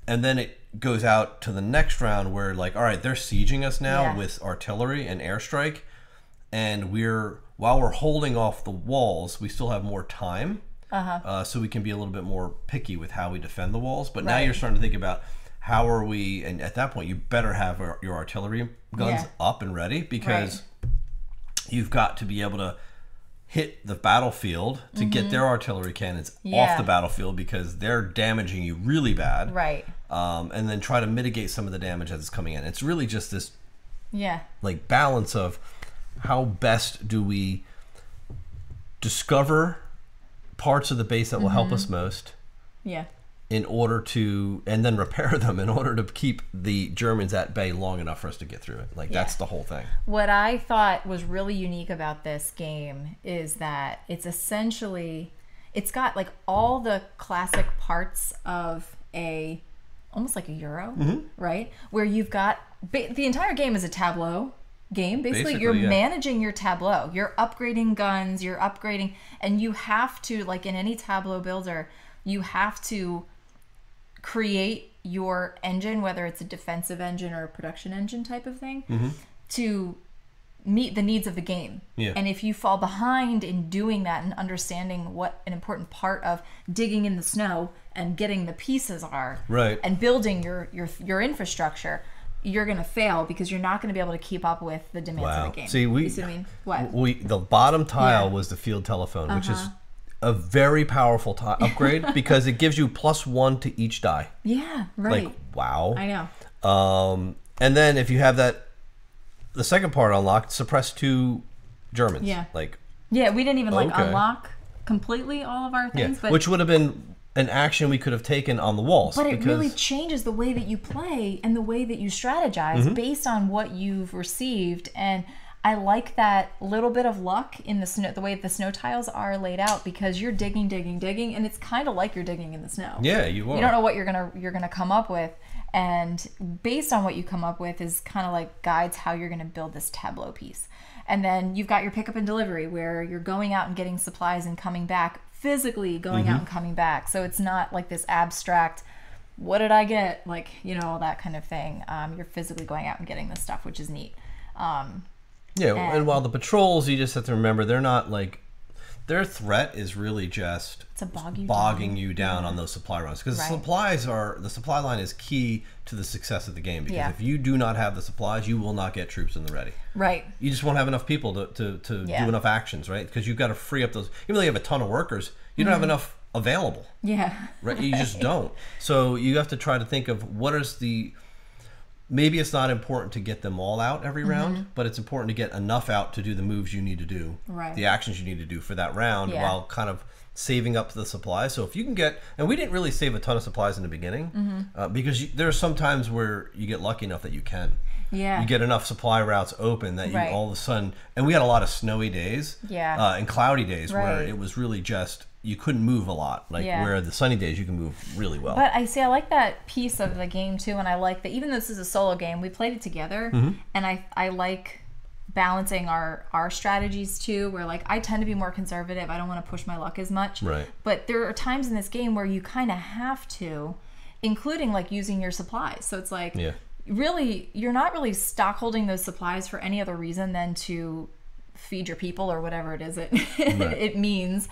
And then it goes out to the next round where like, all right, they're sieging us now with artillery and airstrike, and while we're holding off the walls, we still have more time, so we can be a little bit more picky with how we defend the walls. But now you're starting to think about how are we, and at that point you better have your artillery guns up and ready, because you've got to be able to hit the battlefield to get their artillery cannons off the battlefield, because they're damaging you really bad. Right. And then try to mitigate some of the damage as it's coming in. It's really just this like balance of how best do we discover parts of the base that will help us most. Yeah. in order to, and then repair them in order to keep the Germans at bay long enough for us to get through it. Like, that's the whole thing. What I thought was really unique about this game is that it's essentially, it's got like all the classic parts of almost like a Euro, right? Where you've got, the entire game is a tableau game. Basically you're managing your tableau. You're upgrading guns, you're upgrading, and you have to, like in any tableau builder, you have to create your engine, whether it's a defensive engine or a production engine type of thing, to meet the needs of the game. And if you fall behind in doing that and understanding what an important part of digging in the snow and getting the pieces are, and building your infrastructure, you're going to fail because you're not going to be able to keep up with the demands of the game. See, you see what I mean? What? The bottom tile was the field telephone, which is a very powerful upgrade because it gives you +1 to each die. Yeah, right. Like, wow. I know. And then if you have that, the second part unlocked, suppress 2 Germans. Yeah. Like. Yeah, we didn't even like unlock completely all of our things. Yeah. But which would have been an action we could have taken on the walls. But it really changes the way that you play and the way that you strategize based on what you've received. And I like that little bit of luck in the snow, the way the snow tiles are laid out, because you're digging, and it's kind of like you're digging in the snow. Yeah, you are. You don't know what you're gonna come up with, and based on what you come up with is kind of like guides how you're gonna build this tableau piece. And then you've got your pickup and delivery, where you're going out and getting supplies and coming back, physically going out and coming back. So it's not like this abstract, what did I get? Like, you know, that kind of thing. You're physically going out and getting this stuff, which is neat. And while the patrols, you just have to remember, they're not like, their threat is really just bogging you down on those supply runs, because the supply line is key to the success of the game, because if you do not have the supplies, you will not get troops in the ready. You just won't have enough people to do enough actions, right? Because you've got to free up those, even though you have a ton of workers, you don't have enough available. Right? You just don't. So you have to try to think of what is the, maybe it's not important to get them all out every round, but it's important to get enough out to do the moves you need to do, the actions you need to do for that round, while kind of saving up the supplies. So if you can get, and we didn't really save a ton of supplies in the beginning, because there are some times where you get lucky enough that you can. You get enough supply routes open that you all of a sudden, and we had a lot of snowy days and cloudy days where it was really just, you couldn't move a lot, like where the sunny days you can move really well. But I like that piece of the game too, and I like that even though this is a solo game, we played it together, and I like balancing our strategies too, where like I tend to be more conservative. I don't want to push my luck as much. But there are times in this game where you kind of have to, including like using your supplies. So it's like really, you're not really stockholding those supplies for any other reason than to feed your people or whatever it is it means.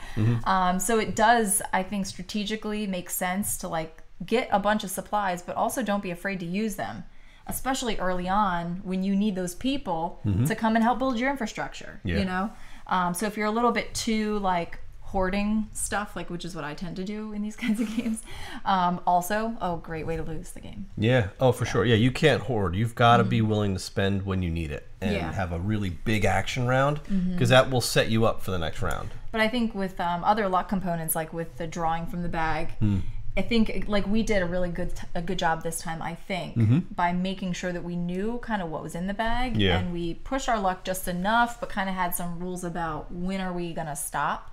So it does, I think, strategically make sense to like get a bunch of supplies, but also don't be afraid to use them, especially early on when you need those people to come and help build your infrastructure. You know, so if you're a little bit too like hoarding stuff, like, which is what I tend to do in these kinds of games, also great way to lose the game. For sure. You can't hoard. You've got to be willing to spend when you need it and have a really big action round, because that will set you up for the next round. But I think with other luck components, like with the drawing from the bag, I think like we did a really good job this time, I think, by making sure that we knew kind of what was in the bag, and we pushed our luck just enough, but kind of had some rules about when are we gonna stop.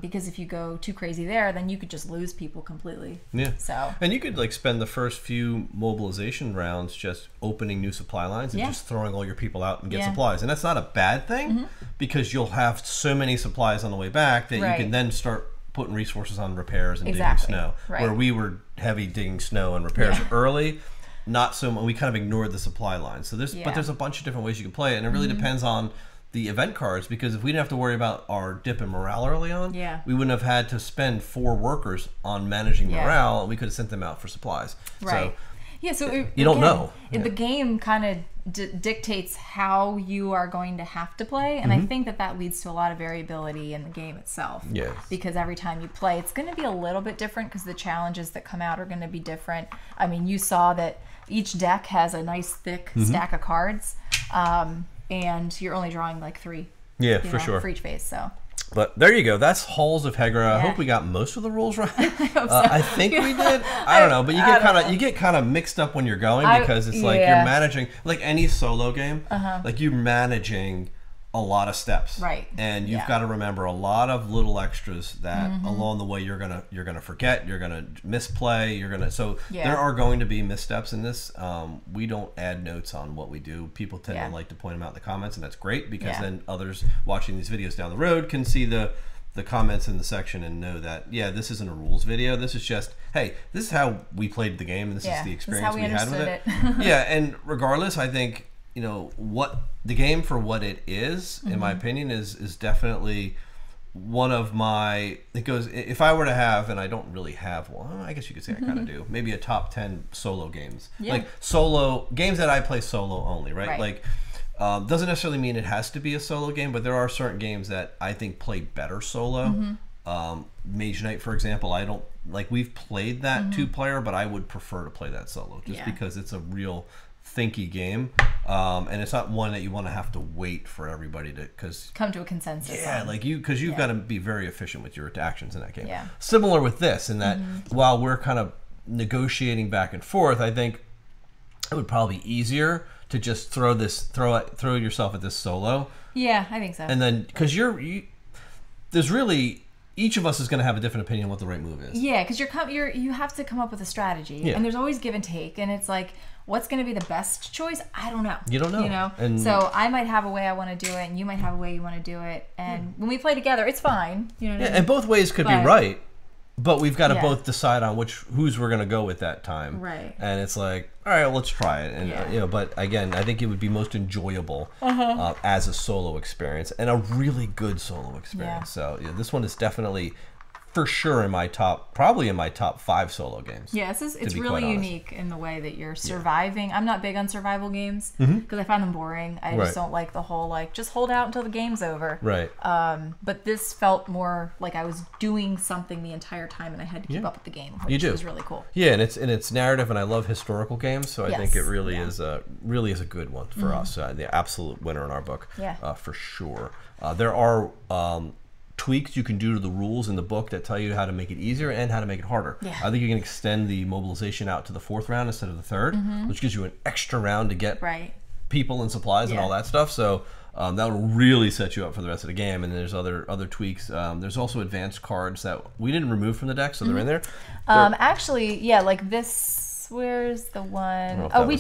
Because if you go too crazy there, then you could just lose people completely. So, and you could like spend the first few mobilization rounds just opening new supply lines and just throwing all your people out and get supplies, and that's not a bad thing, because you'll have so many supplies on the way back that you can then start putting resources on repairs and digging snow. Where we were heavy digging snow and repairs early, not so much. We kind of ignored the supply line. So but there's a bunch of different ways you can play it, and it really depends on the event cards, because if we didn't have to worry about our dip in morale early on, we wouldn't have had to spend 4 workers on managing morale, and we could have sent them out for supplies. So you don't know. The game kind of dictates how you are going to have to play, and I think that leads to a lot of variability in the game itself. Because every time you play, it's going to be a little bit different, because the challenges that come out are going to be different. I mean, you saw that each deck has a nice thick stack of cards. And you're only drawing like 3. For sure. For each phase. So But there you go. That's Halls of Hegra. Yeah. I hope we got most of the rules right. I think we did. I don't know, but you get kind of mixed up when you're going because it's like you're managing like any solo game. Like you're managing a lot of steps, right? And you've got to remember a lot of little extras that along the way you're gonna forget, you're gonna misplay, there are going to be missteps in this. We don't add notes on what we do. People tend to like to point them out in the comments, and that's great because then others watching these videos down the road can see the comments in the section and know that this isn't a rules video. This is just, hey, this is how we played the game, and this is the experience we had with it. And regardless, I think, you know, what the game for what it is, in my opinion, is definitely one of my, it goes, if I were to have, and I don't really have one, I guess you could say I kind of do, maybe a top 10 solo games. Like solo games that I play solo only, right? Like, doesn't necessarily mean it has to be a solo game, but there are certain games that I think play better solo. Mage Knight, for example, I don't, like, we've played that 2-player, but I would prefer to play that solo just because it's a real thinky game, and it's not one that you want to have to wait for everybody to come to a consensus. Like because you've got to be very efficient with your actions in that game. Similar with this, in that while we're kind of negotiating back and forth, I think it would probably be easier to just throw yourself at this solo. Yeah, I think so. And then because there's really, each of us is going to have a different opinion on what the right move is. Yeah, because you have to come up with a strategy, and there's always give and take, and it's like, what's going to be the best choice? I don't know. You don't know. You know? And so I might have a way I want to do it, and you might have a way you want to do it. And when we play together, it's fine. You know what I mean? And both ways could be right, but we've got to both decide on whose we're going to go with that time. Right. And it's like, all right, well, let's try it. And you know, but again, I think it would be most enjoyable as a solo experience, and a really good solo experience. So this one is definitely, for sure, probably in my top 5 solo games. Yeah, it's really unique in the way that you're surviving. I'm not big on survival games because I find them boring. I just don't like the whole, like, just hold out until the game's over. Right. But this felt more like I was doing something the entire time, and I had to keep up with the game, which was really cool. Yeah, and it's narrative, and I love historical games, so I think it really is a good one for us. The absolute winner in our book, for sure. There are tweaks you can do to the rules in the book that tell you how to make it easier and how to make it harder. I think you can extend the mobilization out to the 4th round instead of the 3rd, which gives you an extra round to get people and supplies and all that stuff. So that will really set you up for the rest of the game. And there's other tweaks. There's also advanced cards that we didn't remove from the deck, so they're in there. Actually, like this. Where's the one? Oh, we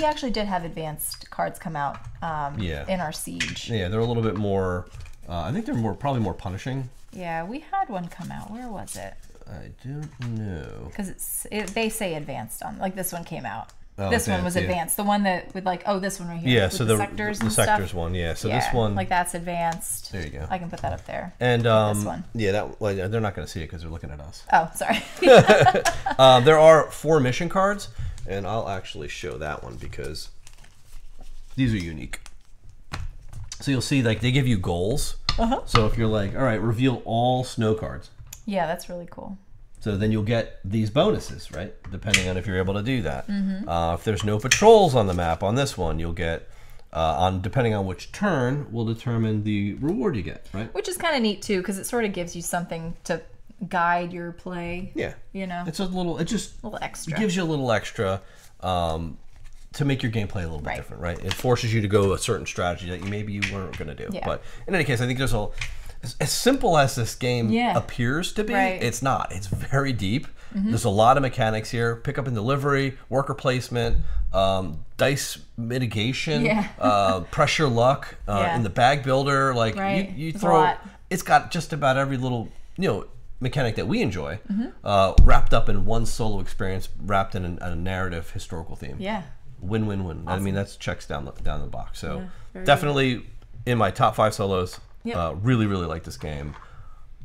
actually did have advanced cards come out in our siege. Yeah, they're a little bit more. I think they're probably more punishing. Yeah, we had one come out. Where was it? I don't know. Because they say advanced on, like, this one came out. This one was advanced. The one that with, like, this one right here. Yeah, so the sectors and sectors one. Yeah, so this one, like, that's advanced. There you go. I can put that up there. And this one. Yeah, they're not going to see it because they're looking at us. Oh, sorry. There are 4 mission cards, and I'll actually show that one because these are unique. So you'll see, like, they give you goals. So if you're like, all right, reveal all snow cards. Yeah, that's really cool. So then you'll get these bonuses, right? Depending on if you're able to do that. If there's no patrols on the map on this one, you'll get, depending on which turn, will determine the reward you get, right? Which is kind of neat, too, because it sort of gives you something to guide your play. Yeah. You know? It's a little extra. It gives you a little extra. To make your gameplay a little bit different, right? It forces you to go a certain strategy that maybe you weren't going to do. But in any case, I think there's as simple as this game appears to be, it's not. It's very deep. There's a lot of mechanics here. Pick up and delivery, worker placement, dice mitigation, pressure luck, in the bag builder. Like you throw, it's got just about every little, mechanic that we enjoy, wrapped up in one solo experience, wrapped in a narrative historical theme. Yeah. Win-win-win. Awesome. I mean, that's checks down the box. So definitely in my top 5 solos. Really, really like this game.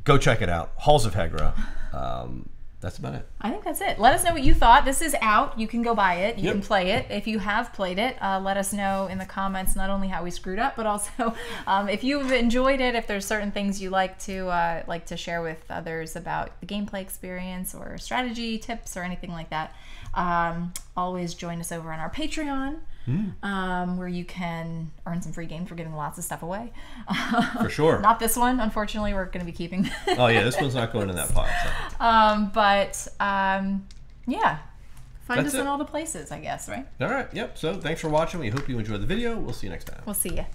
Go check it out. Halls of Hegra. That's about it. I think that's it. Let us know what you thought. This is out. You can go buy it. You can play it. If you have played it, let us know in the comments not only how we screwed up, but also if you've enjoyed it, if there's certain things you like to share with others about the gameplay experience or strategy tips or anything like that. Always join us over on our Patreon. Where you can earn some free games. We're giving lots of stuff away. For sure. Not this one, unfortunately. We're going to be keeping. Oh yeah, this one's not going in that pot. So. Yeah, find us in all the places, I guess, right? All right. Yep. So thanks for watching. We hope you enjoyed the video. We'll see you next time. We'll see you.